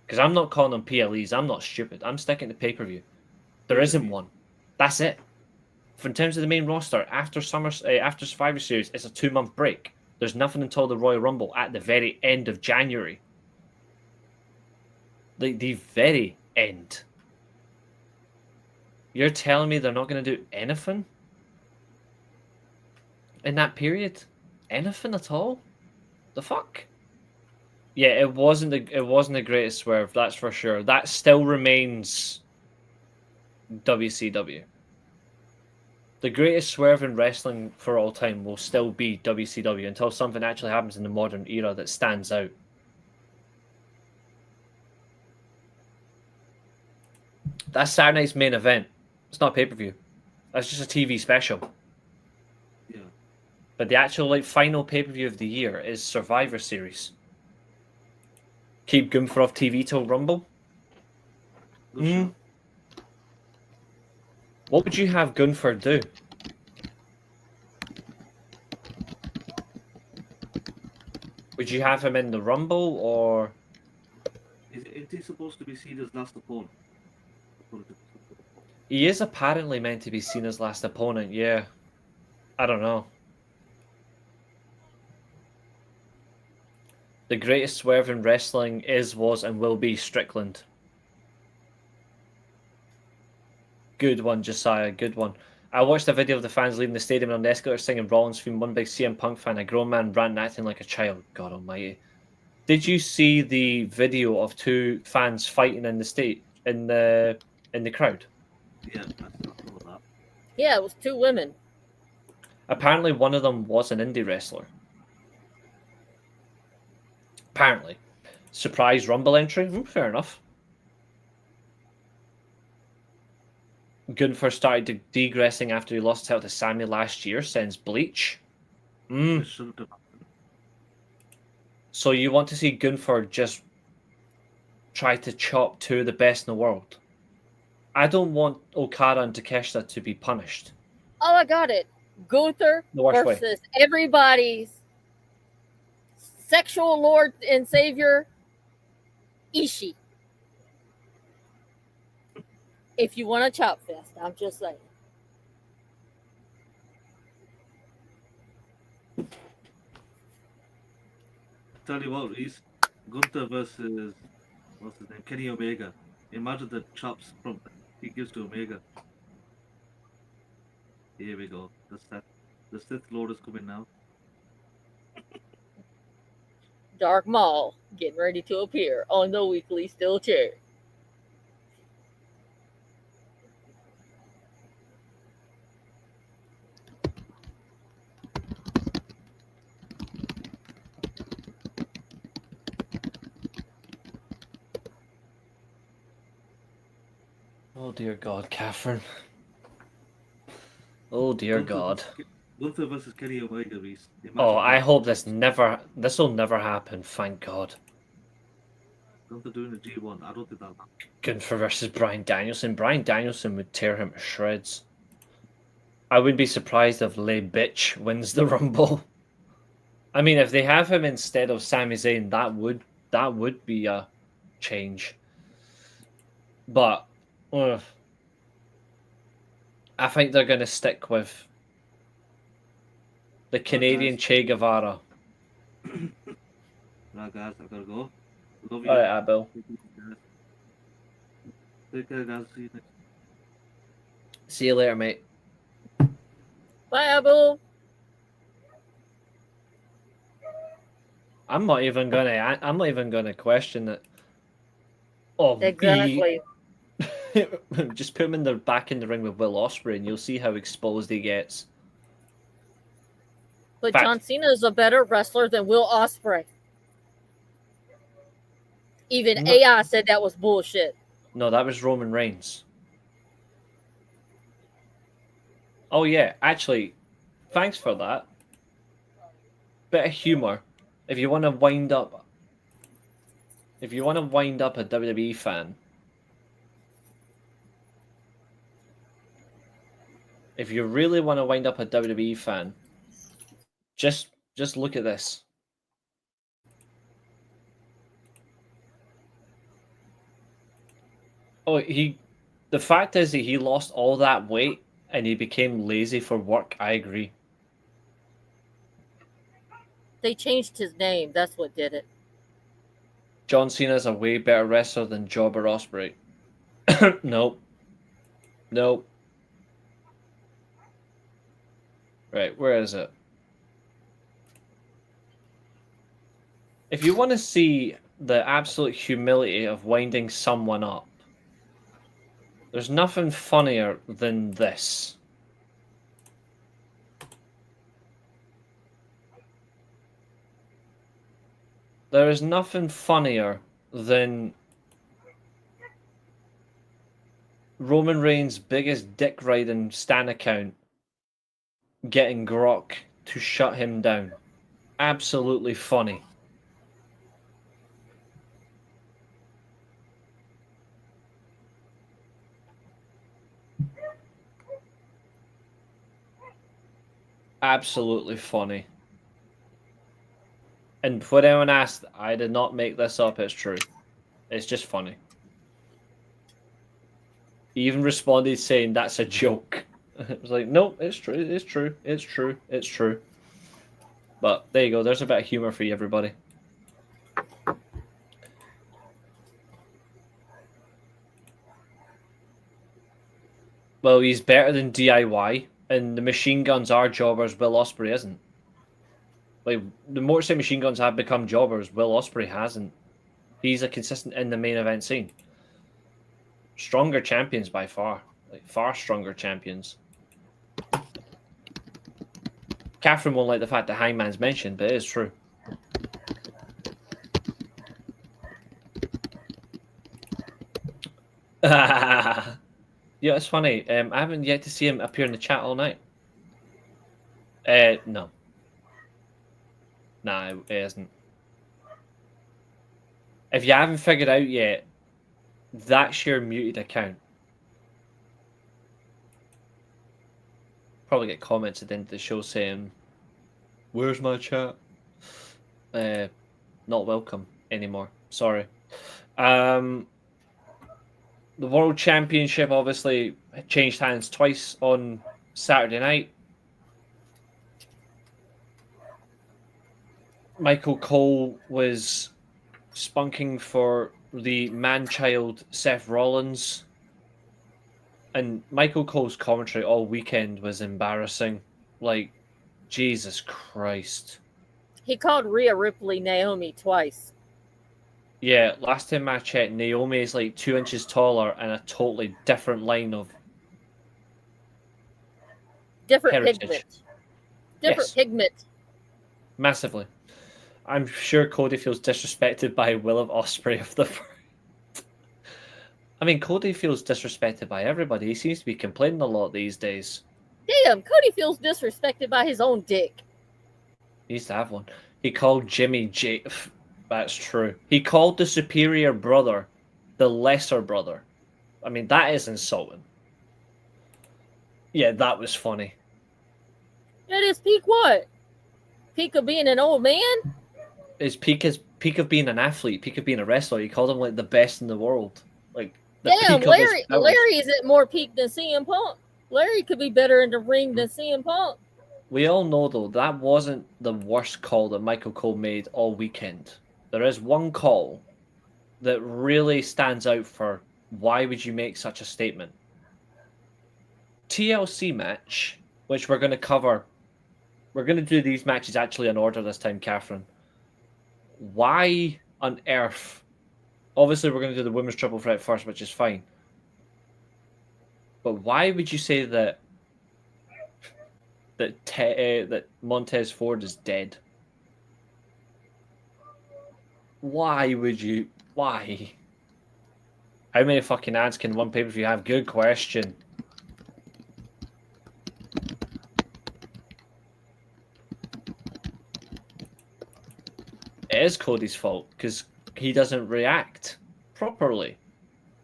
Because I'm not calling them PLEs. I'm not stupid. I'm sticking to pay-per-view. There isn't one. That's it. For in terms of the main roster, after Survivor Series, it's a 2-month break. There's nothing until the Royal Rumble at the very end of January. The very end. You're telling me they're not going to do anything in that period? Anything at all? The fuck? Yeah, it wasn't the greatest swerve, that's for sure. That still remains WCW. The greatest swerve in wrestling for all time will still be WCW until something actually happens in the modern era that stands out. That's Saturday night's main event. It's not a pay-per-view. That's just a TV special. Yeah. But the actual final pay-per-view of the year is Survivor Series. Keep Gunther off TV till Rumble. What would you have Gunther do? Would you have him in the Rumble, or... Is he supposed to be seen as last opponent? He is apparently meant to be seen as last opponent, yeah. I don't know. The greatest swerve in wrestling is, was, and will be Strickland. Good one, Josiah. Good one. I watched a video of the fans leaving the stadium on the escalator singing Rollins theme. One big CM Punk fan, a grown man ranting, acting like a child. God almighty. Did you see the video of two fans fighting in the crowd? Yeah, I saw that. Yeah, it was 2 women. Apparently, one of them was an indie wrestler. Apparently. Surprise Rumble entry? Fair enough. Gunther started degressing after he lost his title to Sammy last year, sends Bleach. So you want to see Gunther just try to chop 2 of the best in the world? I don't want Okada and Takeshita to be punished. Oh, I got it. Gunther versus everybody's sexual lord and savior, Ishii. If you want a chop fest, I'm just saying. Tell you what, Reese, Gunther versus what's his name, Kenny Omega. Imagine the chops from he gives to Omega. Here we go. The Sith Lord is coming now. Dark Maul getting ready to appear on the weekly SteelChair. Oh dear God, Catherine. Oh dear God. Gunther versus Kenny Omega, Reese. Oh, I hope this will never happen, thank God. Gunther doing the G1, I don't think that'll happen. Gunther versus Bryan Danielson. Bryan Danielson would tear him to shreds. I wouldn't be surprised if Lay Bitch wins the Rumble. I mean, if they have him instead of Sami Zayn, that would be a change. But I think they're going to stick with the Canadian Che Guevara. Right, guys, I gotta go. Love you. All right, Abel. Take care, guys. See you next. See you later, mate. Bye, Abu. I'm not even gonna question it. Oh, exactly. Just put him back in the ring with Will Ospreay, and you'll see how exposed he gets. But John Cena is a better wrestler than Will Ospreay. Even AI said that was bullshit. No, that was Roman Reigns. Oh yeah, actually, thanks for that. Bit of humor. If you want to wind up a WWE fan, if you really want to wind up a WWE fan, just Just look at this. Oh, the fact is that he lost all that weight and he became lazy for work. I agree. They changed his name. That's what did it. John Cena's a way better wrestler than Jobber Ospreay. Nope. Nope. Right, where is it? If you want to see the absolute humility of winding someone up, there's nothing funnier than this. There is nothing funnier than Roman Reigns' biggest dick riding stan account getting Grok to shut him down. Absolutely funny. Absolutely funny. And when anyone asked, I did not make this up, it's true. It's just funny. He even responded saying that's a joke. It was like, no, it's true, it's true, it's true, it's true. But there you go, there's a bit of humor for you, everybody. Well, he's better than DIY, and the machine guns are jobbers, Will Ospreay isn't. Like, the Motorcycle Machine Guns have become jobbers, Will Ospreay hasn't. He's a consistent in the main event scene. Stronger champions by far. Like, far stronger champions. Catherine won't like the fact that Hangman's mentioned, but it is true. Yeah, it's funny. I haven't yet to see him appear in the chat all night. No. Nah, it isn't. If you haven't figured out yet, that's your muted account. Probably get comments at the end of the show saying, "Where's my chat?" Not welcome anymore. Sorry. The World Championship obviously changed hands twice on Saturday night. Michael Cole was spunking for the man-child Seth Rollins. And Michael Cole's commentary all weekend was embarrassing. Like, Jesus Christ. He called Rhea Ripley Naomi twice. Yeah, last time I checked, Naomi is like 2 inches taller and a totally different line of Different heritage. pigment. Different pigment. Massively. I'm sure Cody feels disrespected by Will of Ospreay of the first. I mean, Cody feels disrespected by everybody. He seems to be complaining a lot these days. Damn, Cody feels disrespected by his own dick. He used to have one. He called Jimmy J. That's true. He called the superior brother the lesser brother. I mean, that is insulting. Yeah, that was funny. That is peak what? Peak of being an old man? His peak of being an athlete, peak of being a wrestler. He called him like the best in the world. Like, damn, Larry isn't more peak than CM Punk. Larry could be better in the ring than CM Punk. We all know, though, that wasn't the worst call that Michael Cole made all weekend. There is one call that really stands out for why would you make such a statement. TLC match, which we're going to cover. We're going to do these matches actually in order this time, Catherine. Why on earth? Obviously, we're going to do the women's triple threat first, which is fine. But why would you say that Montez Ford is dead? Why would you? Why? How many fucking ads can one pay-per-view have? Good question. It is Cody's fault because he doesn't react properly.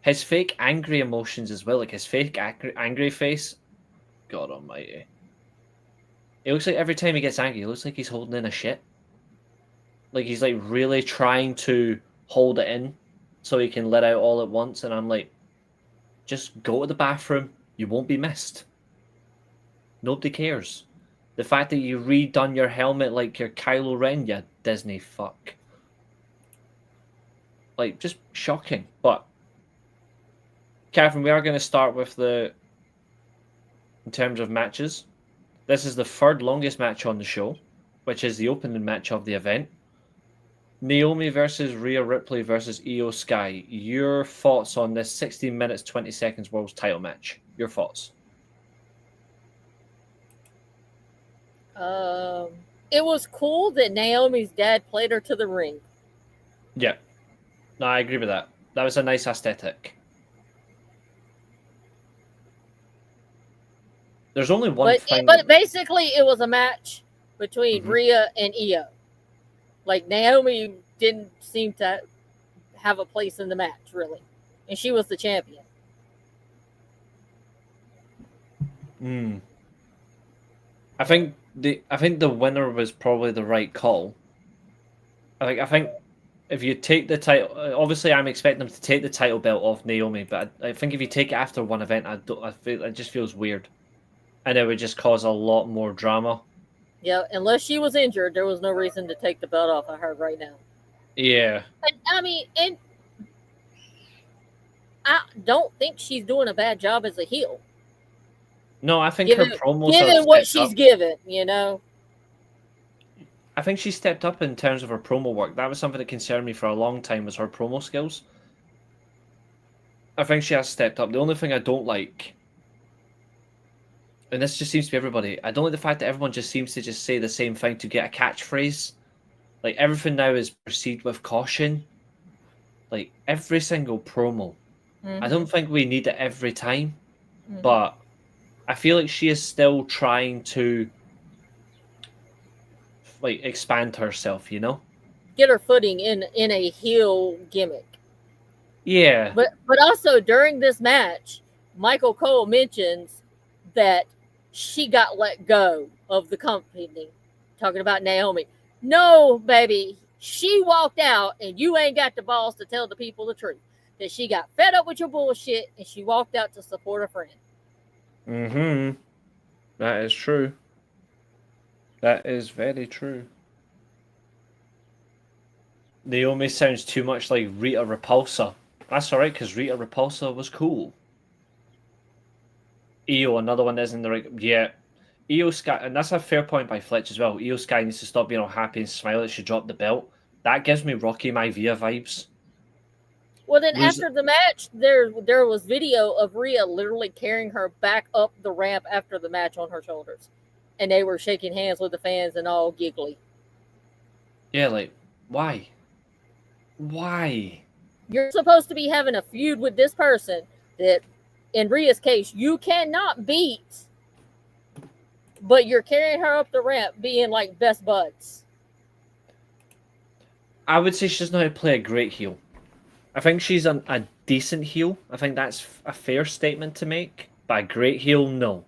His fake angry emotions as well, like his fake angry face. God almighty. It looks like every time he gets angry, it looks like he's holding in a shit. Like he's like really trying to hold it in so he can let out all at once. And I'm like, just go to the bathroom. You won't be missed. Nobody cares. The fact that you redone your helmet like you're Kylo Ren, you Disney fuck. Like, just shocking. But, Catherine, we are going to start with in terms of matches. This is the third longest match on the show, which is the opening match of the event. Naomi versus Rhea Ripley versus Io Sky. Your thoughts on this 16 minutes, 20 seconds world's title match? Your thoughts? It was cool that Naomi's dad played her to the ring. Yeah. No, I agree with that. That was a nice aesthetic. There's only one thing. But basically, it was a match between Rhea and Io. Like, Naomi didn't seem to have a place in the match, really. And she was the champion. I think the winner was probably the right call. I think if you take the title, obviously I'm expecting them to take the title belt off Naomi, but I think if you take it after one event, I feel it just feels weird, and it would just cause a lot more drama. Yeah, unless she was injured, there was no reason to take the belt off of her right now. Yeah. But, I mean, and I don't think she's doing a bad job as a heel. No, I think her promos given what she's given, you know. I think she stepped up in terms of her promo work. That was something that concerned me for a long time, was her promo skills. I think she has stepped up. The only thing I don't like, and this just seems to be everybody, I don't like the fact that everyone just seems to just say the same thing to get a catchphrase. Like, everything now is proceed with caution. Like, every single promo. I don't think we need it every time, but I feel like she is still trying to, like, expand herself, you know? Get her footing in a heel gimmick. Yeah. But also, during this match, Michael Cole mentions that she got let go of the company, talking about Naomi. No, baby, she walked out, and you ain't got the balls to tell the people the truth. That she got fed up with your bullshit, and she walked out to support a friend. That is true. That is very true. Naomi sounds too much like Rita Repulsa. That's alright, because Rita Repulsa was cool. Io, another one that isn't the right... Yeah. Io Sky, and that's a fair point by Fletch as well. Io Sky needs to stop being all happy and smile that she dropped the belt. That gives me Rocky Maivia vibes. Well, then after the match, there was video of Rhea literally carrying her back up the ramp after the match on her shoulders. And they were shaking hands with the fans and all giggly. Yeah, like, why? Why? You're supposed to be having a feud with this person that, in Rhea's case, you cannot beat. But you're carrying her up the ramp being like best buds. I would say she doesn't know how to play a great heel. I think she's a decent heel. I think that's a fair statement to make. But a great heel, no.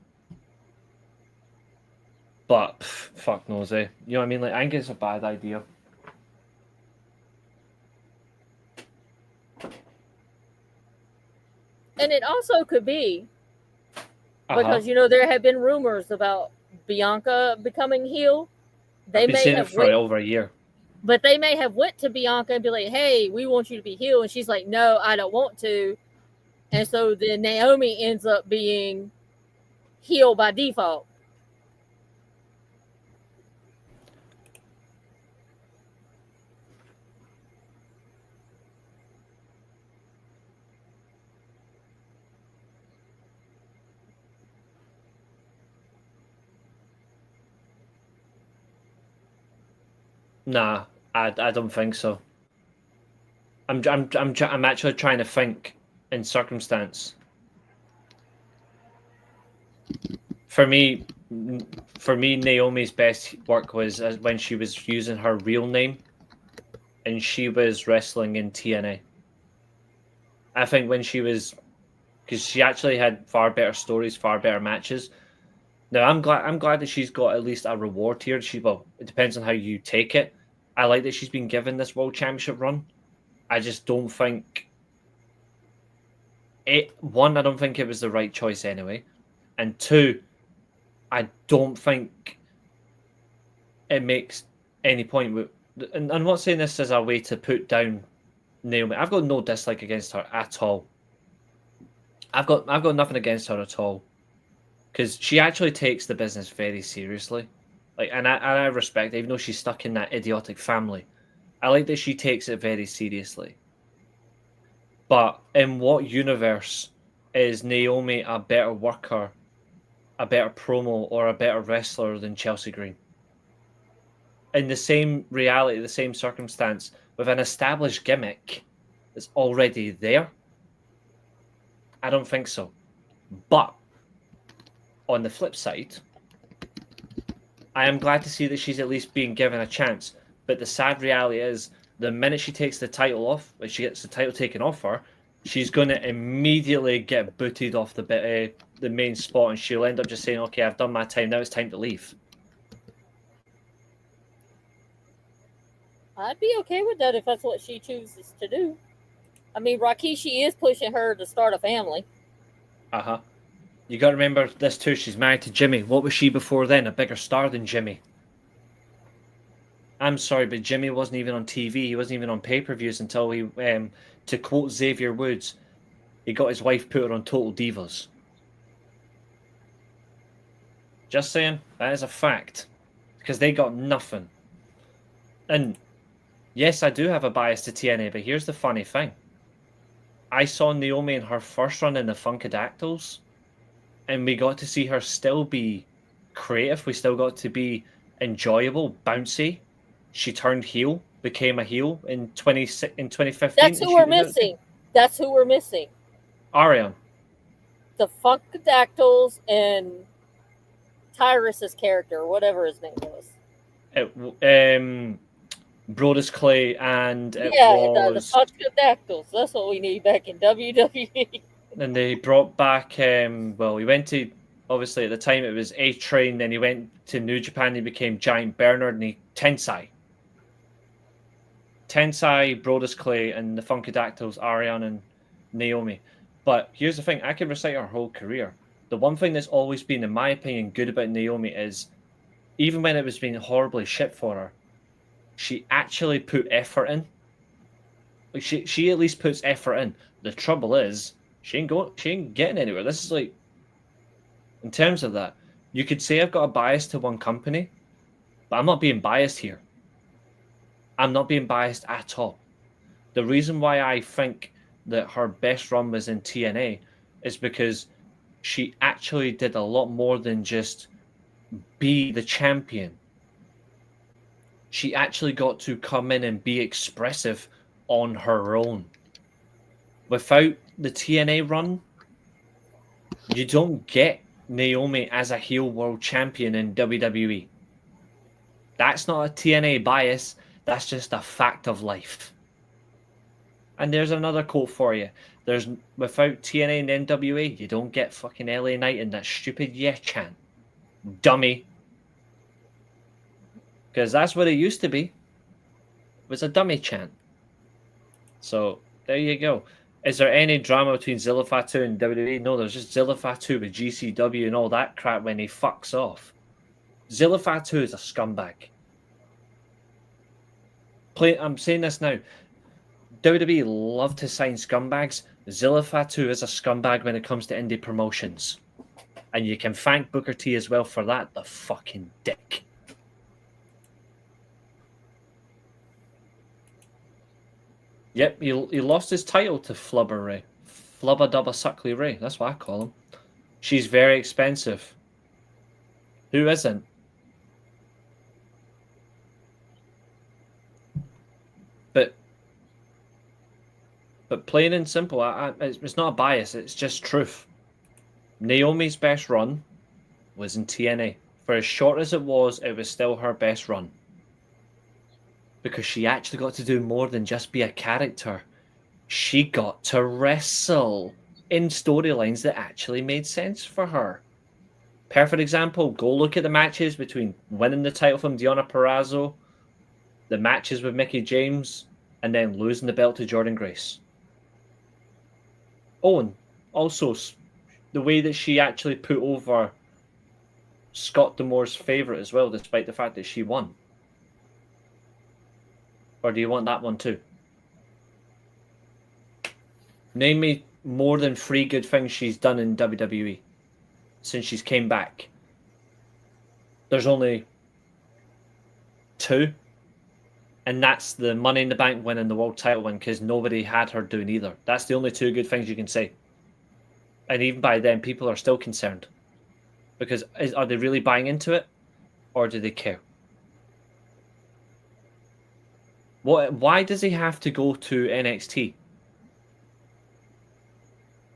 But, fuck knows, eh? You know what I mean? Like, I think it's a bad idea. And it also could be, because, you know, there have been rumors about Bianca becoming heel. I've been saying it for over a year. But they may have went to Bianca and be like, hey, we want you to be heel. And she's like, no, I don't want to. And so then Naomi ends up being heel by default. Nah, I don't think so. I'm actually trying to think in circumstance. For me, Naomi's best work was when she was using her real name, and she was wrestling in TNA. I think when she was, because she actually had far better stories, far better matches. Now I'm glad that she's got at least a reward here. It depends on how you take it. I like that she's been given this World Championship run. I just don't think I don't think it was the right choice anyway. And two, I don't think it makes any point with, and I'm not saying this as a way to put down Naomi. I've got no dislike against her at all. I've got nothing against her at all. Because she actually takes the business very seriously. And I respect it, even though she's stuck in that idiotic family. I like that she takes it very seriously. But in what universe is Naomi a better worker, a better promo, or a better wrestler than Chelsea Green? In the same reality, the same circumstance, with an established gimmick that's already there? I don't think so. But on the flip side, I am glad to see that she's at least being given a chance. But the sad reality is, the minute she takes the title off, when she gets the title taken off her, she's going to immediately get booted off the main spot, and she'll end up just saying, "Okay, I've done my time. Now it's time to leave." I'd be okay with that if that's what she chooses to do. I mean, Rikishi is pushing her to start a family. You got to remember this too. She's married to Jimmy. What was she before then? A bigger star than Jimmy. I'm sorry, but Jimmy wasn't even on TV. He wasn't even on pay-per-views until he, to quote Xavier Woods, he got his wife put her on Total Divas. Just saying, that is a fact. Because they got nothing. And yes, I do have a bias to TNA, but here's the funny thing. I saw Naomi in her first run in the Funkadactyls, and we got to see her still be creative. We still got to be enjoyable, bouncy. She turned heel, became a heel in 2015. That's who we're missing. That's who we're missing. Ariane. The Funkadactyls and Tyrus's character, whatever his name was. Brodus Clay and the Funkadactyls. That's what we need back in WWE. And they brought back, he went to, obviously at the time it was A-Train, then he went to New Japan, he became Giant Bernard, and Tensai, Brodus Clay, and the Funkadactyls, Ariane and Naomi. But here's the thing, I can recite her whole career. The one thing that's always been, in my opinion, good about Naomi is, even when it was being horribly shit for her, she actually put effort in. Like she at least puts effort in. The trouble is, she ain't getting anywhere. This is like, in terms of that, you could say I've got a bias to one company, but I'm not being biased here. I'm not being biased at all. The reason why I think that her best run was in TNA is because she actually did a lot more than just be the champion. She actually got to come in and be expressive on her own. Without the TNA run, you don't get Naomi as a heel world champion in WWE. That's not a TNA bias. That's just a fact of life. And there's another quote for you. Without TNA and NWA, you don't get fucking LA Knight and that stupid yeah chant. Dummy. Because that's what it used to be. It was a dummy chant. So, there you go. Is there any drama between Zilla Fatu and WWE? No, there's just Zilla Fatu with GCW and all that crap when he fucks off. Zilla Fatu is a scumbag. I'm saying this now. WWE love to sign scumbags. Zilla Fatu is a scumbag when it comes to indie promotions. And you can thank Booker T as well for that, the fucking dick. Yep, he lost his title to Flubber Ray. Flubba Dubba Suckley Ray, that's what I call him. She's very expensive. Who isn't? But plain and simple, it's not a bias, it's just truth. Naomi's best run was in TNA. For as short as it was still her best run. Because she actually got to do more than just be a character. She got to wrestle in storylines that actually made sense for her. Perfect example. Go look at the matches between winning the title from Deonna Purrazzo, the matches with Mickie James, and then losing the belt to Jordynne Grace. Oh, and also the way that she actually put over Scott D'Amore's favorite as well, despite the fact that she won. Or do you want that one too? Name me more than 3 good things she's done in WWE since she's came back. There's only 2. And that's the Money in the Bank win and the world title win, because nobody had her doing either. That's the only 2 good things you can say. And even by then, people are still concerned. Because are they really buying into it? Or do they care? Why does he have to go to NXT?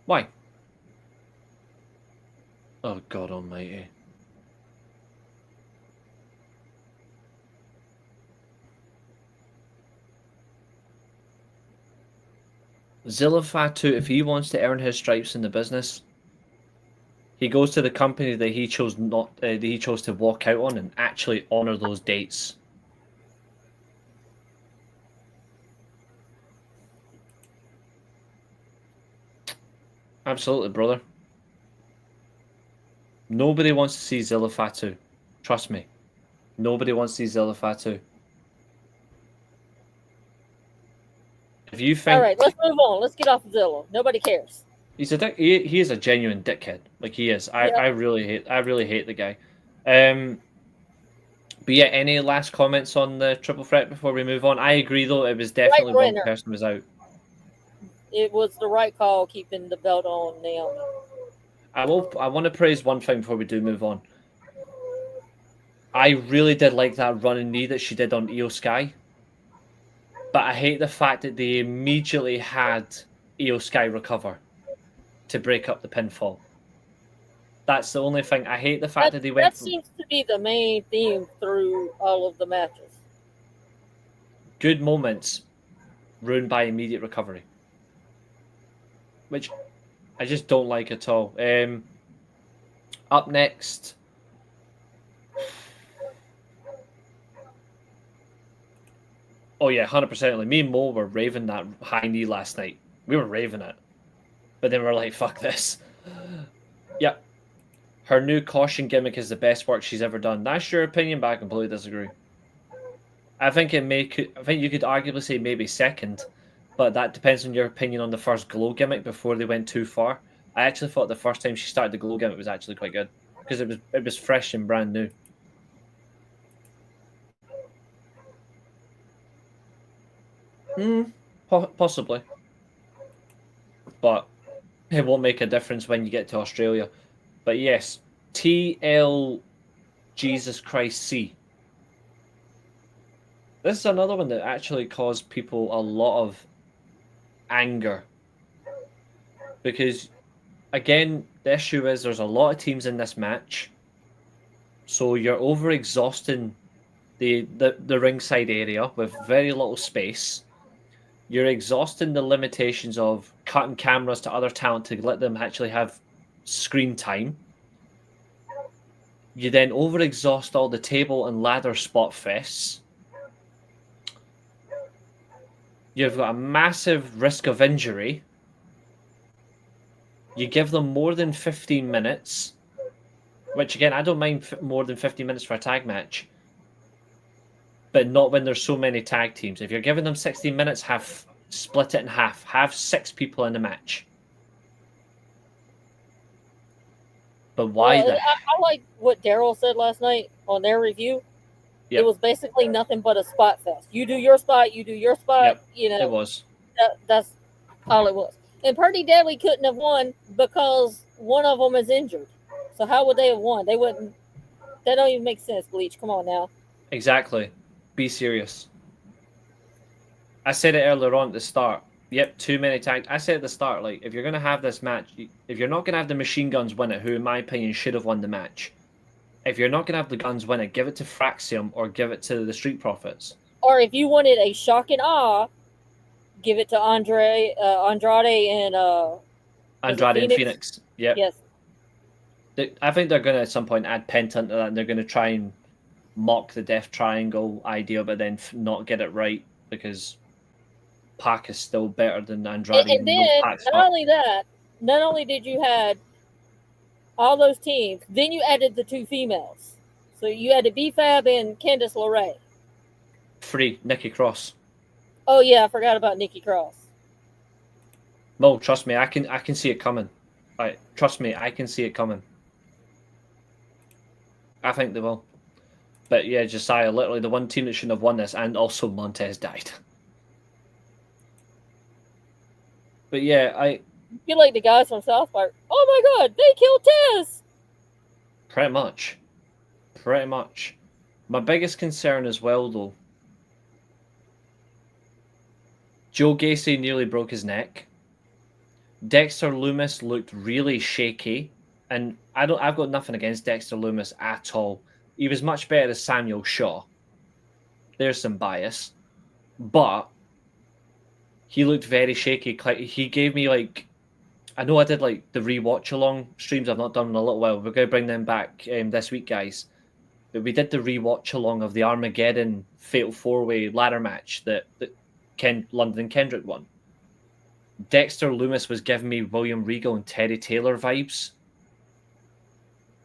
Why? Oh, God almighty. Zilla Fatu, if he wants to earn his stripes in the business, he goes to the company that he chose to walk out on and actually honor those dates. Absolutely, brother. Nobody wants to see Zilla Fatu. Trust me. Nobody wants to see Zilla Fatu. If you think... All right, let's move on. Let's get off of Zilla. Nobody cares. He's a dick. He is a genuine dickhead. Like, he is. I really hate the guy. But yeah, any last comments on the triple threat before we move on? I agree, though. It was definitely one person was out. It was the right call keeping the belt on Naomi. I want to praise one thing before we do move on. I really did like that running knee that she did on Io Sky. But I hate the fact that they immediately had Io Sky recover to break up the pinfall. That's the only thing. I hate the fact that they went... That seems to be the main theme through all of the matches. Good moments ruined by immediate recovery. Which I just don't like at all. Up next... Oh yeah, 100%. Like, me and Mo were raving that high knee last night. We were raving it. But then we were like, fuck this. Yep. Her new caution gimmick is the best work she's ever done. That's your opinion, but I completely disagree. I think you could arguably say maybe second, but that depends on your opinion on the first glow gimmick before they went too far. I actually thought the first time she started the glow gimmick was actually quite good. Because it was fresh and brand new. Possibly. But it won't make a difference when you get to Australia. But yes, TL Jesus Christ C. This is another one that actually caused people a lot of anger. Because, again, the issue is there's a lot of teams in this match. So you're over-exhausting the ringside area with very little space. You're exhausting the limitations of cutting cameras to other talent to let them actually have screen time. You then overexhaust all the table and ladder spot fests. You've got a massive risk of injury. You give them more than 15 minutes, which again, I don't mind more than 15 minutes for a tag match. But not when there's so many tag teams. If you're giving them 16 minutes, split it in half. Have 6 people in the match. But why? I like what Daryl said last night on their review. Yep. It was basically nothing but a spot fest. You do your spot, you do your spot. Yep. You know, it was. That's all it was. And Pretty Deadly couldn't have won because one of them is injured. So how would they have won? They wouldn't. That don't even make sense, Bleach. Come on now. Exactly. Be serious. I said it earlier on at the start. Yep, too many tags. I said at the start, like, if you're going to have this match, if you're not going to have the machine guns win it, who in my opinion should have won the match, if you're not going to have the guns win it, give it to Fraxium or give it to the Street Profits. Or if you wanted a shock and awe, give it to Andrade and Andrade and Phoenix. Yep. Yes. I think they're going to at some point add Penta into that, and they're going to try and mock the Death Triangle idea, but then not get it right because Pac is still better than Andrade. And then, not only did you had all those teams, then you added the 2 females. So you had B-Fab and Candice LeRae. 3, Nikki Cross. Oh yeah, I forgot about Nikki Cross. Mo, trust me, I can see it coming. Trust me, I can see it coming. I think they will. But yeah, Josiah, literally the one team that shouldn't have won this, and also Montez died. But yeah, I feel like the guys from South Park. Oh my God, they killed Tez. Pretty much. My biggest concern as well, though, Joe Gacy nearly broke his neck. Dexter Lumis looked really shaky, and I've got nothing against Dexter Lumis at all. He was much better as Samuel Shaw. There's some bias, but he looked very shaky. He gave me I know I did the rewatch along streams I've not done in a little while. We're going to bring them back this week, guys. But we did the rewatch along of the Armageddon Fatal 4-Way ladder match that London and Kendrick won. Dexter Lumis was giving me William Regal and Terry Taylor vibes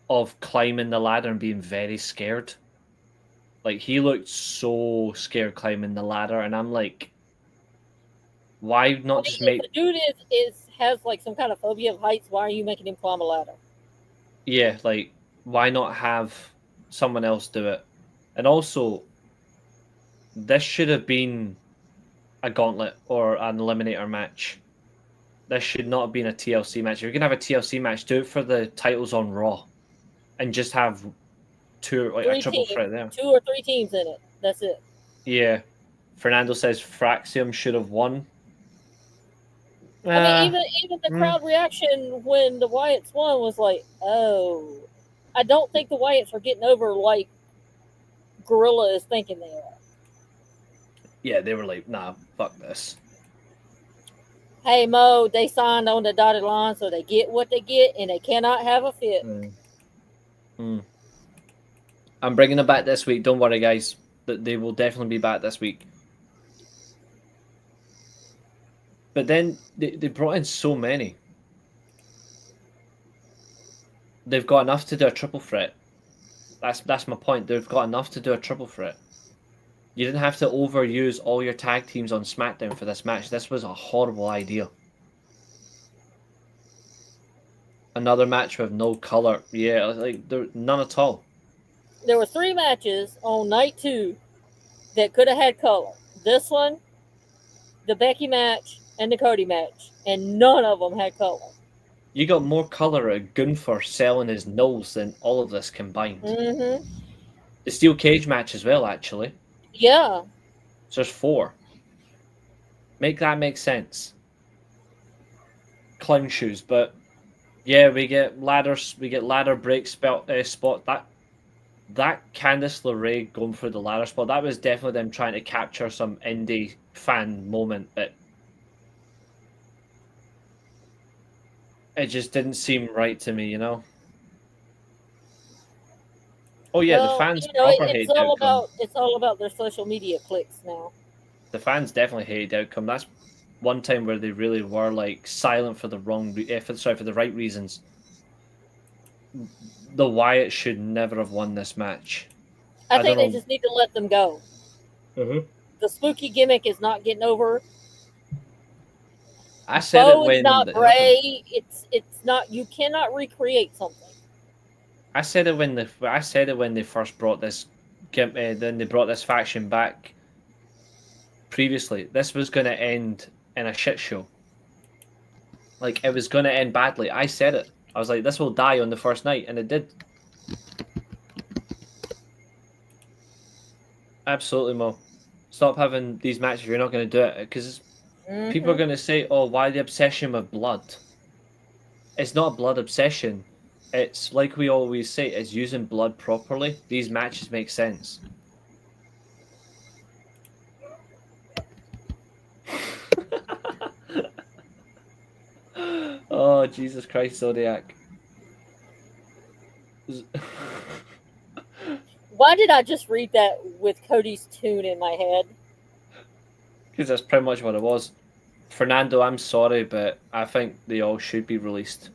of climbing the ladder and being very scared. He looked so scared climbing the ladder, and I'm like, why not just make... The dude has some kind of phobia of heights. Why are you making him climb a ladder? Yeah, why not have someone else do it? And also, this should have been a gauntlet or an eliminator match. This should not have been a TLC match. If you're going to have a TLC match, do it for the titles on Raw. And just have a triple threat there. 2 or 3 teams in it. That's it. Yeah. Fernando says Fraxium should have won. I mean, even the crowd reaction when the Wyatts won was like, oh. I don't think the Wyatts are getting over like Gorilla is thinking they are. Yeah, they were like, nah, fuck this. Hey, Mo, they signed on the dotted line, so they get what they get, and they cannot have a fit. I'm bringing them back this week. Don't worry, guys. They will definitely be back this week. But then they brought in so many. They've got enough to do a triple threat. That's my point. They've got enough to do a triple threat. You didn't have to overuse all your tag teams on SmackDown for this match. This was a horrible idea. Another match with no color. Yeah, none at all. There were 3 matches on night 2 that could have had color. This one, the Becky match, and the Cody match. And none of them had color. You got more color at Gunther selling his nose than all of this combined. Mm-hmm. The steel cage match as well, actually. Yeah. So there's 4. Make that make sense. Clown shoes, but yeah, we get ladders. We get ladder break spot. That Candice LeRae going for the ladder spot. That was definitely them trying to capture some indie fan moment, but it just didn't seem right to me, you know. Oh yeah, the fans proper hate the outcome. It's all about their social media clicks now. The fans definitely hate the outcome. That's one time where they really were silent for the for the right reasons. The Wyatt should never have won this match. I think they just need to let them go. Mm-hmm. The spooky gimmick is not getting over. I said it when not Bray. It's not. You cannot recreate something. I said it when they first brought this. Then they brought this faction back. Previously, this was going to end in a shit show. It was going to end badly. I said it. I was like, this will die on the first night, and it did. Absolutely, Mo. Stop having these matches if you're not going to do it, because people are going to say, oh, why the obsession with blood? It's not a blood obsession. It's like we always say, it's using blood properly. These matches make sense. Oh, Jesus Christ, Zodiac. Why did I just read that with Cody's tune in my head? Because that's pretty much what it was. Fernando, I'm sorry, but I think they all should be released.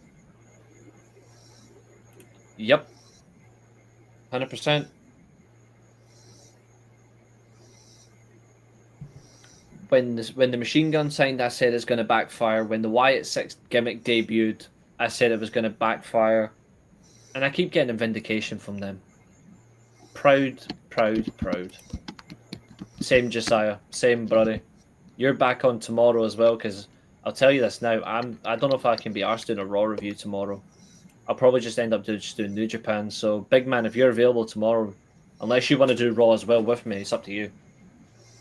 Yep. 100%. When the Machine Gun signed, I said it's going to backfire. When the Wyatt 6 gimmick debuted, I said it was going to backfire. And I keep getting a vindication from them. Proud. Same Josiah. Same Brody. You're back on tomorrow as well, because I'll tell you this now. I don't know if I can be arsed doing a Raw review tomorrow. I'll probably just end up just doing New Japan. So, big man, if you're available tomorrow, unless you want to do Raw as well with me, it's up to you.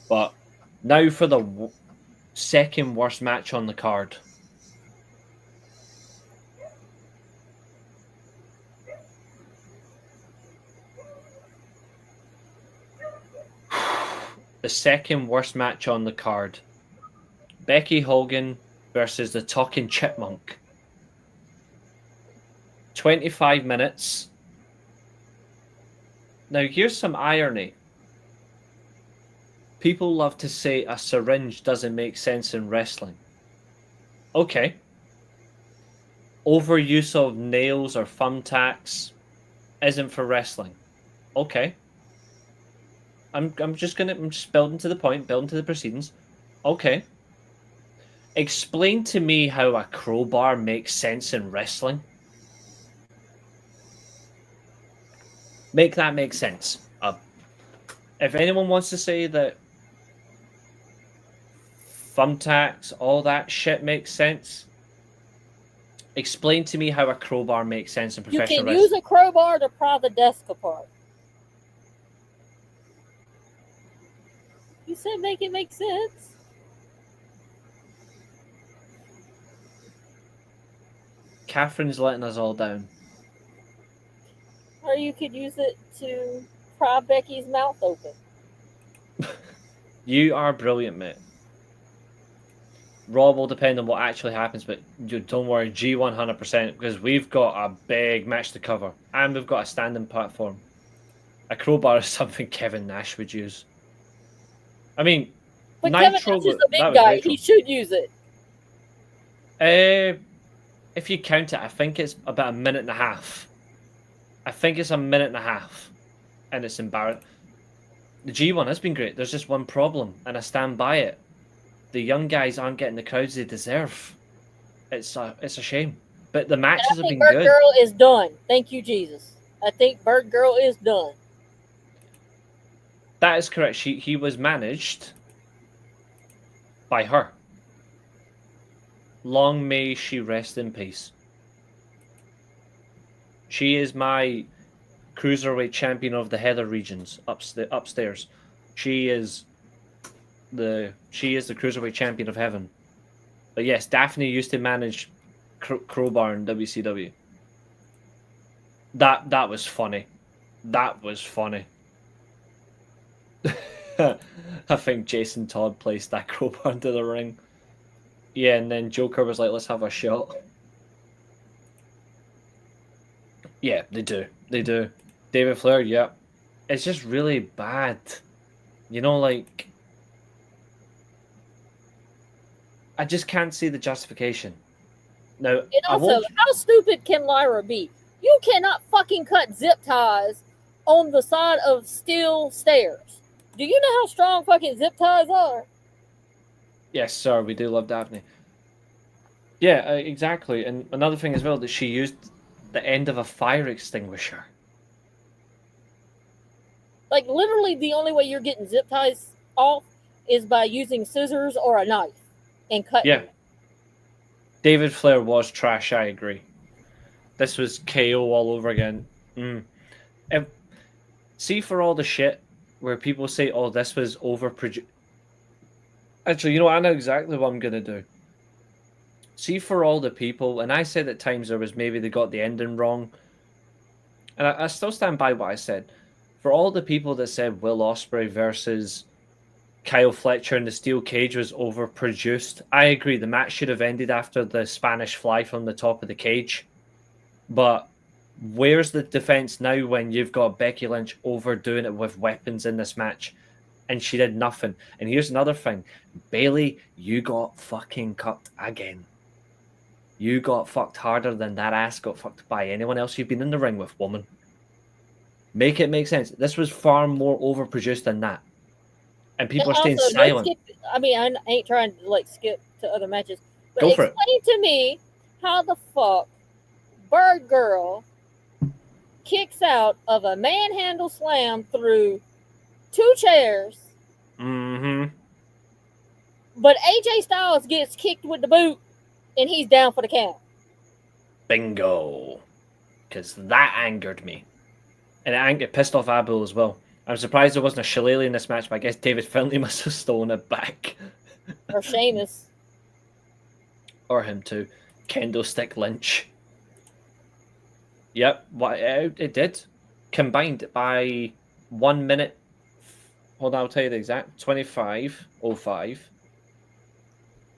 But now for the second worst match on the card. The second worst match on the card. Becky Hogan versus the Talking Chipmunk. 25 minutes. Now, here's some irony. People love to say a syringe doesn't make sense in wrestling. Okay. Overuse of nails or thumbtacks isn't for wrestling. Okay. I'm just building to the point, building to the proceedings. Okay. Explain to me how a crowbar makes sense in wrestling. Make that make sense. If anyone wants to say that thumbtacks, all that shit makes sense, explain to me how a crowbar makes sense in professional wrestling. You can use a crowbar to pry the desk apart. You said make it make sense. Catherine's letting us all down. Or you could use it to pry Becky's mouth open. You are brilliant, mate. Raw will depend on what actually happens, but don't worry, G100%, because we've got a big match to cover, and we've got a standing platform. A crowbar is something Kevin Nash would use. I mean, but Nitro, Kevin Nash is a big guy. He should use it. If you count it, I think it's about a minute and a half. And it's embarrassing. The G1 has been great. There's just one problem, and I stand by it. The young guys aren't getting the crowds they deserve. It's a shame. But the matches have been good. Bird Girl is done. Thank you, Jesus. I think Bird Girl is done. That is correct. He was managed by her. Long may she rest in peace. She is my cruiserweight champion of the Heather regions upstairs. She is the cruiserweight champion of heaven. But yes, Daphne used to manage Crowbar in WCW. That was funny. That was funny. I think Jason Todd placed that crowbar into the ring. Yeah, and then Joker was like, let's have a shot. Yeah, they do. David Flair, yeah. It's just really bad. You know, like, I just can't see the justification. Now, and also, how stupid can Lyra be? You cannot fucking cut zip ties on the side of steel stairs. Do you know how strong fucking zip ties are? Yes, sir. We do love Daphne. Yeah, exactly. And another thing as well, that she used the end of a fire extinguisher. Like, literally, the only way you're getting zip ties off is by using scissors or a knife and cutting. Yeah. David Flair was trash, I agree. This was KO all over again. See, for all the shit where people say, oh, this was overproduced. Actually, you know, I know exactly what I'm going to do. See, for all the people, and I said at times there was maybe they got the ending wrong. And I still stand by what I said. For all the people that said Will Ospreay versus Kyle Fletcher in the steel cage was overproduced, I agree. The match should have ended after the Spanish fly from the top of the cage. But Where's the defense now when you've got Becky Lynch overdoing it with weapons in this match? And she did nothing. And here's another thing. Bayley, you got fucking cut again. You got fucked harder than that ass got fucked by anyone else you've been in the ring with, woman. Make it make sense. This was far more overproduced than that. And people are staying silent. I mean, I ain't trying to like skip to other matches, but Go for it. explain to me how the fuck Bird Girl kicks out of a manhandle slam through 2 chairs. Mm-hmm. But AJ Styles gets kicked with the boot and he's down for the count. Bingo. Because that angered me. And it pissed off Abel as well. I'm surprised there wasn't a shillelagh in this match, but I guess David Finlay must have stolen it back. Or Sheamus. Or him too. Kendo Stick Lynch. Yep, it did. Combined by 1 minute. Hold on, I'll tell you the exact. 25:05.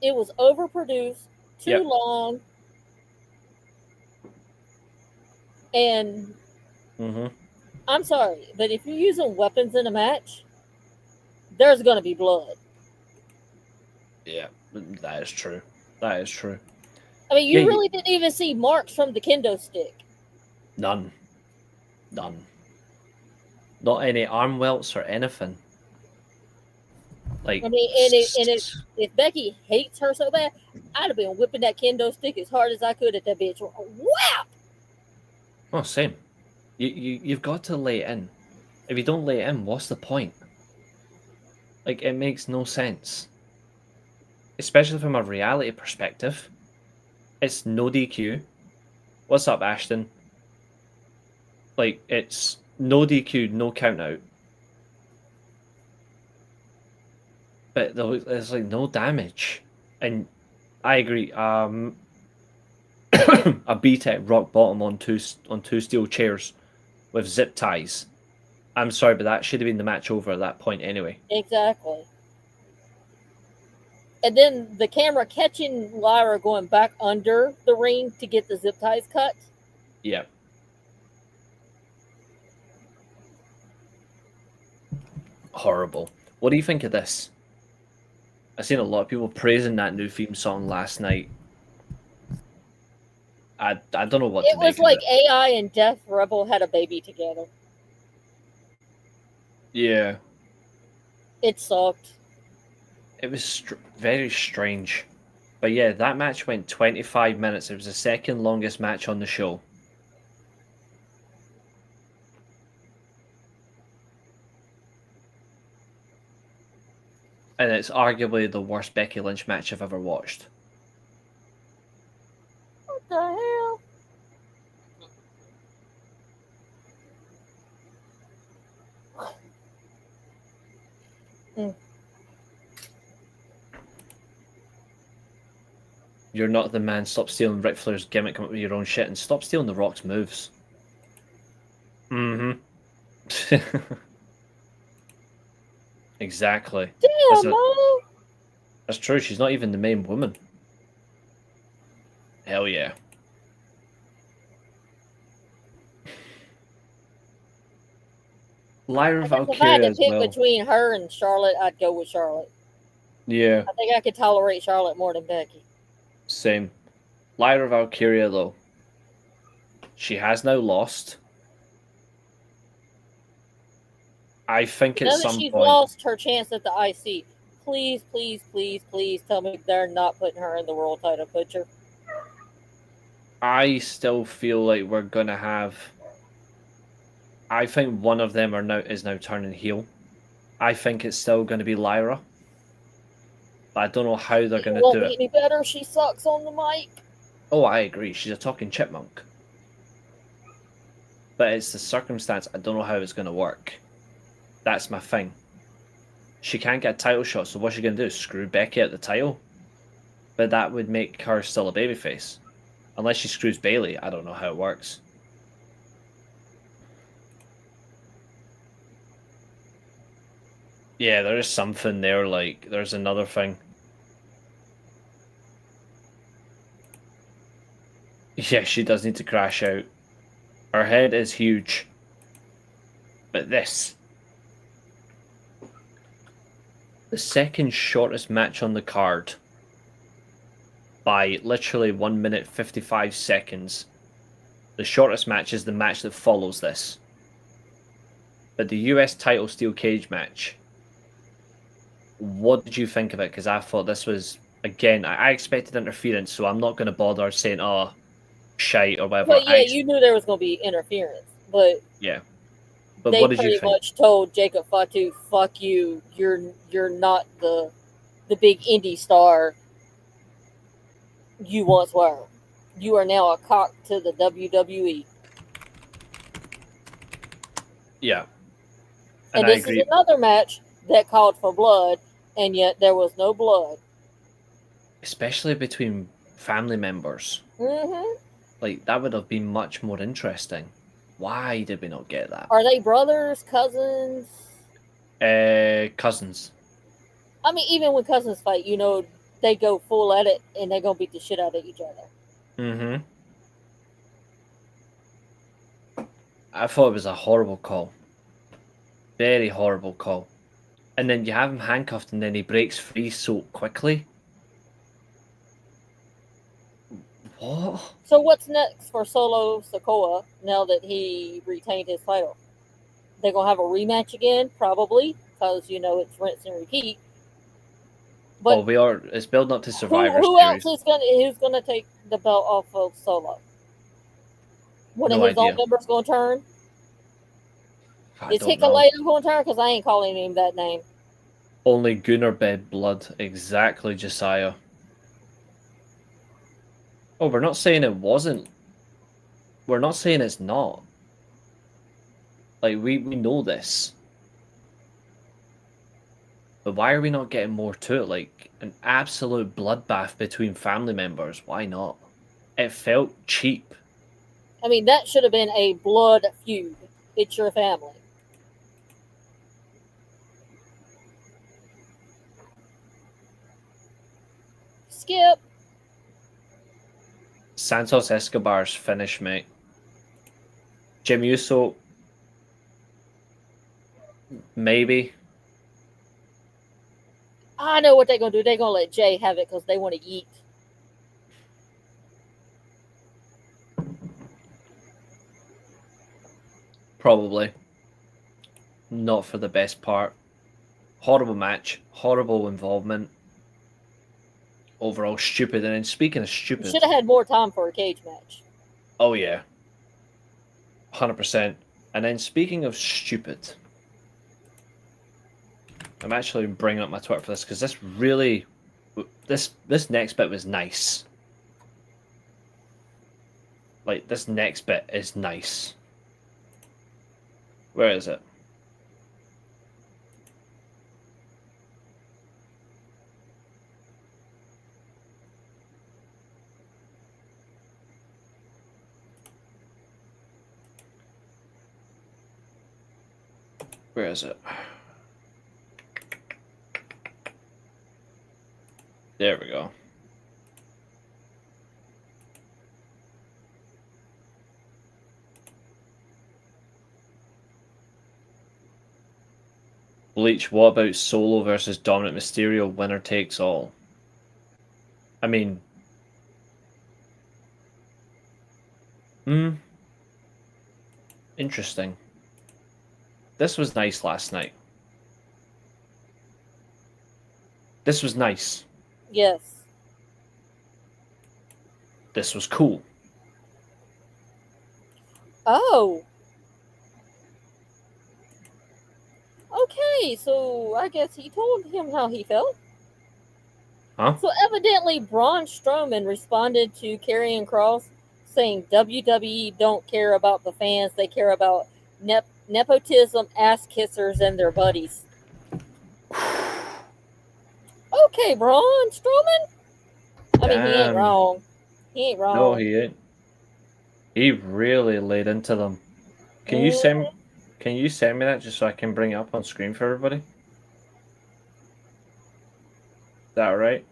It was overproduced, too long. And I'm sorry, but if you're using weapons in a match, there's going to be blood. Yeah, that is true. That is true. I mean, you really didn't even see marks from the kendo stick. None. Not any arm welts or anything. Like, I mean, if Becky hates her so bad, I'd have been whipping that kendo stick as hard as I could at that bitch. Wow! Oh, same. You've got to lay it in. If you don't lay it in, what's the point? Like, it makes no sense. Especially from a reality perspective. It's no DQ. What's up, Ashton? Like, it's no DQ, no count out. But there's like no damage. And I agree. A B-Tech rock bottom on two steel chairs with zip ties. I'm sorry, but that should have been the match over at that point anyway. Exactly. And then the camera catching Lyra going back under the ring to get the zip ties cut. Yeah. Horrible. What do you think of this? I've seen a lot of people praising that new theme song last night. I don't know what to make of it. It was like AI and Death Rebel had a baby together. Yeah. It sucked. It was very strange. But yeah, that match went 25 minutes. It was the second longest match on the show. And it's arguably the worst Becky Lynch match I've ever watched. What the hell? You're not the man. Stop stealing Ric Flair's gimmick. Come up with your own shit and stop stealing The Rock's moves. Exactly. Damn, that's true. She's not even the main woman. Hell yeah. Lyra Valkyria if I had to pick well. between her and Charlotte, I'd go with Charlotte. Yeah. I think I could tolerate Charlotte more than Becky. Same. Lyra Valkyria, though. She has now lost. I think at some she's point... lost her chance at the IC. Please, please, please, please tell me they're not putting her in the world title picture. I still feel like we're going to have... I think one of them is now turning heel. I think it's still going to be Lyra. But I don't know how they're going to do it. Won't be any better. She sucks on the mic. Oh, I agree. She's a talking chipmunk. But it's the circumstance. I don't know how it's going to work. That's my thing. She can't get a title shot, so what's she going to do? Screw Becky at the title? But that would make her still a babyface. Unless she screws Bayley. I don't know how it works. Yeah, there is something there, like, there's another thing. Yeah, she does need to crash out. Her head is huge. But this. The second shortest match on the card. By literally 1 minute 55 seconds. The shortest match is the match that follows this. But the US title steel cage match. What did you think of it? Because I thought this was, again, I expected interference, so I'm not going to bother saying, oh, shite or whatever. But yeah, you knew there was going to be interference. But yeah. But they what did you pretty think? much told Jacob Fatu, fuck you. You're not the big indie star you once were. You are now a cock to the WWE. Yeah. And I this agree. is another match that called for blood, and yet there was no blood. Especially between family members. Mm-hmm. Like, that would have been much more interesting. Why did we not get that? Are they brothers, cousins? Cousins. I mean, even when cousins fight, you know, they go full at it, and they're going to beat the shit out of each other. Mm-hmm. I thought it was a horrible call. Very horrible call. And then you have him handcuffed and then he breaks free so quickly. What? So what's next for Solo Sikoa now that he retained his title? They're going to have a rematch again? Probably, because, you know, it's rinse and repeat. But it's building up to Survivor who Series. else is who's gonna take the belt off of Solo? One of his own members going to turn? Is Hikaleo going to turn? Because I ain't calling him that name. Only Gunnar bed blood. Exactly, Josiah. Oh, we're not saying it wasn't. We're not saying it's not. Like, we know this. But why are we not getting more to it? Like, an absolute bloodbath between family members. Why not? It felt cheap. I mean, that should have been a blood feud. It's your family. Skip. Santos Escobar's finish, mate. Jim Uso. Maybe. I know what they're going to do. They're going to let Jay have it because they want to eat. Probably. Not for the best part. Horrible match. Horrible involvement. Overall stupid. And then speaking of stupid... You should have had more time for a cage match. Oh, yeah. 100%. And then speaking of stupid... I'm actually bringing up my Twitter for this because this really... This next bit was nice. Like, this next bit is nice. Where is it? Where is it? There we go. Bleach, what about Solo versus Dominic Mysterio? Winner takes all. I mean... Interesting. This was nice last night. This was nice. Yes. This was cool. Oh. Okay, so I guess he told him how he felt. Huh? So evidently Braun Strowman responded to Karrion Kross saying WWE don't care about the fans. They care about nepotism, ass kissers, and their buddies. Okay, Braun Strowman. I mean, he ain't wrong. He ain't wrong. No, he ain't. He really laid into them. Can you send me that just so I can bring it up on screen for everybody? Is that right?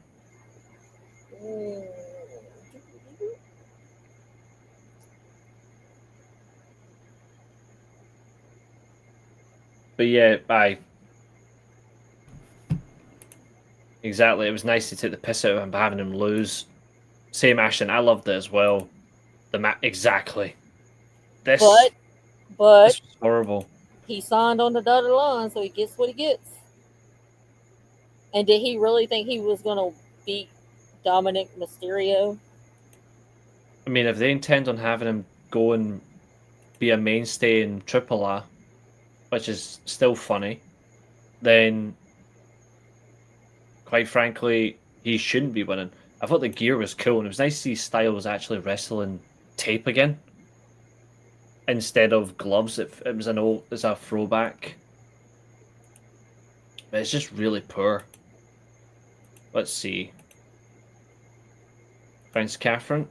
But yeah, exactly. It was nice to take the piss out of him by having him lose. Same Ashton, I loved it as well. Exactly. This But was horrible. he signed on the dotted line, so he gets what he gets. And did he really think he was going to beat Dominic Mysterio? I mean, if they intend on having him go and be a mainstay in AAA, which is still funny, then quite frankly, he shouldn't be winning. I thought the gear was cool, and it was nice to see Styles actually wrestling tape again instead of gloves. It was it's a throwback, but it's just really poor. Let's see. Thanks, Catherine.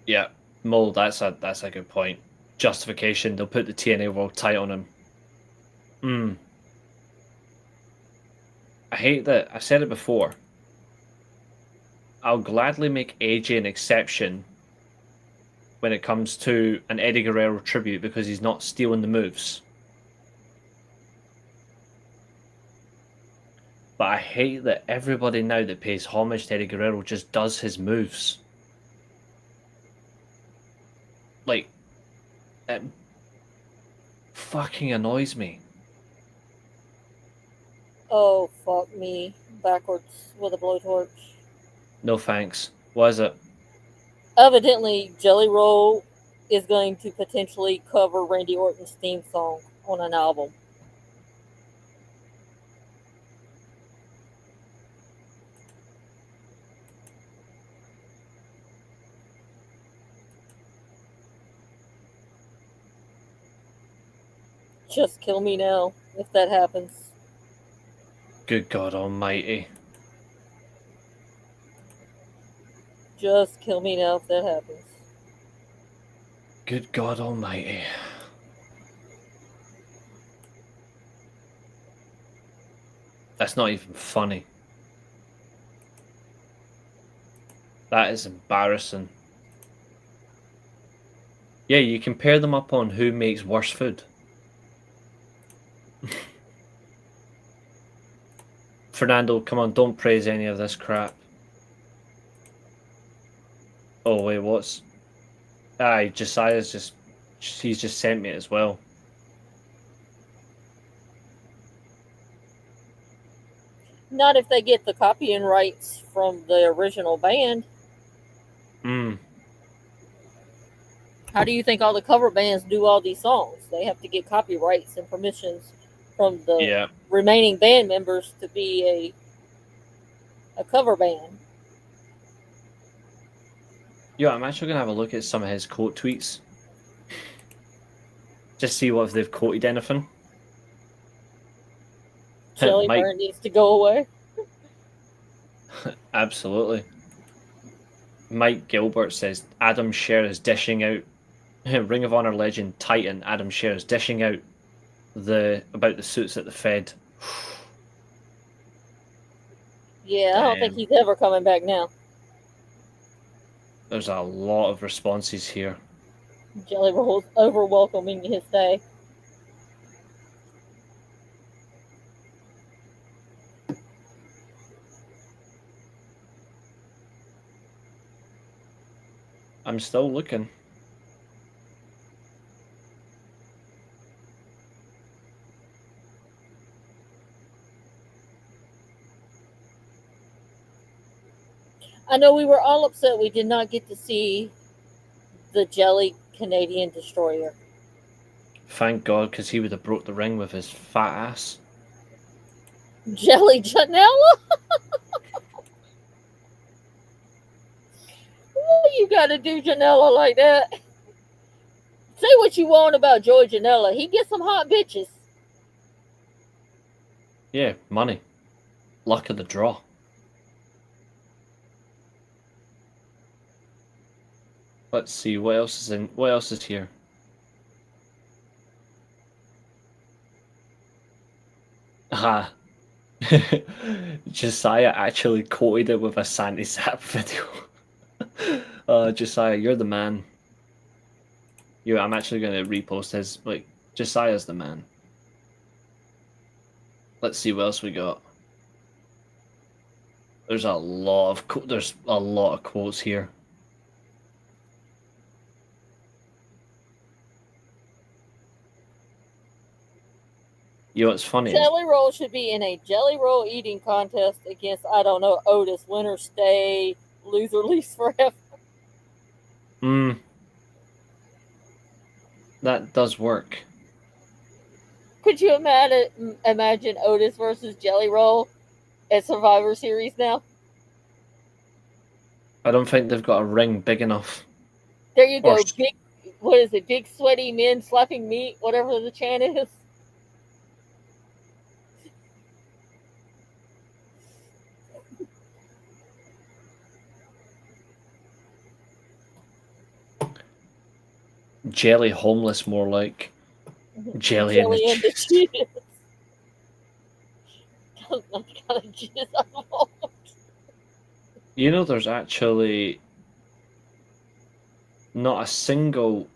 Yeah, Mole, that's a good point. Justification, they'll put the TNA World title on him. I hate that. I said it before. I'll gladly make AJ an exception when it comes to an Eddie Guerrero tribute because he's not stealing the moves. But I hate that everybody now that pays homage to Eddie Guerrero just does his moves. Like, it fucking annoys me. Oh, fuck me. Backwards with a blowtorch. No thanks. What is it? Evidently, Jelly Roll is going to potentially cover Randy Orton's theme song on an album. Just kill me now if that happens. Good God Almighty. Just kill me now if that happens. Good God Almighty. That's not even funny. That is embarrassing. Yeah, you compare them up on who makes worse food. Fernando, come on, don't praise any of this crap. Oh, wait, what's... Aye, Josiah's he's just sent me it as well. Not if they get the copying rights from the original band. How do you think all the cover bands do all these songs? They have to get copyrights and permissions from the remaining band members to be a cover band. Yeah, I'm actually going to have a look at some of his quote tweets. Just see what if they've quoted anything. Jellyburn needs to go away. Absolutely. Mike Gilbert says Adam Scherr is dishing out Ring of Honor legend Titan Adam Scherr is dishing out about the suits at the Fed. Yeah, I don't think he's ever coming back now. There's a lot of responses here. Jelly Roll's over welcoming his stay. I'm still looking. I know we were all upset we did not get to see the Jelly Canadian Destroyer. Thank God, because he would have broke the ring with his fat ass. Jelly Janela? Why you gotta do Janela like that? Say what you want about Joey Janela. He gets some hot bitches. Yeah, money. Luck of the draw. Let's see what else is here. Ah. Josiah actually quoted it with a Sandy Sap video. Josiah, you're the man. I'm actually going to repost his. Like, Josiah's the man. Let's see what else we got. There's a lot of quotes here. You know what's funny? Jelly Roll should be in a Jelly Roll eating contest against, I don't know, Otis. Winner stay, loser leaves forever. That does work. Could you imagine Otis versus Jelly Roll at Survivor Series now? I don't think they've got a ring big enough. There you go. What is it? Big sweaty men slapping meat, whatever the chant is. Jelly homeless, more like. Jelly in the cheese. You know, there's actually not a single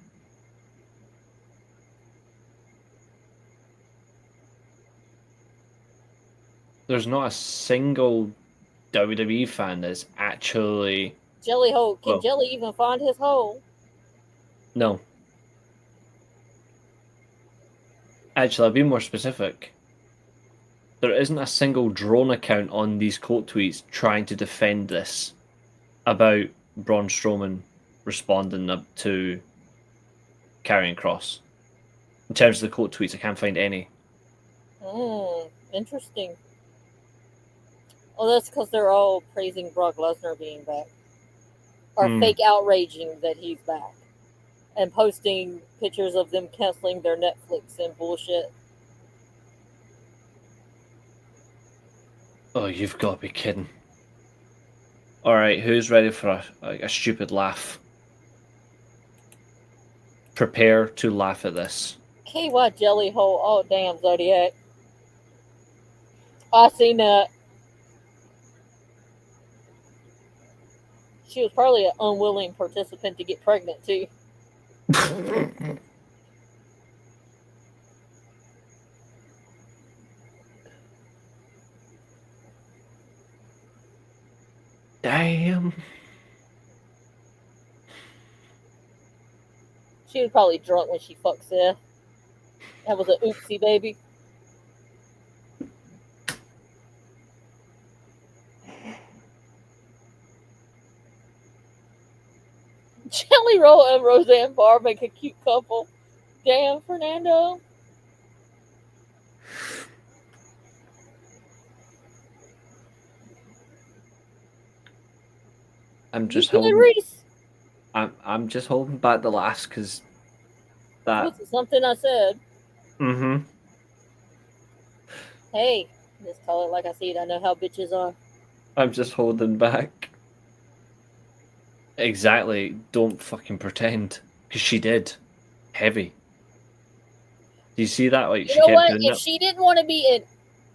WWE fan that's actually Jelly hole. Can Jelly even find his hole? No. Actually, I'll be more specific. There isn't a single drone account on these quote tweets trying to defend this about Braun Strowman responding to Karrion Kross. In terms of the quote tweets, I can't find any. Interesting. Well, that's because they're all praising Brock Lesnar being back. Or fake outraging that he's back. And posting pictures of them canceling their Netflix and bullshit. Oh, you've got to be kidding. Alright, who's ready for a stupid laugh? Prepare to laugh at this. KY Jelly Hole. Oh, damn, Zodiac. I seen that. She was probably an unwilling participant to get pregnant, too. Damn. She was probably drunk when she fucked Seth. That was an oopsie baby. Jelly Roll and Roseanne Barr make a cute couple. Damn, Fernando. I'm just holding back the last because that was something I said. Mm-hmm. Hey, just call it like I see it. I know how bitches are. I'm just holding back. Exactly. Don't fucking pretend. Because she did. Heavy. Do you see that? Like, you know what? If she didn't want to be a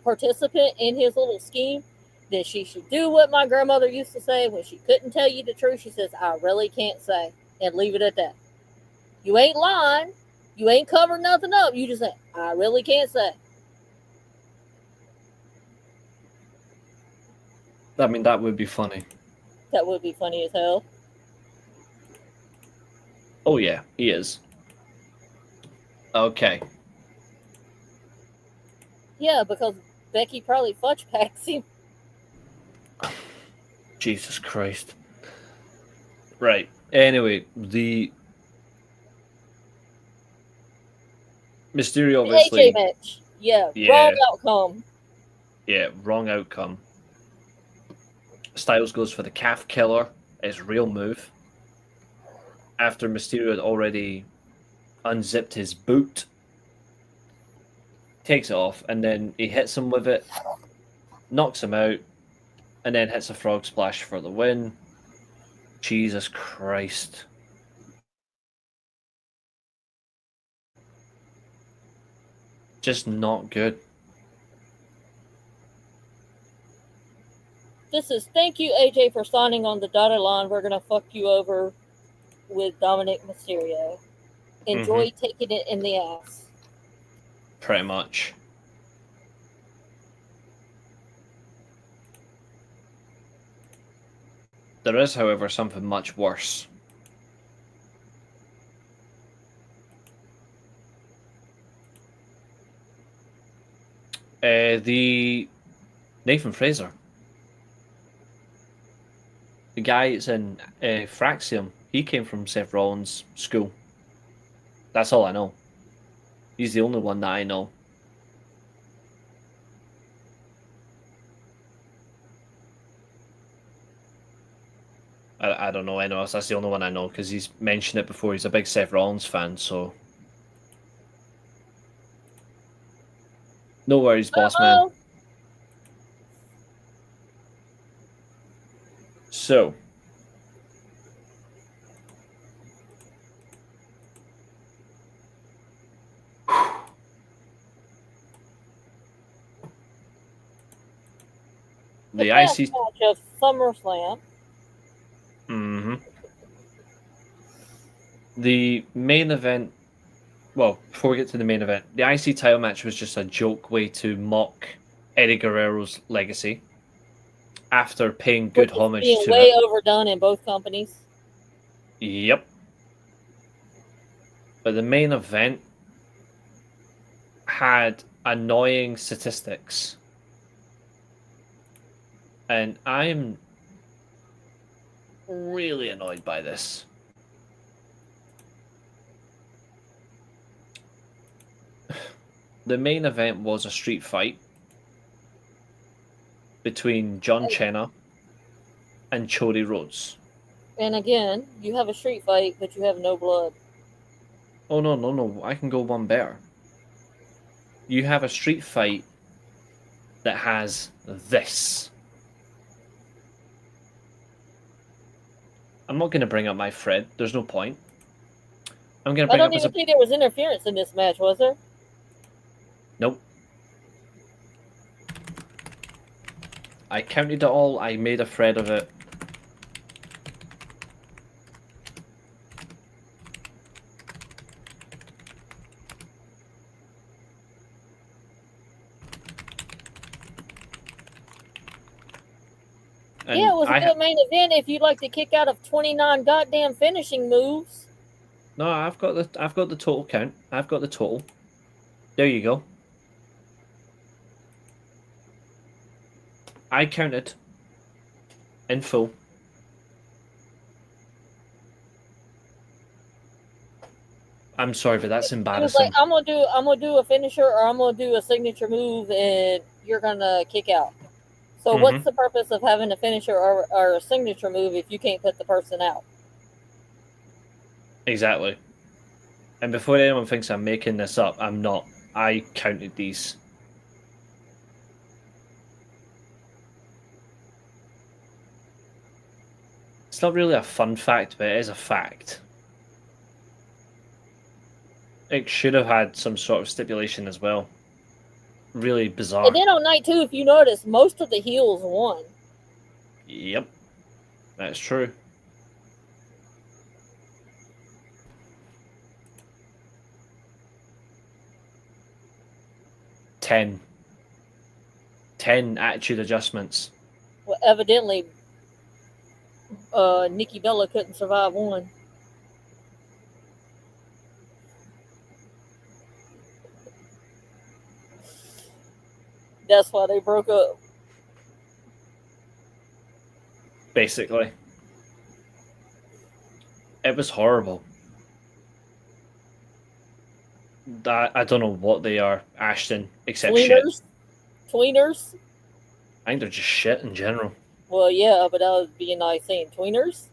participant in his little scheme, then she should do what my grandmother used to say when she couldn't tell you the truth. She says, I really can't say. And leave it at that. You ain't lying. You ain't covering nothing up. You just say, I really can't say. I mean, that would be funny. That would be funny as hell. Oh, yeah, he is. Okay. Yeah, because Becky probably fudge packs him. Jesus Christ. Right. Anyway, the Mysterio obviously. AJ match. Yeah. Wrong outcome. Yeah, wrong outcome. Styles goes for the calf killer, his real move. After Mysterio had already unzipped his boot, takes it off, and then he hits him with it, knocks him out, and then hits a frog splash for the win. Jesus Christ. Just not good. This is thank you, AJ, for signing on the dotted line. We're gonna fuck you over with Dominic Mysterio. Enjoy taking it in the ass. Pretty much. There is, however, something much worse. The Nathan Fraser. The guy that's in Fraxium. He came from Seth Rollins' school. That's all I know. He's the only one that I know. I don't know anyone else. That's the only one I know because he's mentioned it before. He's a big Seth Rollins fan, so no worries, boss man. So the last IC match of SummerSlam. The main event. Well, before we get to the main event, the IC title match was just a joke way to mock Eddie Guerrero's legacy. After paying good homage being to way it. overdone in both companies. Yep. But the main event had annoying statistics. And I'm really annoyed by this. The main event was a street fight between John Cena and Cody Rhodes. And again, you have a street fight, but you have no blood. Oh, no. I can go one better. You have a street fight that has this. I'm not going to bring up my thread. There's no point. I'm going to bring I up don't even think there was interference in this match, was there? Nope. I counted it all. I made a thread of it. And yeah, it was a good main event if you'd like to kick out of 29 goddamn finishing moves. No, I've got the total count. I've got the total. There you go. I counted in full. I'm sorry, but that's embarrassing. Like, I'm gonna do a finisher or I'm gonna do a signature move, and you're gonna kick out. So what's the purpose of having a finisher or a signature move if you can't put the person out? Exactly. And before anyone thinks I'm making this up, I'm not. I counted these. It's not really a fun fact, but it is a fact. It should have had some sort of stipulation as well. Really bizarre. And then on night 2, if you notice, most of the heels won. Yep. That's true. Ten attitude adjustments. Well, evidently, Nikki Bella couldn't survive one. That's why they broke up. Basically. It was horrible. I don't know what they are, Ashton, except Tweeners? shit. Tweeners? I think they're just shit in general. Well, yeah, but that would be a nice thing. Tweeners?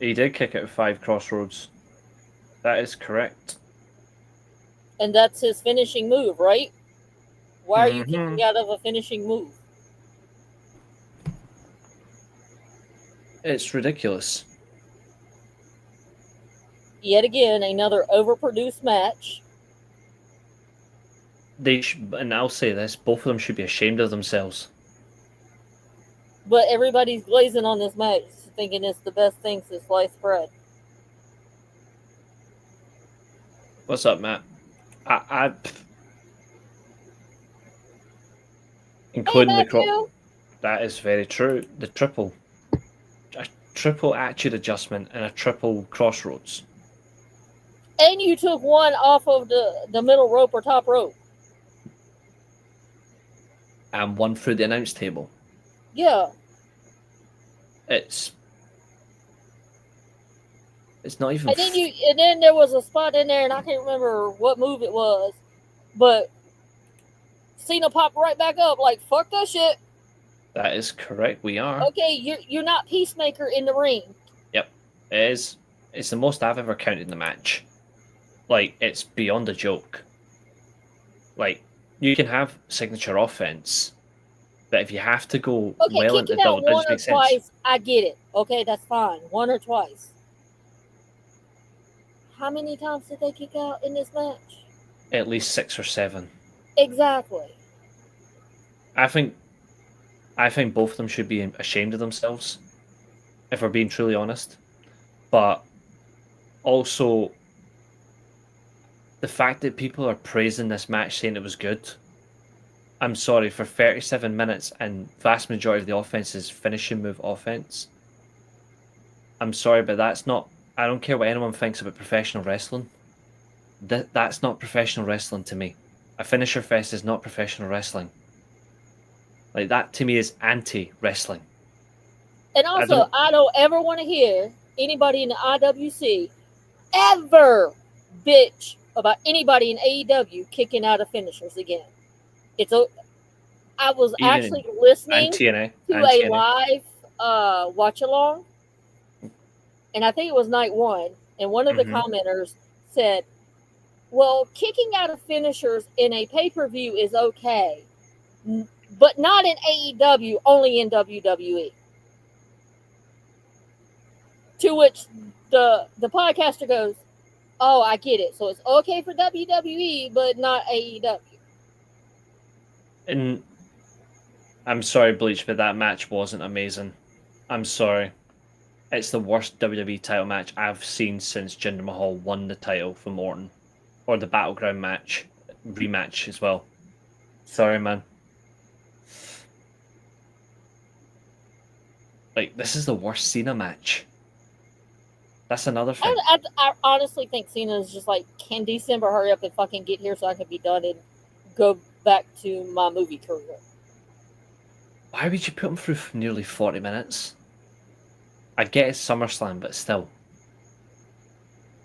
He did kick out 5 crossroads. That is correct. And that's his finishing move, right? Why are you kicking out of a finishing move? It's ridiculous. Yet again, another overproduced match. and I'll say this: both of them should be ashamed of themselves. But everybody's glazing on this match, thinking it's the best thing since sliced bread. What's up, Matt? I including Hey, the crop. Matthew. That is very true. The a triple attitude adjustment and a triple crossroads. And you took one off of the middle rope or top rope. And one through the announce table. Yeah. It's not even. And then there was a spot in there, and I can't remember what move it was, but Cena popped right back up like, fuck that shit. That is correct. We are. Okay, you're not Peacemaker in the ring. Yep, it is. It's the most I've ever counted in the match. Like, it's beyond a joke. Like, you can have signature offense, but if you have to go well into double digits, one or twice, I get it. Okay, that's fine. One or twice. How many times did they kick out in this match? At least 6 or 7. Exactly. I think both of them should be ashamed of themselves, if we're being truly honest. But also, the fact that people are praising this match, saying it was good. I'm sorry, for 37 minutes and vast majority of the offense is finishing move offense. I'm sorry, but that's not. I don't care what anyone thinks about professional wrestling. That's not professional wrestling to me. A finisher fest is not professional wrestling. Like, that to me is anti-wrestling. And also, I don't ever want to hear anybody in the IWC ever bitch about anybody in AEW kicking out of finishers again. I was actually listening to a live watch along, and I think it was night one, and one of the commenters said, well, kicking out of finishers in a pay-per-view is okay, but not in AEW, only in WWE. To which the podcaster goes, oh, I get it. So it's okay for WWE, but not AEW. And I'm sorry, Bleach, but that match wasn't amazing. I'm sorry. It's the worst WWE title match I've seen since Jinder Mahal won the title from Orton. Or the Battleground match. Rematch as well. Sorry, man. Like, this is the worst Cena match. That's another thing. I honestly think Cena is just like, can December hurry up and fucking get here so I can be done and go back to my movie career? Why would you put him through nearly 40 minutes? I get it's SummerSlam, but still.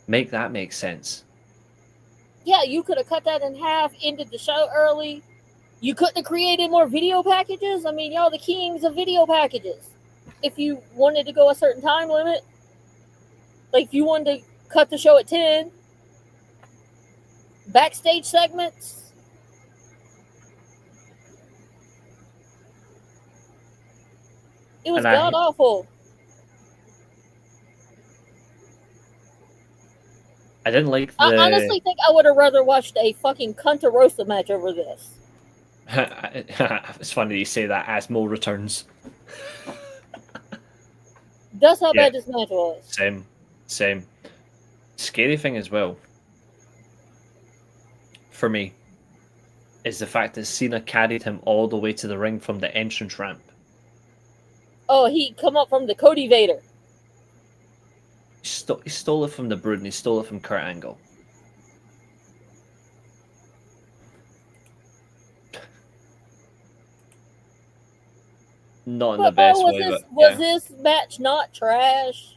Make that make sense. Yeah, you could have cut that in half, ended the show early. You couldn't have created more video packages? I mean, y'all the kings of video packages. If you wanted to go a certain time limit, like if you wanted to cut the show at 10, backstage segments. It was god awful. I didn't like the... I honestly think I would have rather watched a fucking Cunta Rosa match over this. It's funny you say that as Mo returns. That's how bad this match was. Same. Scary thing as well, for me, is the fact that Cena carried him all the way to the ring from the entrance ramp. Oh, he come up from the Cody Vader. He stole it from the Brood and he stole it from Kurt Angle. Not in the best way, but was this match not trash?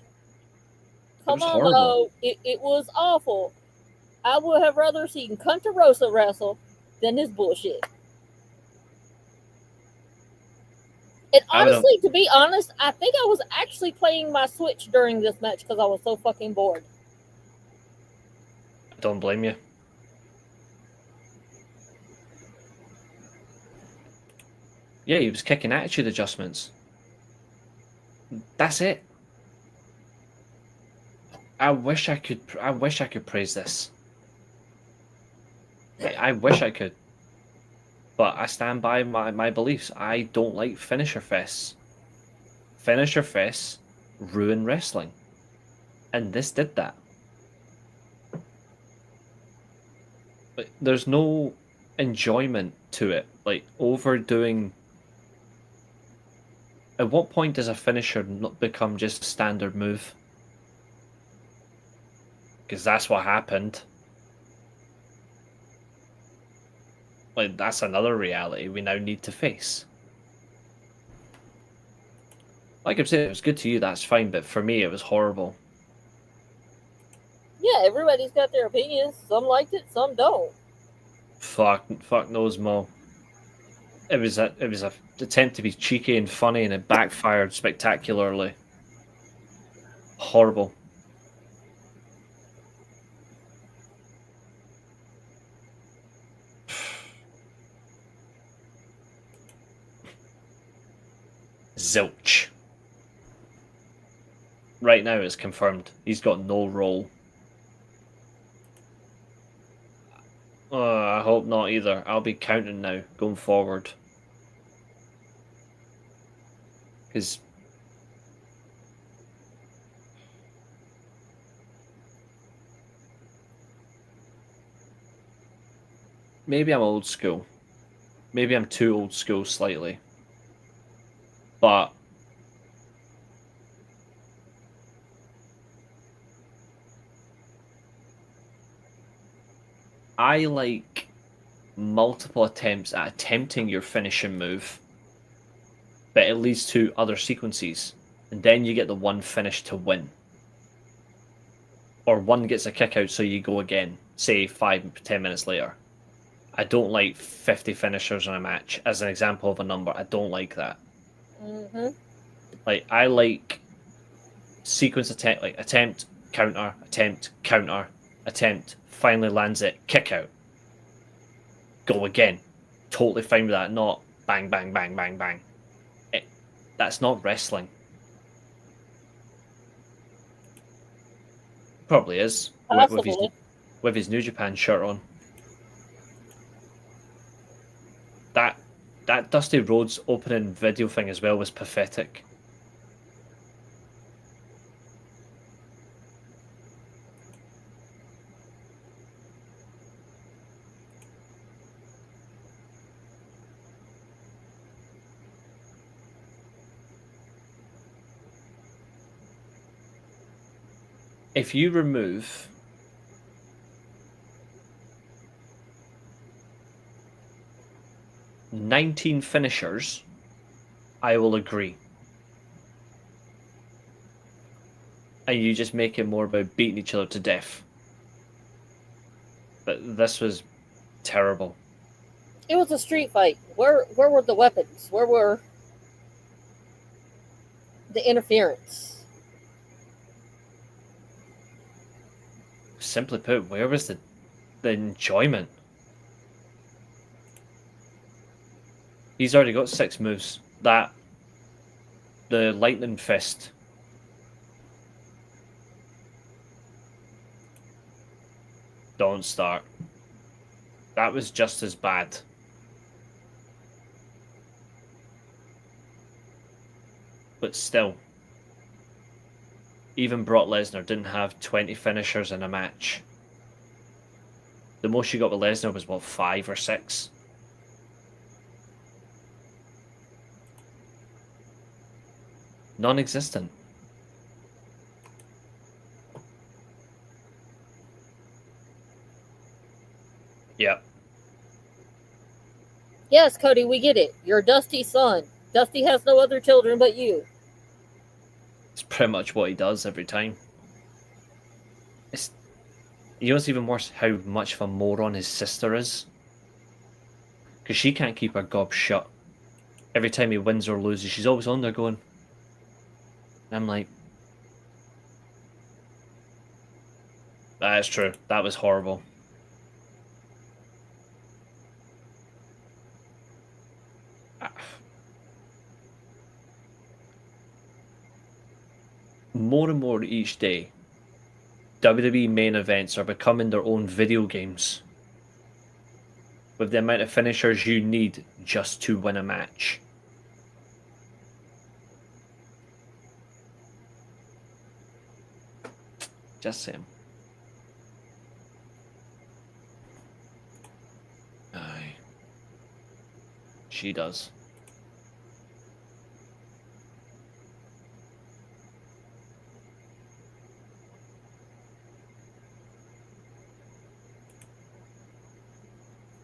Come on, horrible. It was awful. I would have rather seen Cunta Rosa wrestle than this bullshit. And honestly, to be honest, I think I was actually playing my Switch during this match because I was so fucking bored. I don't blame you. Yeah, he was kicking attitude adjustments. That's it. I wish I could praise this. I wish I could. But I stand by my beliefs. I don't like finisher fests. Finisher fests ruin wrestling. And this did that. Like, there's no enjoyment to it. Like, overdoing. At what point does a finisher not become just a standard move? Because that's what happened. Like, that's another reality we now need to face. Like I'm saying, it was good to you, that's fine, but for me, it was horrible. Yeah, everybody's got their opinions. Some liked it, some don't. Fuck knows, Mo. It was a attempt to be cheeky and funny, and it backfired spectacularly. Horrible. Zilch. Right now, it's confirmed. He's got no role. I hope not either. I'll be counting now, going forward. Because maybe I'm old school. Maybe I'm too old school slightly. But I like multiple attempts at attempting your finishing move, but it leads to other sequences, and then you get the one finish to win. Or one gets a kick out, so you go again, say 5-10 minutes later. I don't like 50 finishers in a match, as an example of a number. I don't like that. Mm-hmm. Like, I like sequence attempt, like attempt, counter, finally lands it, kick out. Go again. Totally fine with that. Not bang, bang, bang, bang, bang. That's not wrestling. Probably is. Possibly. With his New Japan shirt on. That Dusty Rhodes opening video thing as well was pathetic. If you remove "19 finishers," I will agree. And you just make it more about beating each other to death. But this was terrible. It was a street fight. Where were the weapons? Where were the interference? Simply put, where was the enjoyment? He's already got 6 moves. The lightning fist. Don't start. That was just as bad. But still, even Brock Lesnar didn't have 20 finishers in a match. The most you got with Lesnar was, what, 5 or 6? Non-existent. Yep. Yes, Cody, we get it. You're Dusty's son. Dusty has no other children but you. It's pretty much what he does every time. You know what's even worse? How much of a moron his sister is. Because she can't keep her gob shut. Every time he wins or loses, she's always on there going. And I'm like, that is true. That was horrible. More and more each day, WWE main events are becoming their own video games. with the amount of finishers you need just to win a match. Just saying. Aye. She does.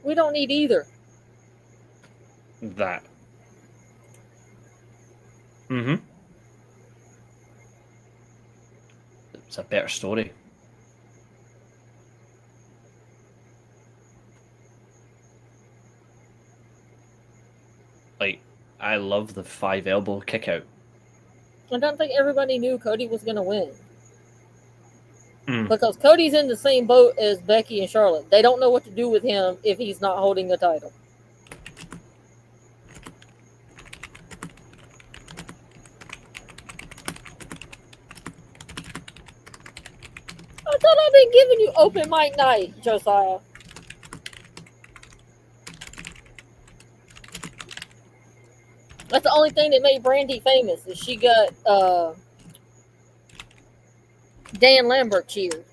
We don't need either. That. Mm-hmm. It's a better story. Like, I love the 5 elbow kick out. I don't think everybody knew Cody was going to win. Mm. Because Cody's in the same boat as Becky and Charlotte. They don't know what to do with him if he's not holding the title. I thought I'd been giving you open mic night, Josiah. That's the only thing that made Brandy famous is she got Dan Lambert cheered.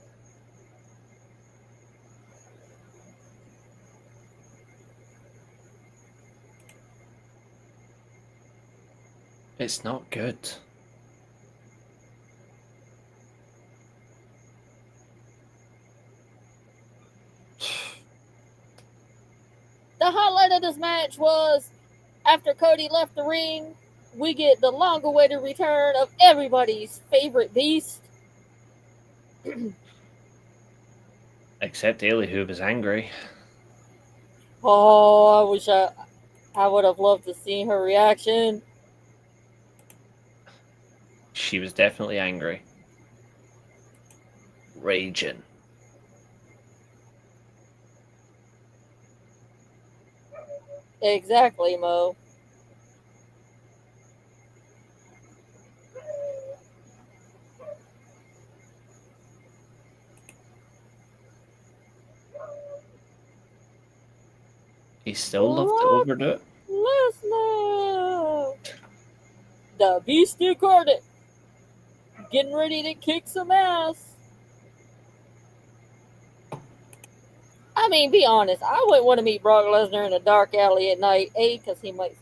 It's not good. The highlight of this match was after Cody left the ring, we get the long-awaited return of everybody's favorite beast. Except Ailey, who was angry. Oh, I wish I would have loved to see her reaction. She was definitely angry. Raging. Exactly, Mo. He still loved to overdo it. Lesnar, the Beast Incarnate, getting ready to kick some ass. I mean, be honest. I wouldn't want to meet Brock Lesnar in a dark alley at night. A, because he might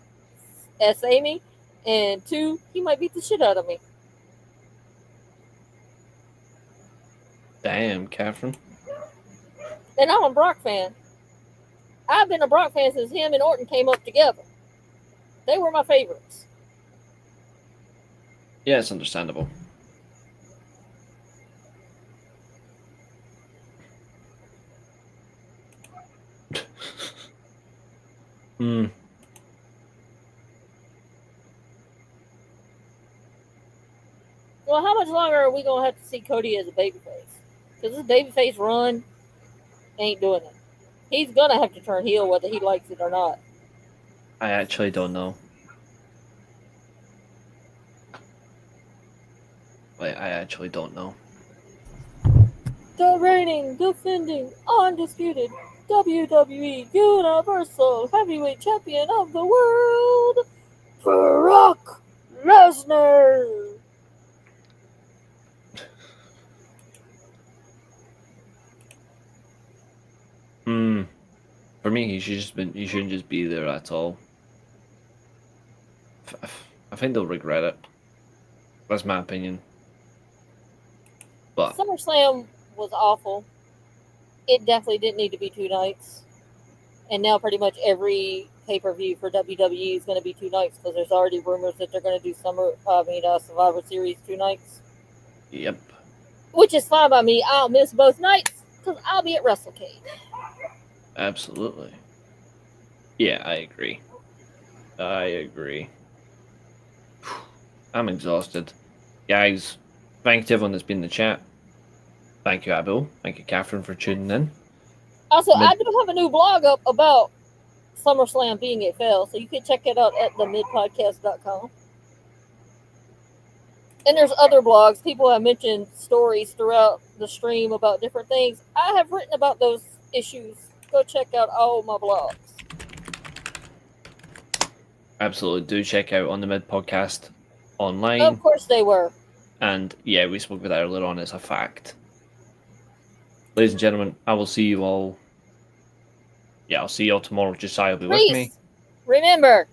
SA me, and 2, he might beat the shit out of me. Damn, Catherine. And I'm a Brock fan. I've been a Brock fan since him and Orton came up together. They were my favorites. Yeah, it's understandable. Hmm. Well, how much longer are we going to have to see Cody as a babyface? Because this babyface run ain't doing it. He's going to have to turn heel whether he likes it or not. I actually don't know. Like, I actually don't know. The reigning, defending, undisputed WWE Universal Heavyweight Champion of the world, Brock Lesnar. For me, he shouldn't just be there at all. I think they'll regret it. That's my opinion. But SummerSlam was awful. It definitely didn't need to be 2 nights. And now pretty much every pay-per-view for WWE is going to be 2 nights because there's already rumors that they're going to do Survivor Series 2 nights. yep. Which is fine by me. I'll miss both nights because I'll be at WrestleCade. Absolutely. Yeah, I agree. I'm exhausted. Guys, thank you to everyone that's been in the chat. Thank you, Abel. Thank you, Catherine, for tuning in. Also, I do have a new blog up about SummerSlam being a fail, so you can check it out at themidpodcast.com. And there's other blogs. People have mentioned stories throughout the stream about different things. I have written about those issues go check out all my blogs. Absolutely, do check out On the Mid podcast online. Of course they were. And yeah, we spoke about that earlier on. It's a fact. Ladies and gentlemen, I will see you all. Yeah, I'll see you all tomorrow. Josiah will be with me. Remember,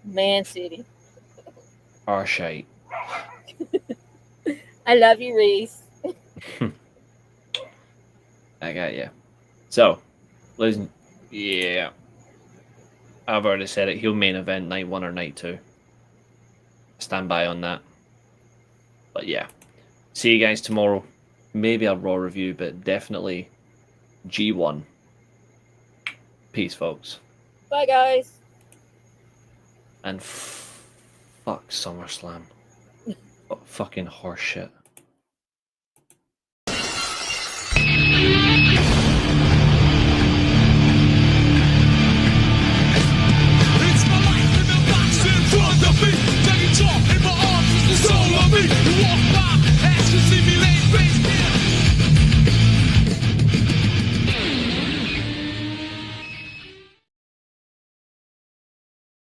Man City. Our shite. I love you, Reese. I got you. So, ladies and yeah. I've already said it. He'll main event night 1 or night 2. Stand by on that. But yeah. See you guys tomorrow. Maybe a Raw review, but definitely G1. Peace, folks. Bye, guys. And fuck SummerSlam. Fucking horseshit.